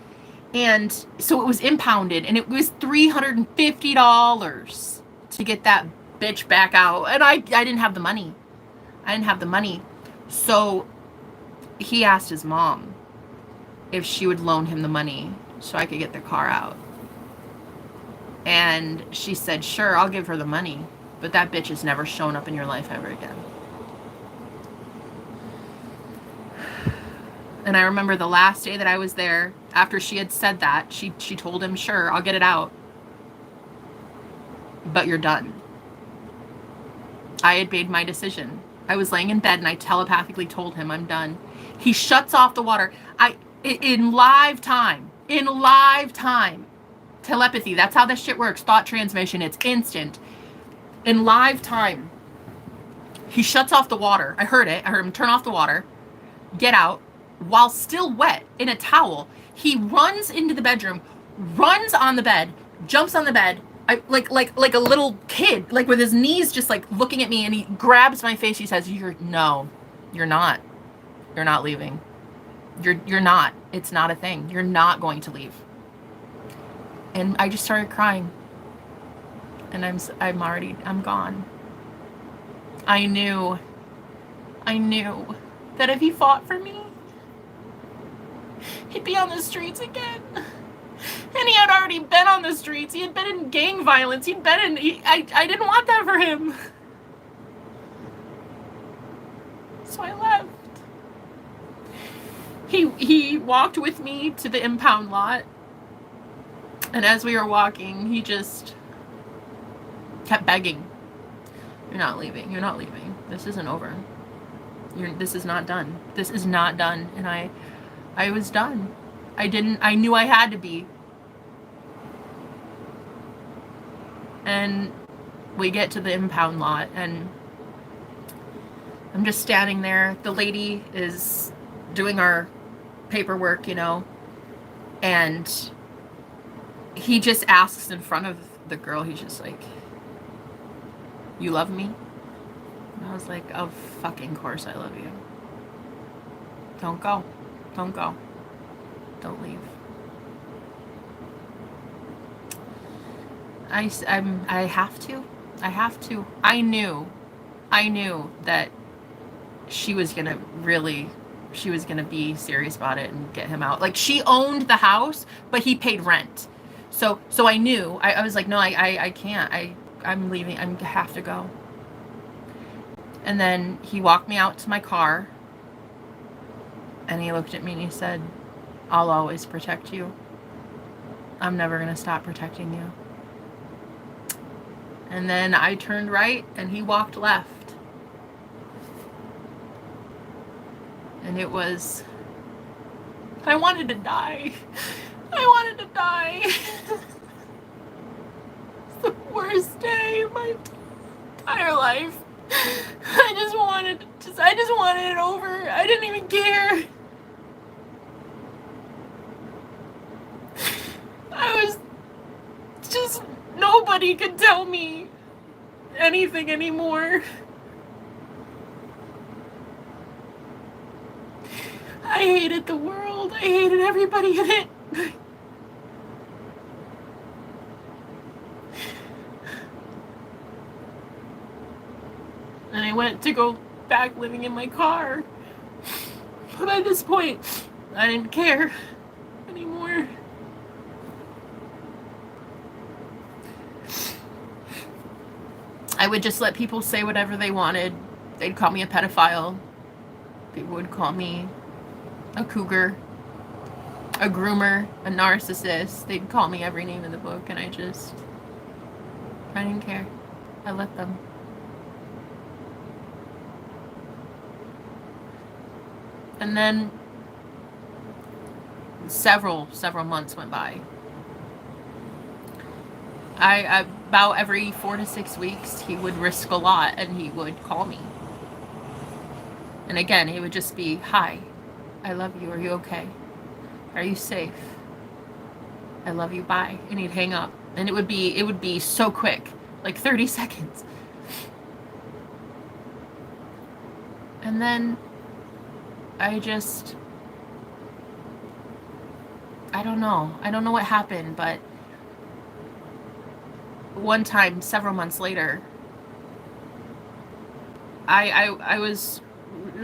And so it was impounded, and it was $350 to get that bitch back out. And I didn't have the money. I didn't have the money. So he asked his mom if she would loan him the money so I could get the car out. And she said, sure, I'll give her the money, but that bitch has never shown up in your life ever again. And I remember the last day that I was there, after she had said that, she told him, sure, I'll get it out, but you're done. I had made my decision. I was laying in bed and I telepathically told him, I'm done. He shuts off the water. In live time, telepathy, that's how this shit works. Thought transmission, it's instant. In live time, he shuts off the water. I heard it. I heard him turn off the water, get out, while still wet in a towel. He runs into the bedroom, runs on the bed, jumps on the bed, like a little kid, like with his knees just like looking at me, and he grabs my face. He says, you're not leaving. You're not. It's not a thing. You're not going to leave. And I just started crying. And I'm gone. I knew that if he fought for me, he'd be on the streets again. And he had already been on the streets. He had been in gang violence. I didn't want that for him. So I left. He walked with me to the impound lot. And as we were walking, he just kept begging. You're not leaving. You're not leaving. This isn't over. This is not done. This is not done. And I was done. I knew I had to be. And we get to the impound lot, and I'm just standing there. The lady is doing our paperwork, you know, and he just asks in front of the girl, he's just like, you love me? And I was like, of fucking course I love you. Don't go. Don't go. Don't leave. I have to. I knew that she was gonna be serious about it and get him out. Like, she owned the house, but he paid rent. So I knew. I was like, no, I can't. I'm leaving. I have to go. And then he walked me out to my car, and he looked at me and he said, I'll always protect you. I'm never going to stop protecting you. And then I turned right and he walked left. And it was, I wanted to die. It's the worst day of my entire life. I just wanted it over. I didn't even care. Nobody could tell me anything anymore. I hated the world. I hated everybody in it. And I went to go back living in my car. But at this point, I didn't care anymore. I would just let people say whatever they wanted. They'd call me a pedophile. People would call me a cougar. a groomer, a narcissist. They'd call me every name in the book, and I didn't care. I let them. And then several months went by. I about every 4 to 6 weeks, he would risk a lot, and he would call me. And again, he would just be, "Hi, I love you. Are you okay? Are you safe? I love you. Bye." And he'd hang up. And it would be so quick, like 30 seconds. And then I don't know. I don't know what happened, but one time, several months later, I was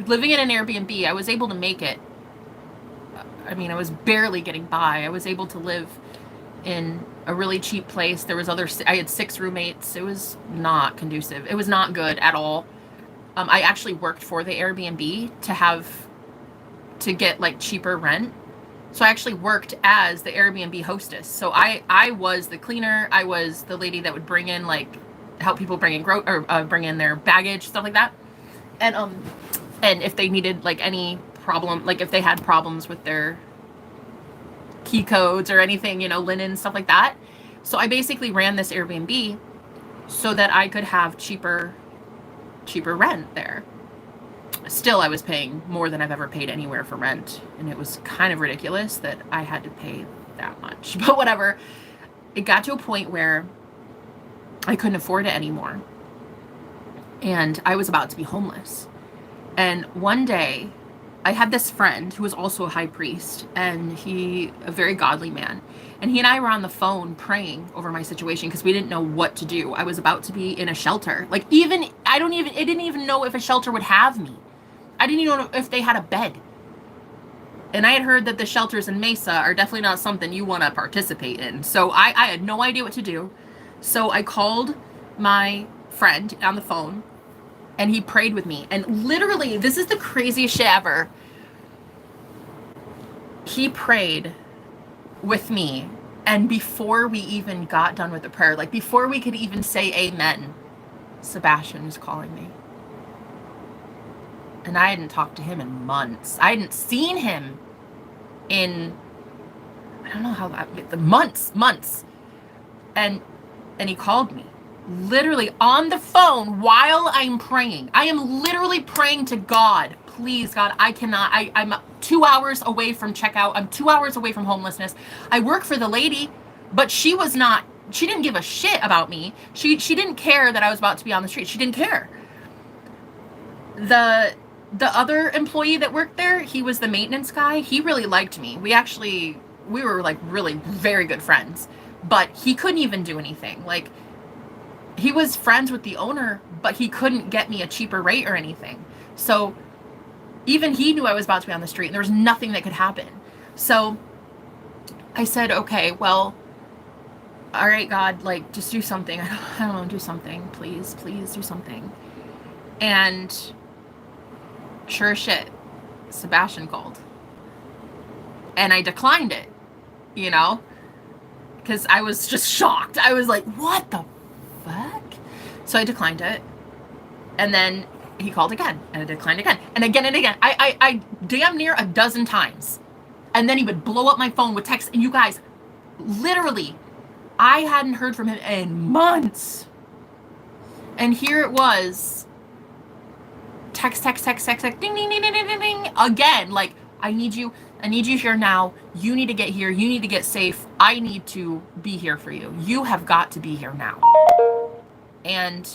living in an Airbnb. I was able to make it. I mean, I was barely getting by. I was able to live in a really cheap place. I had 6 roommates. It was not conducive. It was not good at all. I actually worked for the Airbnb to get like cheaper rent. So I actually worked as the Airbnb hostess. So I was the cleaner. I was the lady that would bring in, like, help people bring in bring in their baggage, stuff like that. And if they needed like any problem, like if they had problems with their key codes or anything, linen, stuff like that. So I basically ran this Airbnb so that I could have cheaper rent there. Still, I was paying more than I've ever paid anywhere for rent, and it was kind of ridiculous that I had to pay that much. But whatever. It got to a point where I couldn't afford it anymore, and I was about to be homeless. And one day, I had this friend who was also a high priest, and a very godly man. And he and I were on the phone praying over my situation because we didn't know what to do. I was about to be in a shelter. Like, I didn't even know if a shelter would have me. I didn't even know if they had a bed. And I had heard that the shelters in Mesa are definitely not something you want to participate in. So I had no idea what to do. So I called my friend on the phone, and he prayed with me. And literally, this is the craziest shit ever. He prayed with me, and before we even got done with the prayer, like before we could even say amen, Sebastian was calling me. And I hadn't talked to him in months. I hadn't seen him in, I don't know how that, months. And he called me literally on the phone while I'm praying. I am literally praying to God. Please, God, I cannot. I'm 2 hours away from checkout. I'm 2 hours away from homelessness. I work for the lady, but she didn't give a shit about me. She didn't care that I was about to be on the street. She didn't care. The other employee that worked there, he was the maintenance guy. He really liked me. We were like really very good friends, but he couldn't even do anything. Like, he was friends with the owner, but he couldn't get me a cheaper rate or anything. So even he knew I was about to be on the street, and there was nothing that could happen. So I said, okay, well, all right, God, like, just do something. I don't know, do something. Please do something. And sure as shit, Sebastian called. And I declined it, because I was just shocked. I was like, what the fuck? So I declined it. And then he called again, and I declined again. And again and again. I damn near a dozen times. And then he would blow up my phone with texts. And you guys, literally, I hadn't heard from him in months. And here it was. Text, ding, ding, ding, ding, ding, ding. Again, like, I need you here now. You need to get here. You need to get safe. I need to be here for you. You have got to be here now. And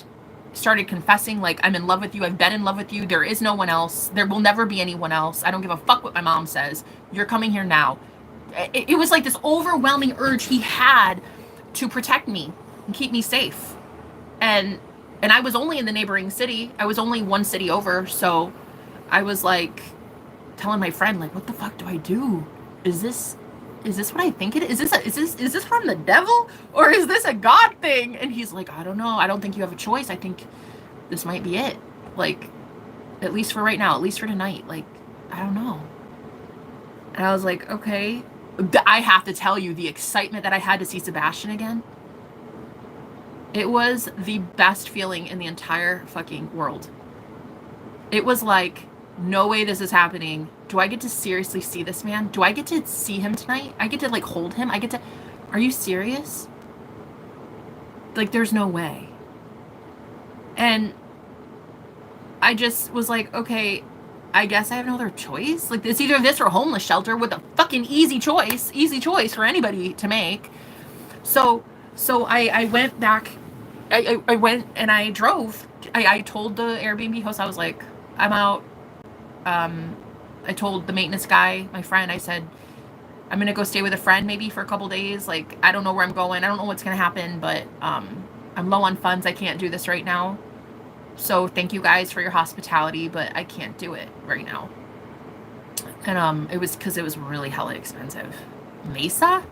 started confessing, like, I'm in love with you. I've been in love with you. There is no one else. There will never be anyone else. I don't give a fuck what my mom says. You're coming here now. It was like this overwhelming urge he had to protect me and keep me safe. And I was only in the neighboring city. I was only one city over. So I was like telling my friend, like, what the fuck do I do? Is this what I think it is? Is this from the devil, or is this a God thing? And he's like, I don't know. I don't think you have a choice. I think this might be it. Like, at least for right now, at least for tonight. Like, I don't know. And I was like, okay. I have to tell you, the excitement that I had to see Sebastian again, it was the best feeling in the entire fucking world. It was like, no way this is happening. Do I get to seriously see this man? Do I get to see him tonight? I get to like hold him? I get to, are you serious? Like, there's no way. And I just was like, okay, I guess I have no other choice. Like, it's either this or a homeless shelter, with a fucking easy choice for anybody to make. So I went back. I went and I drove. I told the Airbnb host, I was like, I'm out. I told the maintenance guy, my friend, I said, I'm going to go stay with a friend maybe for a couple days. Like, I don't know where I'm going. I don't know what's going to happen, but I'm low on funds. I can't do this right now. So thank you guys for your hospitality, but I can't do it right now. And it was because it was really hella expensive. Mesa?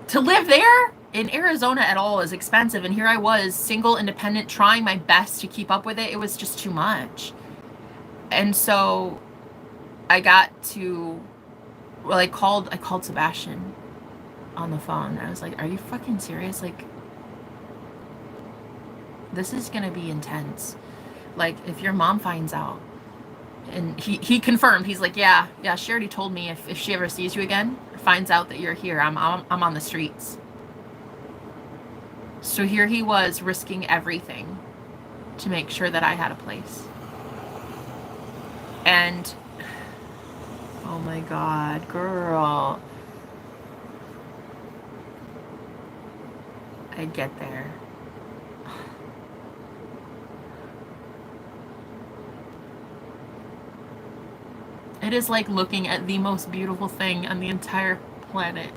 To live there in Arizona at all is expensive. And here I was, single, independent, trying my best to keep up with it. It was just too much. And so I got to, well, I called Sebastian on the phone. I was like, are you fucking serious? Like, this is going to be intense. Like, if your mom finds out. And he confirmed. He's like, yeah, she already told me if she ever sees you again, finds out that you're here, I'm on the streets. So here he was, risking everything to make sure that I had a place. And, oh my God, girl. I'd get there. It is like looking at the most beautiful thing on the entire planet.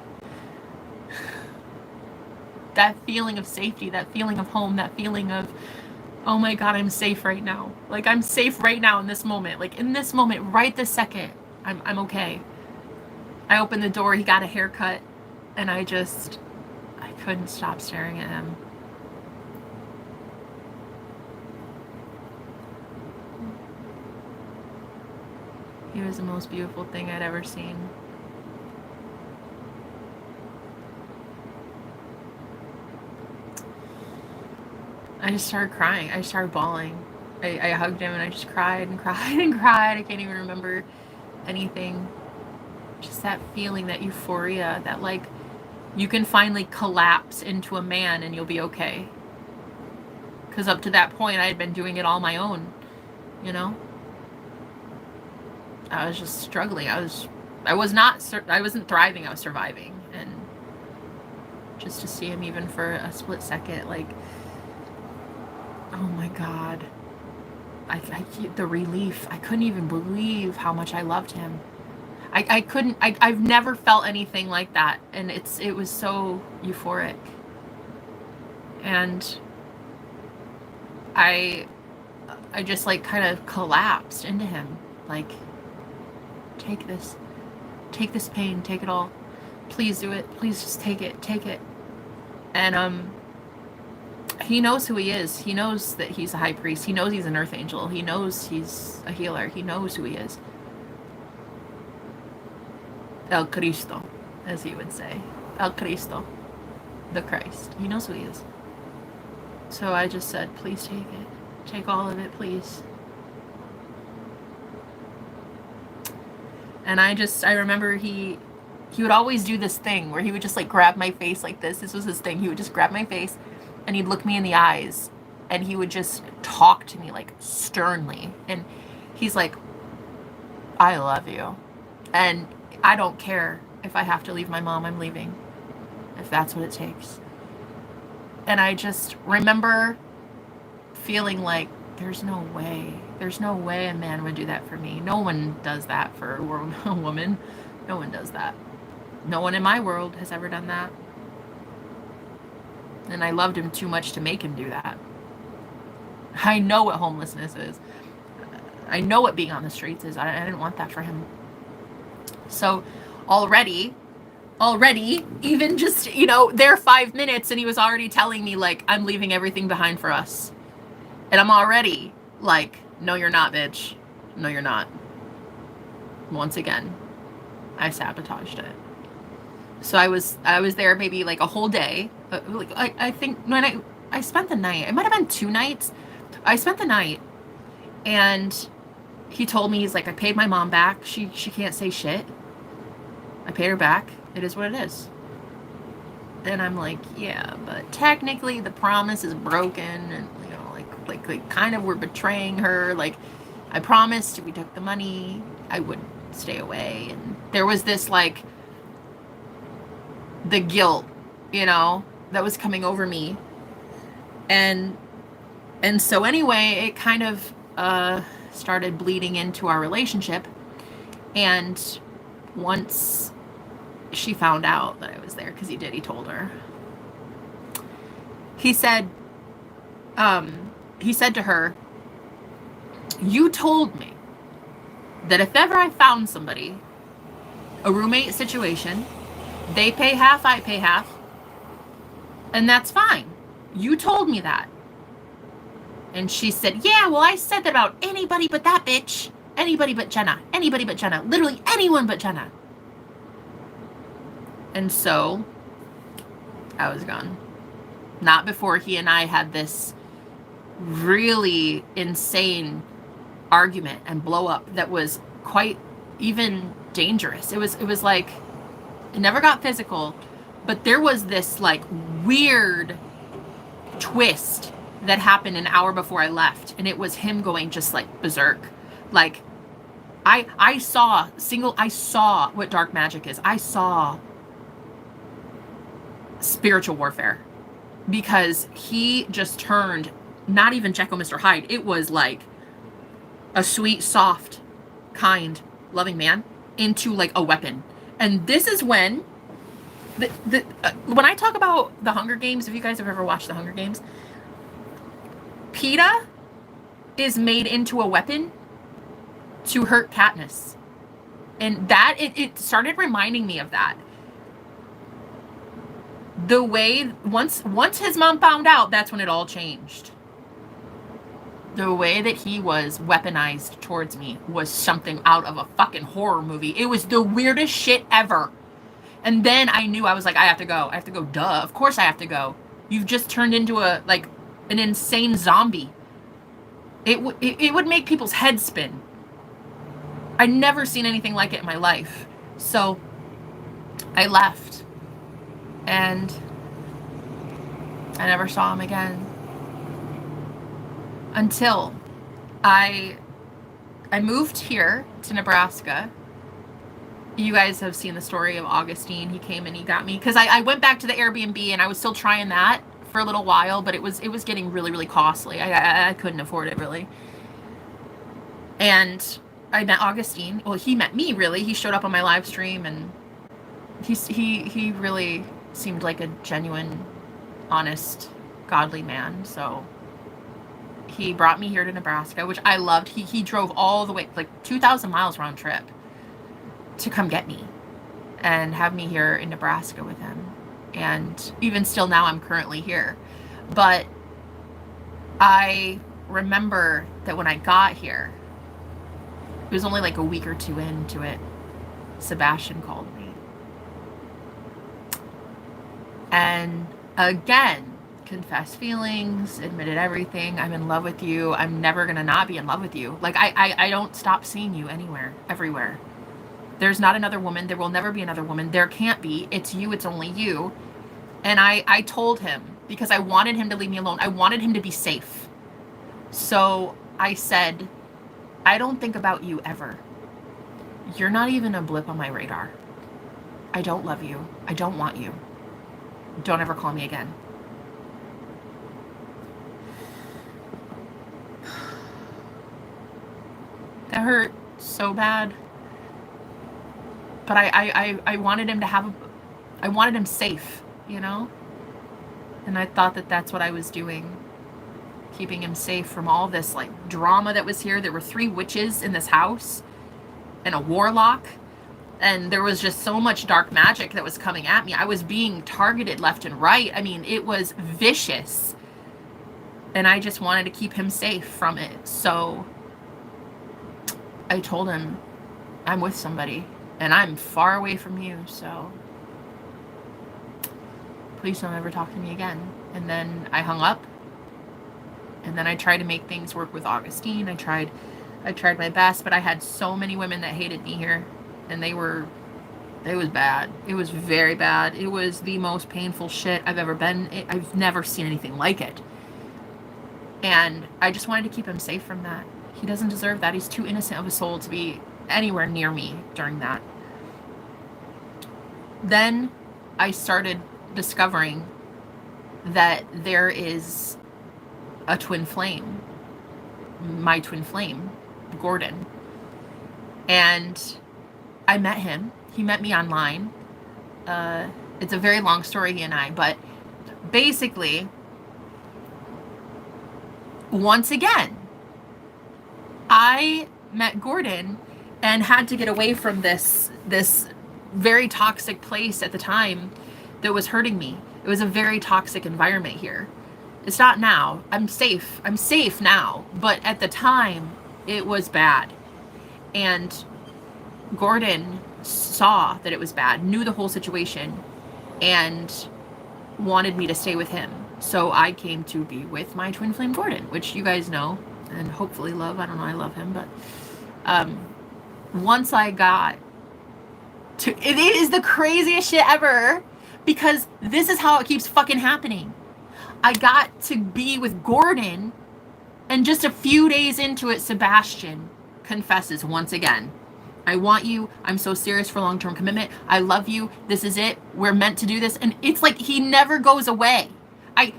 That feeling of safety, that feeling of home, that feeling of, oh my God, I'm safe right now. Like, I'm safe right now in this moment. Like, in this moment, right this second, I'm okay. I opened the door, he got a haircut, and I couldn't stop staring at him. He was the most beautiful thing I'd ever seen. I just started crying. I started bawling. I hugged him and I just cried and cried and cried. I can't even remember anything. Just that feeling, that euphoria, that like you can finally collapse into a man and you'll be okay. Because up to that point, I had been doing it all my own, you know? I was just struggling. I wasn't thriving. I was surviving. And just to see him even for a split second, like, oh my God. The relief. I couldn't even believe how much I loved him. I've never felt anything like that. And it was so euphoric. And I just like kind of collapsed into him. Like, take this pain, take it all. Please do it. Please just take it. And he knows who he is. He knows that he's a high priest. He knows he's an earth angel. He knows he's a healer. He knows who he is. El Cristo, as he would say. El Cristo, the Christ. He knows who he is. So I just said, please take it. Take all of it, please. And I remember he would always do this thing where he would just like grab my face like this. This was his thing. He would just grab my face and he'd look me in the eyes and he would just talk to me like sternly. And he's like, I love you. And I don't care if I have to leave my mom, I'm leaving. If that's what it takes. And I just remember feeling like, there's no way a man would do that for me. No one does that for a woman. No one does that. No one in my world has ever done that. And I loved him too much to make him do that. I know what homelessness is. I know what being on the streets is. I didn't want that for him. So already, even just, there 5 minutes and he was already telling me like, I'm leaving everything behind for us. And I'm already like, no, you're not, bitch. No, you're not. Once again, I sabotaged it. So I was there maybe like a whole day. Like I think when I spent the night. It might have been 2 nights. I spent the night, and he told me, he's like, I paid my mom back. She can't say shit. I paid her back. It is what it is. And I'm like, yeah, but technically the promise is broken, and you know, like kind of we're betraying her. Like, I promised if we took the money, I would stay away. And there was this like the guilt, you know, that was coming over me. And so anyway, it kind of started bleeding into our relationship. And once she found out that I was there, because he told her. He said to her, you told me that if ever I found somebody, a roommate situation, they pay half, I pay half, and that's fine. You told me that. And she said, yeah, well, I said that about anybody but that bitch. Anybody but Jenna. Anybody but Jenna. Literally anyone but Jenna. And so I was gone. Not before he and I had this really insane argument and blow up that was quite even dangerous. It was like, it never got physical, but there was this like weird twist that happened an hour before I left, and it was him going just like berserk. Like I saw what dark magic is. I saw spiritual warfare, because he just turned not even Jekyll Mr. Hyde. It was like a sweet, soft, kind, loving man into like a weapon. And this is when when I talk about the Hunger Games, if you guys have ever watched the Hunger Games, Peeta is made into a weapon to hurt Katniss. And that, it started reminding me of that. The way, once his mom found out, that's when it all changed. The way that he was weaponized towards me was something out of a fucking horror movie. It was the weirdest shit ever. And then I knew, I was like, I have to go. I have to go. Duh. Of course I have to go. You've just turned into an insane zombie. It would make people's heads spin. I'd never seen anything like it in my life. So I left. And I never saw him again. Until I moved here to Nebraska. You guys have seen the story of Augustine. He came and he got me, because I went back to the Airbnb, and I was still trying that for a little while, but it was getting really, really costly. I couldn't afford it, really. And I met Augustine. Well, he met me, really. He showed up on my live stream, and he really seemed like a genuine, honest, godly man. So he brought me here to Nebraska, which I loved. He drove all the way, like 2,000 miles round trip, to come get me and have me here in Nebraska with him. And even still now, I'm currently here. But I remember that when I got here, it was only like a week or two into it, Sebastian called me. And again, confessed feelings, admitted everything. I'm in love with you. I'm never gonna not be in love with you. Like, I don't stop seeing you anywhere, everywhere. There's not another woman. There will never be another woman. There can't be. It's you. It's only you. And I told him, because I wanted him to leave me alone. I wanted him to be safe. So I said, I don't think about you ever. You're not even a blip on my radar. I don't love you. I don't want you. Don't ever call me again. That hurt so bad. But I wanted him to have I wanted him safe, you know? And I thought that that's what I was doing. Keeping him safe from all this, like, drama that was here. There were 3 witches in this house and a warlock. And there was just so much dark magic that was coming at me. I was being targeted left and right. I mean, it was vicious. And I just wanted to keep him safe from it. So I told him, I'm with somebody. And I'm far away from you, so please don't ever talk to me again. And then I hung up. And then I tried to make things work with Augustine. I tried my best, but I had so many women that hated me here. And it was bad. It was very bad. It was the most painful shit I've ever been. I've never seen anything like it. And I just wanted to keep him safe from that. He doesn't deserve that. He's too innocent of a soul to be anywhere near me during that. Then I started discovering that there is a twin flame, my twin flame, Gordon. And I met him. He met me online. It's a very long story, he and I, but basically, once again, I met Gordon and had to get away from this very toxic place at the time that was hurting me. It was a very toxic environment here. It's not now. I'm safe. I'm safe now. But at the time, it was bad. And Gordon saw that it was bad, knew the whole situation, and wanted me to stay with him. So I came to be with my twin flame Gordon, which you guys know and hopefully love. I don't know, I love him, but once I got to, it is the craziest shit ever, because this is how it keeps fucking happening. I got to be with Gordon, and just a few days into it, Sebastian confesses once again. I want you. I'm so serious for long-term commitment. I love you. This is it. We're meant to do this. And it's like he never goes away. I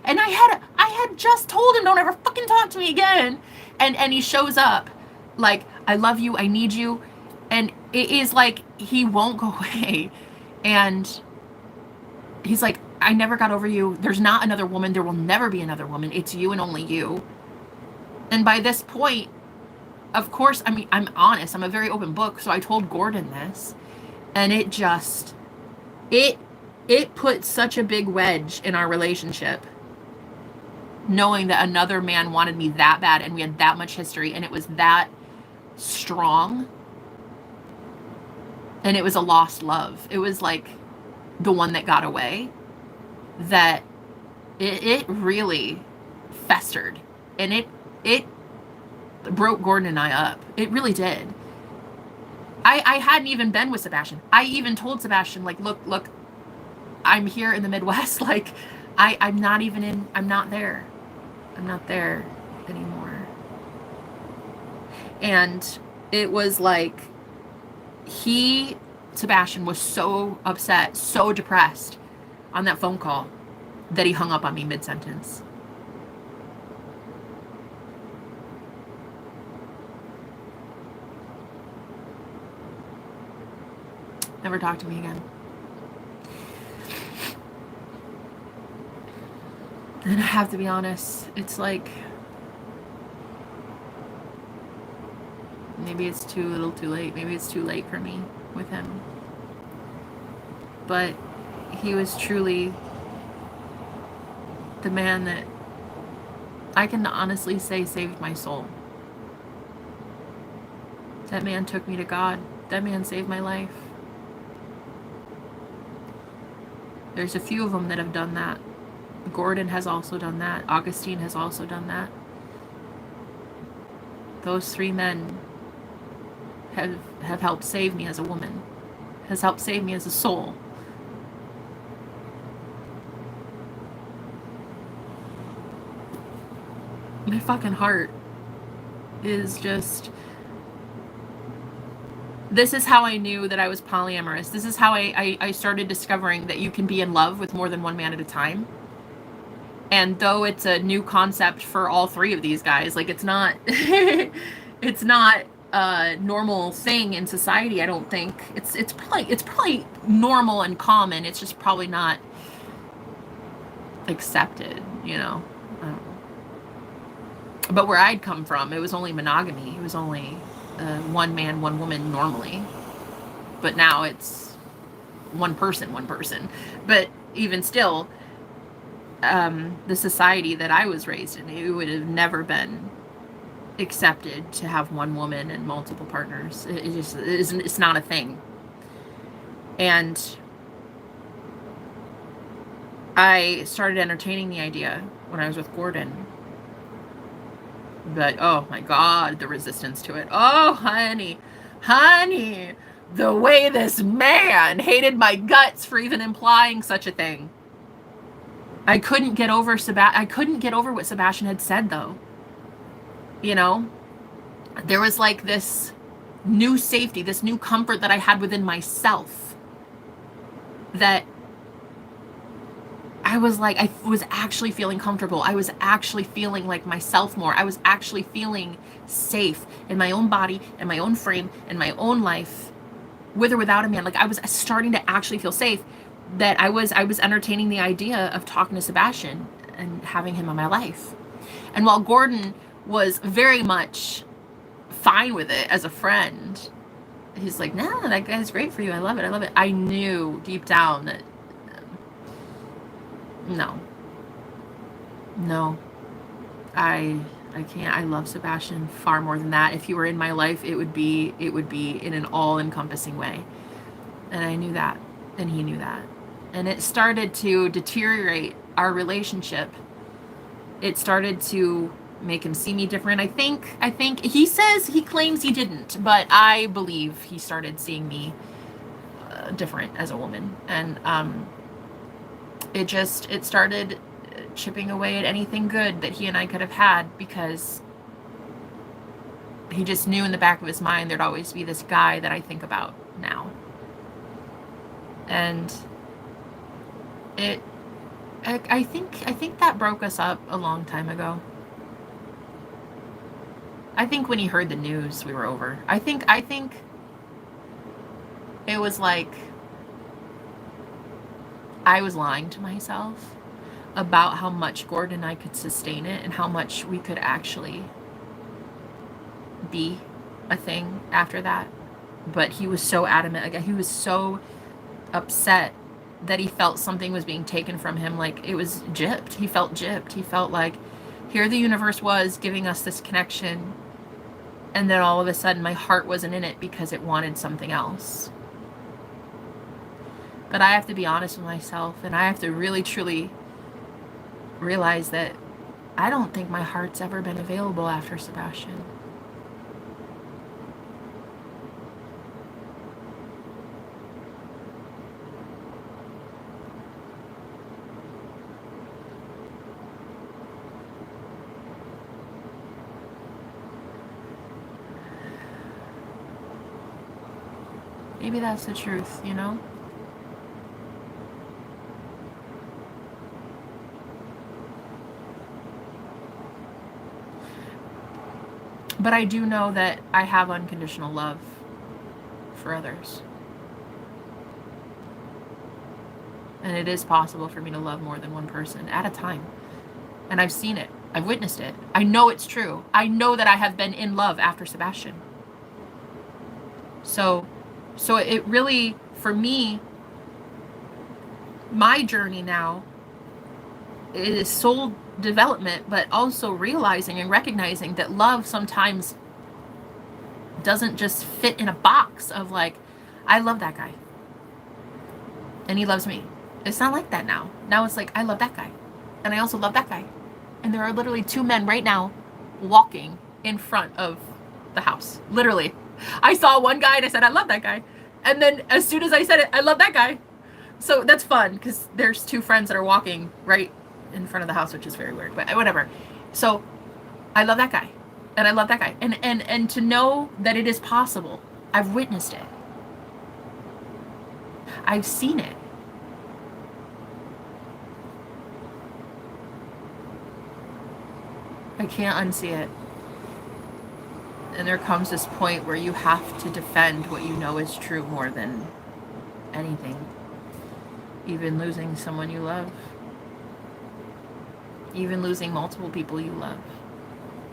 had just told him, don't ever fucking talk to me again. And he shows up like, I love you. I need you. And it is like he won't go away. And he's like, I never got over you. There's not another woman. There will never be another woman. It's you and only you. And by this point, of course, I mean, I'm honest. I'm a very open book. So I told Gordon this. And it just, it put such a big wedge in our relationship. Knowing that another man wanted me that bad and we had that much history and it was that strong. And it was a lost love. It was like the one that got away. That it really festered, and it broke Gordon and I up. It really did. I hadn't even been with Sebastian. I even told Sebastian, like, look, I'm here in the Midwest. Like, I'm not there. I'm not there anymore. And it was like Sebastian was so upset, so depressed on that phone call that he hung up on me mid-sentence. Never talked to me again. And I have to be honest, it's like, maybe it's too little too late. Maybe it's too late for me with him. But he was truly the man that I can honestly say saved my soul. That man took me to God. That man saved my life. There's a few of them that have done that. Gordon has also done that. Augustine has also done that. Those three men have helped save me as a woman. Has helped save me as a soul. My fucking heart is just... This is how I knew that I was polyamorous. This is how I started discovering that you can be in love with more than one man at a time. And though it's a new concept for all three of these guys, like, it's not it's not a normal thing in society, I don't think. It's probably normal and common. It's just probably not accepted, you know. I don't know. But where I'd come from, it was only monogamy. It was only one man, one woman normally. But now it's one person. But even still, the society that I was raised in, it would have never been accepted to have one woman and multiple partners. It's not a thing. And I started entertaining the idea when I was with Gordon. But oh my God, the resistance to it. Oh, honey, the way this man hated my guts for even implying such a thing. I couldn't get over I couldn't get over what Sebastian had said, though. You know, there was like this new safety, this new comfort that I had within myself, that I was like, I was actually feeling comfortable. I was actually feeling like myself more. I was actually feeling safe in my own body, in my own frame, in my own life, with or without a man. Like, I was starting to actually feel safe, that I was entertaining the idea of talking to Sebastian and having him in my life. And while Gordon was very much fine with it as a friend, he's like, nah, that guy's great for you. I love it. I love it. I knew deep down that no, I can't. I love Sebastian far more than that. If he were in my life, it would be in an all-encompassing way. And I knew that, and he knew that. And it started to deteriorate our relationship. It started to make him see me different. I think he claims he didn't, but I believe he started seeing me different as a woman. And it started chipping away at anything good that he and I could have had, because he just knew in the back of his mind there'd always be this guy that I think about now. And I think that broke us up a long time ago. I think when he heard the news, we were over. I think it was like I was lying to myself about how much Gordon and I could sustain it, and how much we could actually be a thing after that. But he was so adamant. Like, he was so upset that he felt something was being taken from him. Like, it was gypped. He felt gypped. He felt like here the universe was giving us this connection, and then all of a sudden my heart wasn't in it because it wanted something else. But I have to be honest with myself, and I have to really truly realize that I don't think my heart's ever been available after Sebastian. Maybe that's the truth, you know? But I do know that I have unconditional love for others. And it is possible for me to love more than one person at a time. And I've seen it. I've witnessed it. I know it's true. I know that I have been in love after Sebastian. So it really, for me, my journey now is soul development, but also realizing and recognizing that love sometimes doesn't just fit in a box of like, I love that guy and he loves me. It's not like that now. Now it's like, I love that guy and I also love that guy. And there are literally two men right now walking in front of the house. Literally. I saw one guy and I said, I love that guy. And then as soon as I said it, I love that guy. So that's fun because there's two friends that are walking right in front of the house, which is very weird, but whatever. So I love that guy and I love that guy. And to know that it is possible. I've witnessed it. I've seen it. I can't unsee it. And there comes this point where you have to defend what you know is true more than anything. Even losing someone you love. Even losing multiple people you love.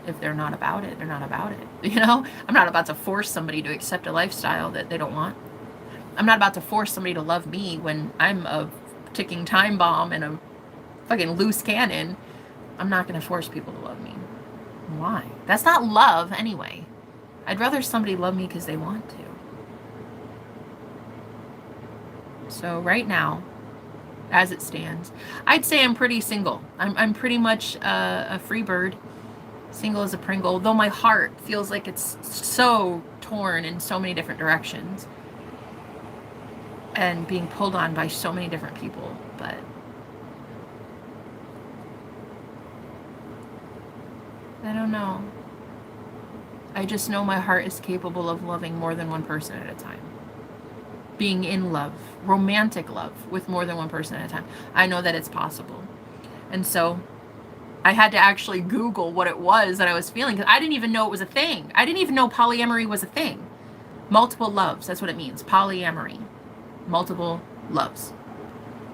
If they're not about it, they're not about it. You know? I'm not about to force somebody to accept a lifestyle that they don't want. I'm not about to force somebody to love me when I'm a ticking time bomb and a fucking loose cannon. I'm not going to force people to love me. Why? That's not love anyway. I'd rather somebody love me because they want to. So right now, as it stands. I'd say I'm pretty single. I'm pretty much a free bird, single as a Pringle, though my heart feels like it's so torn in so many different directions and being pulled on by so many different people. But I don't know. I just know my heart is capable of loving more than one person at a time. Being in love, romantic love with more than one person at a time. I know that it's possible. And so I had to actually Google what it was that I was feeling, because I didn't even know it was a thing. I didn't even know polyamory was a thing. Multiple loves, that's what it means. Polyamory. Multiple loves.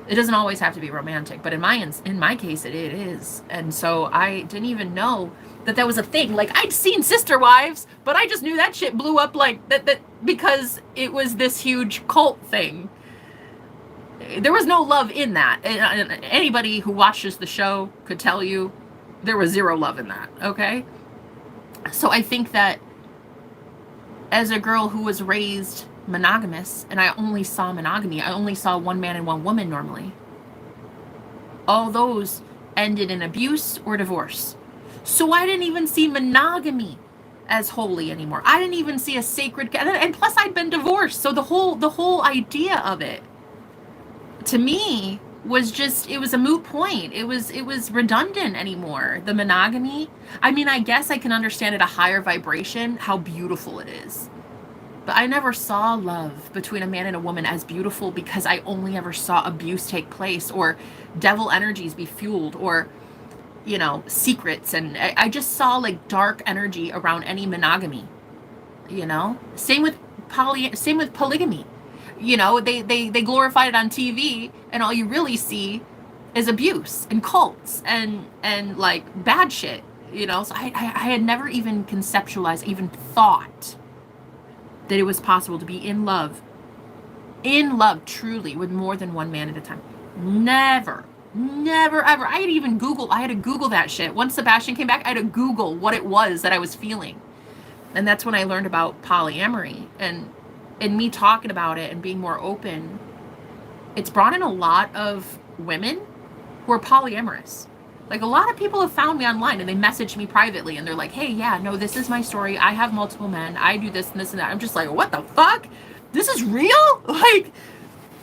It doesn't always have to be romantic, but in my case it is. And so I didn't even know that was a thing. Like, I'd seen Sister Wives, but I just knew that shit blew up like that because it was this huge cult thing. There was no love in that. And anybody who watches the show could tell you there was zero love in that, okay? So I think that as a girl who was raised monogamous, and I only saw monogamy, I only saw one man and one woman normally, all those ended in abuse or divorce. So I didn't even see monogamy as holy anymore. I didn't even see a sacred, and plus I'd been divorced. So the whole idea of it, to me, was just, it was a moot point. It was redundant anymore. The monogamy, I mean, I guess I can understand at a higher vibration how beautiful it is. But I never saw love between a man and a woman as beautiful because I only ever saw abuse take place, or devil energies be fueled, or, you know, secrets. And I just saw like dark energy around any monogamy, you know? Same with polygamy. You know, they glorified it on TV, and all you really see is abuse and cults and like bad shit, you know? So I had never even conceptualized, even thought that it was possible to be in love truly with more than one man at a time. Never ever. I had to Google that shit. Once Sebastian came back, I had to Google what it was that I was feeling. And that's when I learned about polyamory, and me talking about it and being more open, it's brought in a lot of women who are polyamorous. Like, a lot of people have found me online and they message me privately and they're like, hey, yeah, no, this is my story. I have multiple men. I do this and this and that. I'm just like, what the fuck? This is real? Like,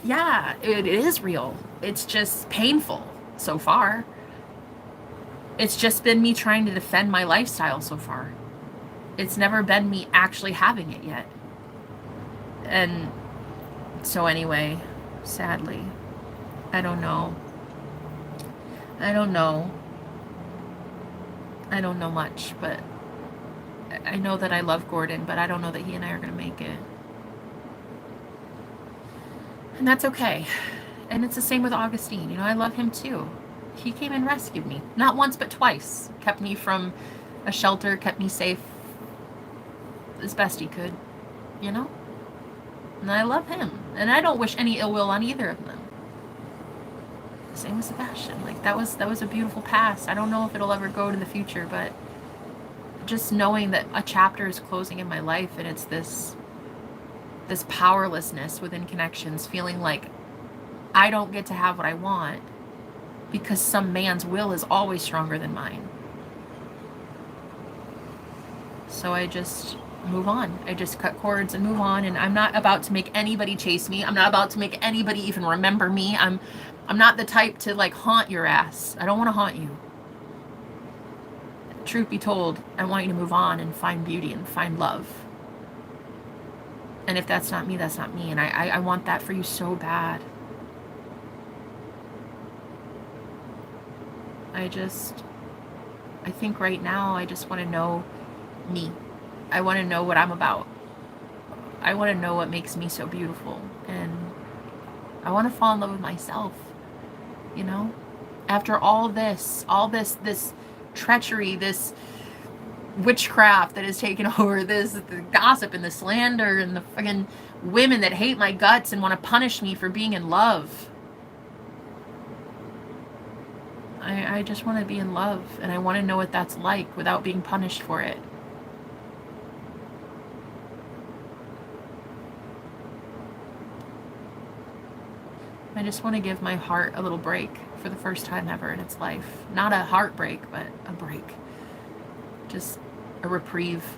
yeah, it is real. It's just painful so far. It's just been me trying to defend my lifestyle so far. It's never been me actually having it yet. And so anyway, sadly, I don't know much, but I know that I love Gordon, but I don't know that he and I are going to make it. And that's okay. And it's the same with Augustine. You know, I love him too. He came and rescued me. Not once, but twice. Kept me from a shelter, kept me safe as best he could, you know? And I love him. And I don't wish any ill will on either of them. Same with Sebastian. Like, that was a beautiful past. I don't know if it'll ever go to the future, but just knowing that a chapter is closing in my life, and it's this powerlessness within connections, feeling like I don't get to have what I want because some man's will is always stronger than mine. So I just move on. I just cut cords and move on, and I'm not about to make anybody chase me. I'm not about to make anybody even remember me. I'm not the type to like haunt your ass. I don't want to haunt you. Truth be told, I want you to move on and find beauty and find love. And if that's not me, that's not me. And I want that for you so bad. I think right now I just want to know me. I want to know what I'm about. I want to know what makes me so beautiful. And I want to fall in love with myself, you know? After all this treachery, this witchcraft that has taken over, the gossip and the slander and the fucking women that hate my guts and want to punish me for being in love. I just want to be in love, and I want to know what that's like without being punished for it. I just want to give my heart a little break for the first time ever in its life. Not a heartbreak, but a break. Just a reprieve,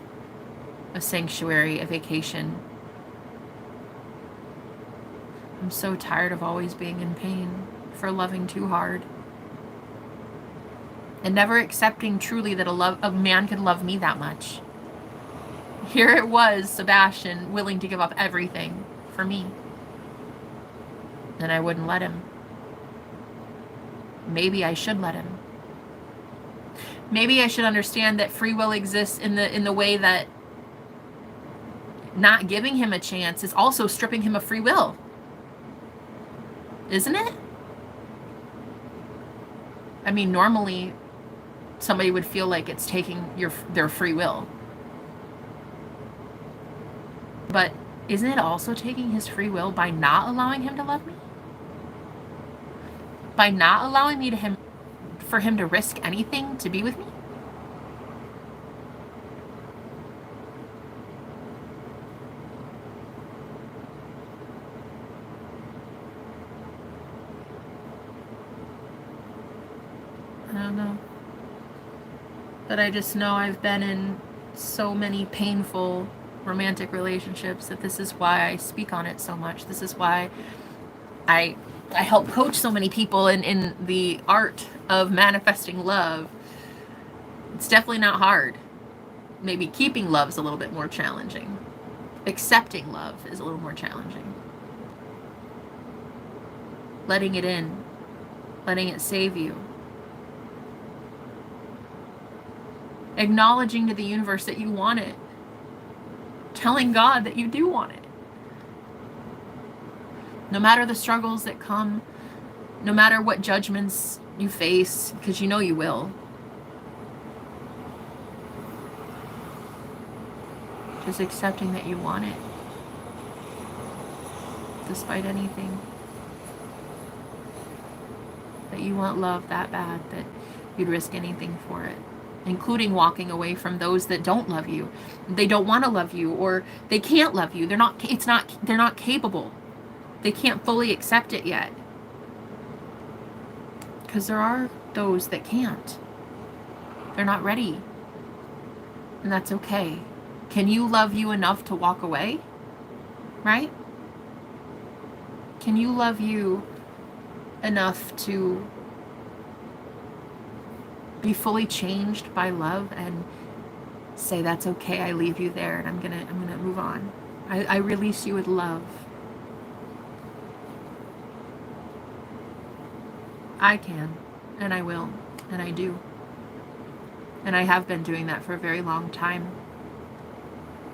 a sanctuary, a vacation. I'm so tired of always being in pain for loving too hard. And never accepting truly that a man could love me that much. Here it was, Sebastian, willing to give up everything for me. And I wouldn't let him. Maybe I should let him. Maybe I should understand that free will exists in the way that not giving him a chance is also stripping him of free will. Isn't it? I mean, normally somebody would feel like it's taking their free will. But isn't it also taking his free will by not allowing him to love me? By not allowing me for him to risk anything to be with me? I don't know. But I just know I've been in so many painful romantic relationships that this is why I speak on it so much. This is why I help coach so many people in the art of manifesting love. It's definitely not hard. Maybe keeping love is a little bit more challenging. Accepting love is a little more challenging. Letting it in. Letting it save you. Acknowledging to the universe that you want it. Telling God that you do want it. No matter the struggles that come, no matter what judgments you face, because you know you will. Just accepting that you want it. Despite anything. That you want love that bad that you'd risk anything for it. Including walking away from those that don't love you. They don't want to love you, or they can't love you. They're not capable. They can't fully accept it yet. Because there are those that can't. They're not ready. And that's okay. Can you love you enough to walk away? Right? Can you love you enough to be fully changed by love and say, that's okay, I leave you there and I'm gonna move on. I release you with love. I can, and I will, and I do. And I have been doing that for a very long time.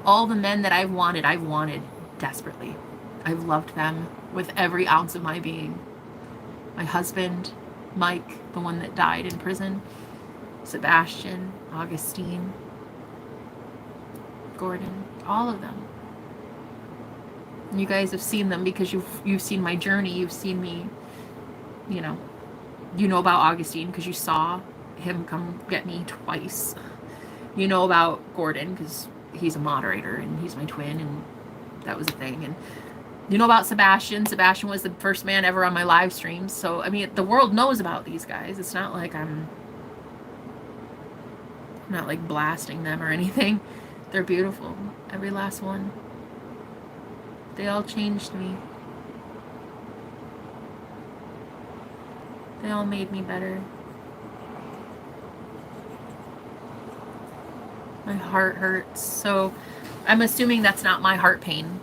All the men that I've wanted desperately. I've loved them with every ounce of my being. My husband, Mike, the one that died in prison, Sebastian, Augustine, Gordon, all of them. You guys have seen them because you've seen my journey. You've seen me, you know about Augustine because you saw him come get me twice. You know about Gordon because he's a moderator and he's my twin and that was a thing. And you know about Sebastian. Sebastian was the first man ever on my live streams. So, I mean, the world knows about these guys. It's not like I'm not like blasting them or anything. They're beautiful. Every last one. They all changed me. They all made me better. My heart hurts. So I'm assuming that's not my heart pain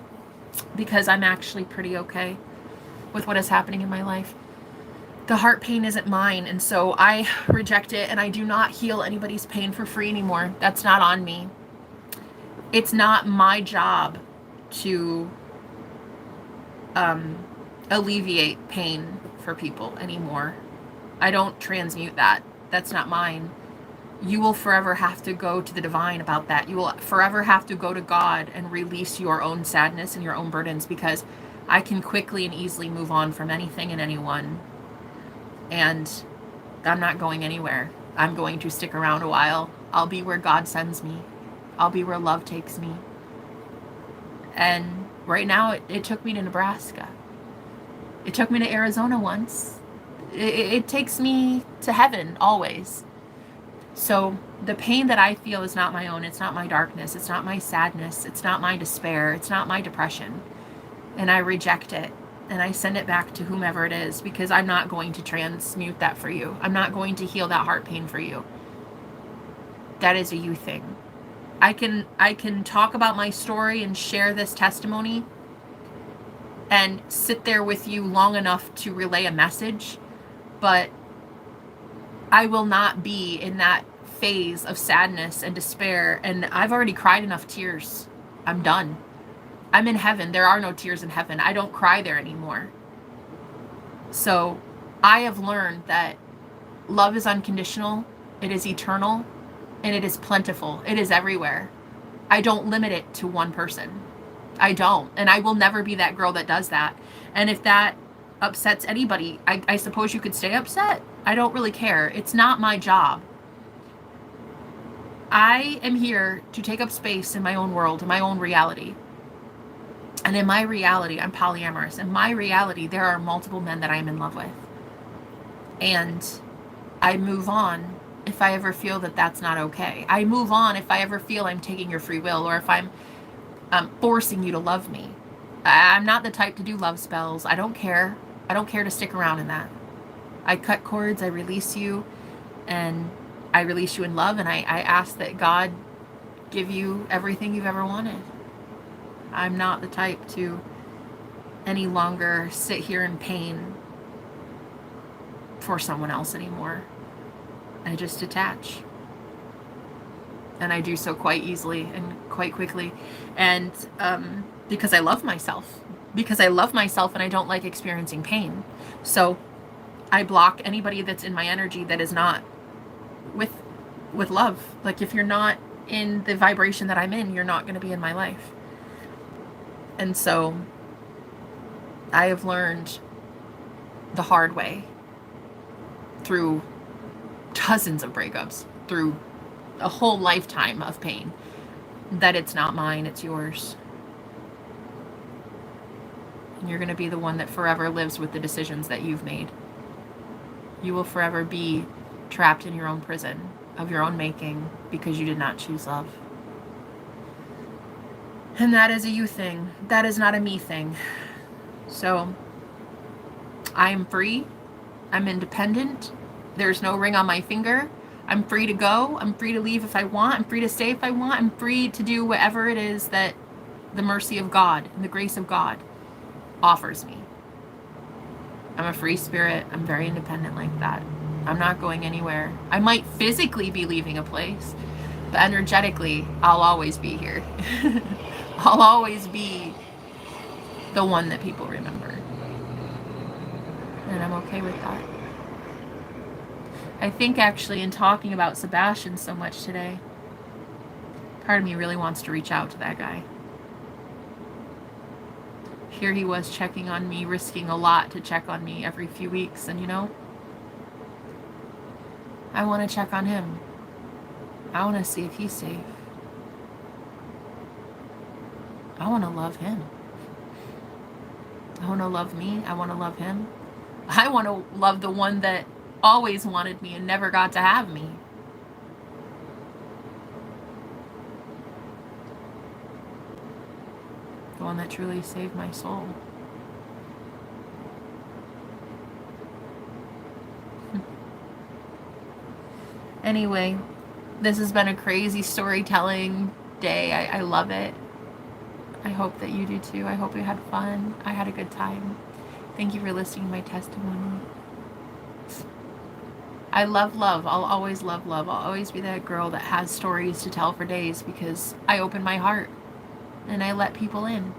because I'm actually pretty okay with what is happening in my life. The heart pain isn't mine, and so I reject it, and I do not heal anybody's pain for free anymore. That's not on me. It's not my job to alleviate pain for people anymore. I don't transmute that. That's not mine. You will forever have to go to the divine about that. You will forever have to go to God and release your own sadness and your own burdens, because I can quickly and easily move on from anything and anyone. And I'm not going anywhere. I'm going to stick around a while. I'll be where God sends me. I'll be where love takes me. And right now it took me to Nebraska. It took me to Arizona once. It takes me to heaven always. So the pain that I feel is not my own. It's not my darkness. It's not my sadness. It's not my despair. It's not my depression. And I reject it. And I send it back to whomever it is, because I'm not going to transmute that for you. I'm not going to heal that heart pain for you. That is a you thing. I can talk about my story and share this testimony and sit there with you long enough to relay a message, but I will not be in that phase of sadness and despair. And I've already cried enough tears. I'm done. I'm in heaven. There are no tears in heaven. I don't cry there anymore. So I have learned that love is unconditional, it is eternal, and it is plentiful. It is everywhere. I don't limit it to one person. I don't. And I will never be that girl that does that. And if that upsets anybody, I suppose you could stay upset. I don't really care. It's not my job. I am here to take up space in my own world, in my own reality. And in my reality, I'm polyamorous. In my reality, there are multiple men that I'm in love with. And I move on if I ever feel that that's not okay. I move on if I ever feel I'm taking your free will, or if I'm forcing you to love me. I'm not the type to do love spells. I don't care. I don't care to stick around in that. I cut cords, I release you, and I release you in love, and I ask that God give you everything you've ever wanted. I'm not the type to any longer sit here in pain for someone else anymore. I just detach. And I do so quite easily and quite quickly. And because I love myself. Because I love myself and I don't like experiencing pain. So I block anybody that's in my energy that is not with love. Like, if you're not in the vibration that I'm in, you're not going to be in my life. And so I have learned the hard way through dozens of breakups, through a whole lifetime of pain, that it's not mine, it's yours. And you're going to be the one that forever lives with the decisions that you've made. You will forever be trapped in your own prison of your own making because you did not choose love. And that is a you thing. That is not a me thing. So I am free. I'm independent. There's no ring on my finger. I'm free to go. I'm free to leave if I want. I'm free to stay if I want. I'm free to do whatever it is that the mercy of God and the grace of God offers me. I'm a free spirit. I'm very independent like that. I'm not going anywhere. I might physically be leaving a place, but energetically, I'll always be here. I'll always be the one that people remember. And I'm okay with that. I think actually, in talking about Sebastian so much today, part of me really wants to reach out to that guy. Here he was checking on me, risking a lot to check on me every few weeks. And I want to check on him. I want to see if he's safe. I want to love him. I want to love me. I want to love him. I want to love the one that always wanted me and never got to have me. The one that truly saved my soul. Anyway, this has been a crazy storytelling day. I love it. I hope that you do too. I hope you had fun. I had a good time. Thank you for listening to my testimony. I love love. I'll always love love. I'll always be that girl that has stories to tell for days because I open my heart and I let people in.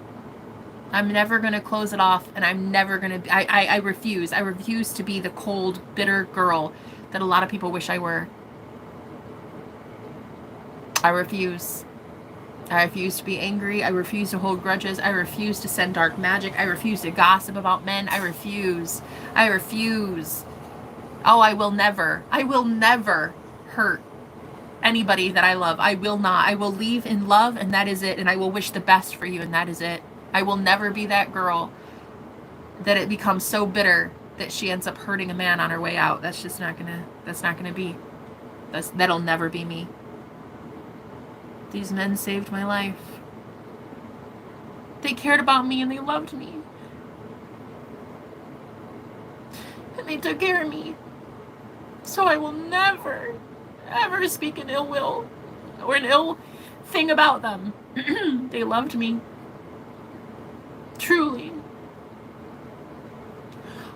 I'm never going to close it off, and I'm never going to... I refuse. I refuse to be the cold, bitter girl that a lot of people wish I were. I refuse. I refuse to be angry. I refuse to hold grudges. I refuse to send dark magic. I refuse to gossip about men. I refuse. I refuse. Oh, I will never hurt anybody that I love. I will not. I will leave in love, and that is it. And I will wish the best for you, and that is it. I will never be that girl that it becomes so bitter that she ends up hurting a man on her way out. That's just not gonna be. That'll never be me. These men saved my life. They cared about me and they loved me. And they took care of me. So I will never, ever speak an ill will or an ill thing about them. They loved me. Truly.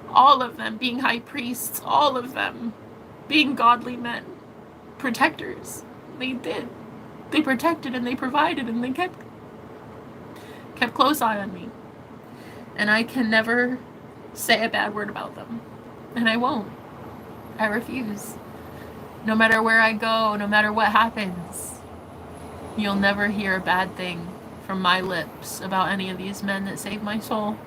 All of them being high priests, all of them being godly men, protectors. They did. They protected and they provided and they kept close eye on me. And I can never say a bad word about them. And I won't. I refuse. No matter where I go, no matter what happens, you'll never hear a bad thing from my lips about any of these men that saved my soul.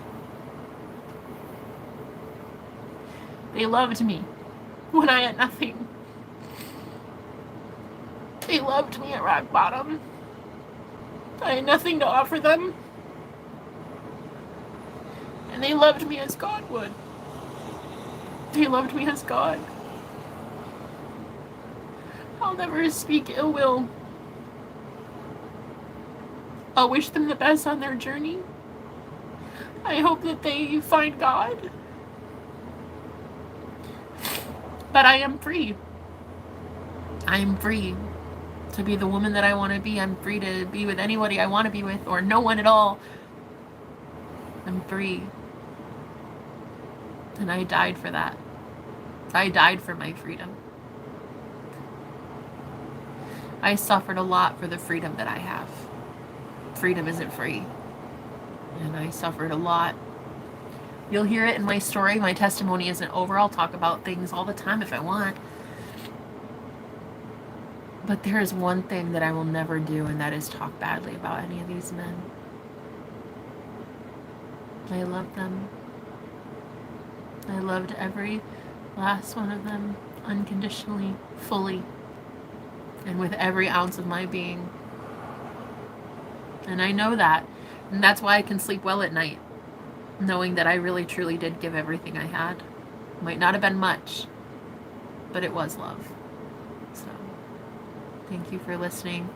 They loved me when I had nothing. They loved me at rock bottom. I had nothing to offer them. And they loved me as God would. They loved me as God. I'll never speak ill will. I'll wish them the best on their journey. I hope that they find God. But I am free. I am free to be the woman that I want to be. I'm free to be with anybody I want to be with, or no one at all. I'm free. And I died for that. I died for my freedom. I suffered a lot for the freedom that I have. Freedom isn't free. And I suffered a lot. You'll hear it in my story. My testimony isn't over. I'll talk about things all the time if I want. But there is one thing that I will never do, and that is talk badly about any of these men. I love them. I loved every last one of them unconditionally, fully, and with every ounce of my being. And I know that. And that's why I can sleep well at night, knowing that I really truly did give everything I had. Might not have been much, but it was love. So thank you for listening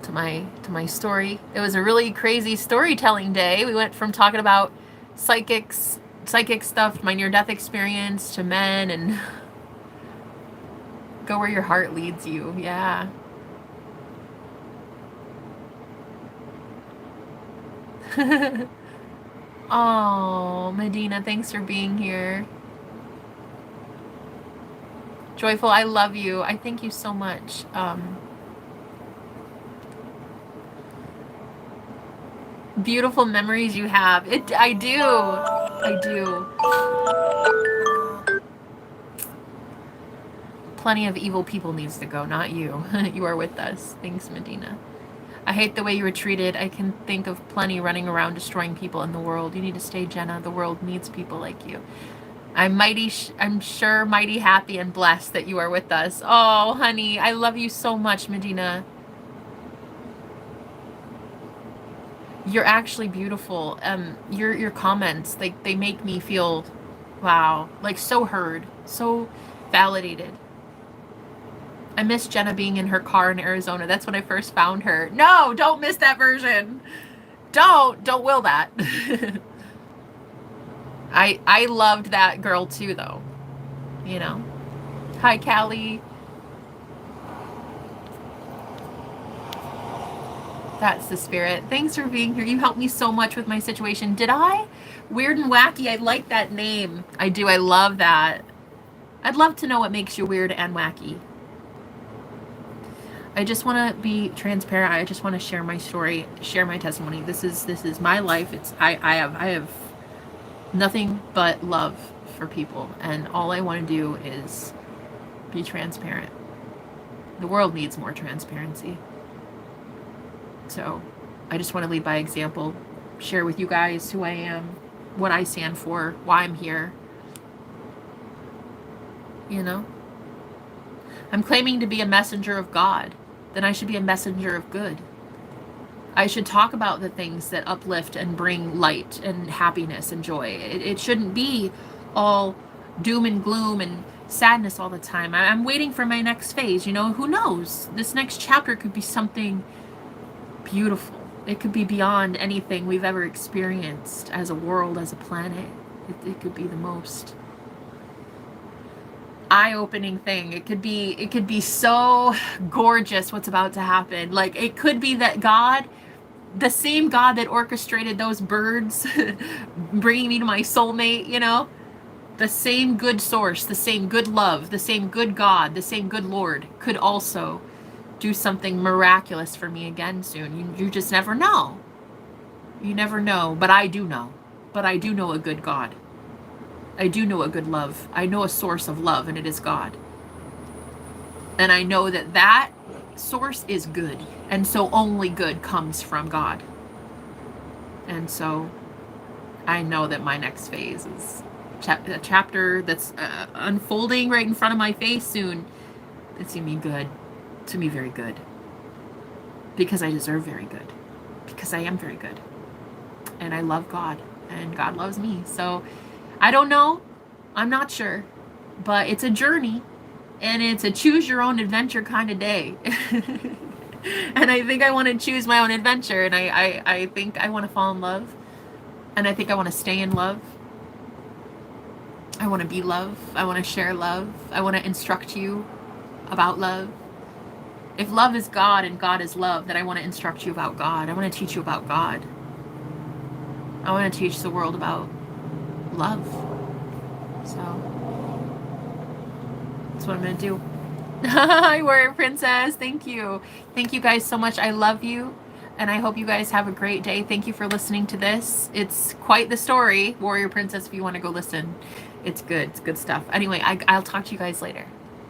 to my story. It was a really crazy storytelling day. We went from talking about psychic stuff, my near-death experience, to men, and go where your heart leads you. Yeah. Oh, Medina, thanks for being here. Joyful, I love you. I thank you so much. Beautiful memories you have. I do. Plenty of evil people needs to go, not you. You are with us. Thanks, Medina. I hate the way you were treated. I can think of plenty running around destroying people in the world. You need to stay, Jenna. The world needs people like you. I'm sure mighty happy and blessed that you are with us. Oh, honey, I love you so much, Medina. You're actually beautiful. Your comments, they make me feel, wow, like so heard, so validated. I miss Jenna being in her car in Arizona. That's when I first found her. No, don't miss that version. Don't will that. I loved that girl too, though. You know. Hi, Callie. That's the spirit. Thanks for being here. You helped me so much with my situation. Did I? Weird and wacky. I like that name. I do. I love that. I'd love to know what makes you weird and wacky. I just want to be transparent. I just want to share my story, share my testimony. This is my life. I have nothing but love for people, and all I want to do is be transparent. The world needs more transparency. So I just want to lead by example, share with you guys who I am, what I stand for, why I'm here. You know? I'm claiming to be a messenger of God. Then I should be a messenger of good. I should talk about the things that uplift and bring light and happiness and joy. It shouldn't be all doom and gloom and sadness all the time. I'm waiting for my next phase. You know, who knows? This next chapter could be something beautiful. It could be beyond anything we've ever experienced as a world, as a planet. It could be the most eye-opening thing. It could be so gorgeous what's about to happen. Like, it could be that God, the same God that orchestrated those birds bringing me to my soulmate, you know, the same good source, the same good love, the same good God, the same good Lord could also do something miraculous for me again soon. You just never know. You never know, but I do know. But I do know a good God. I do know a good love. I know a source of love, and it is God. And I know that that source is good. And so only good comes from God. And so I know that my next phase is a chapter that's unfolding right in front of my face soon. It's going to be good. It's going to be very good. Because I deserve very good. Because I am very good. And I love God. And God loves me. So I don't know. I'm not sure. But it's a journey. And it's a choose your own adventure kind of day. And I think I want to choose my own adventure. And I think I want to fall in love. And I think I want to stay in love. I want to be love. I want to share love. I want to instruct you about love. If love is God and God is love, then I want to instruct you about God. I want to teach you about God. I want to teach the world about love. So that's what I'm going to do. Hi, Warrior Princess. Thank you. Thank you guys so much. I love you. And I hope you guys have a great day. Thank you for listening to this. It's quite the story, Warrior Princess, if you want to go listen. It's good. It's good stuff. Anyway, I'll talk to you guys later.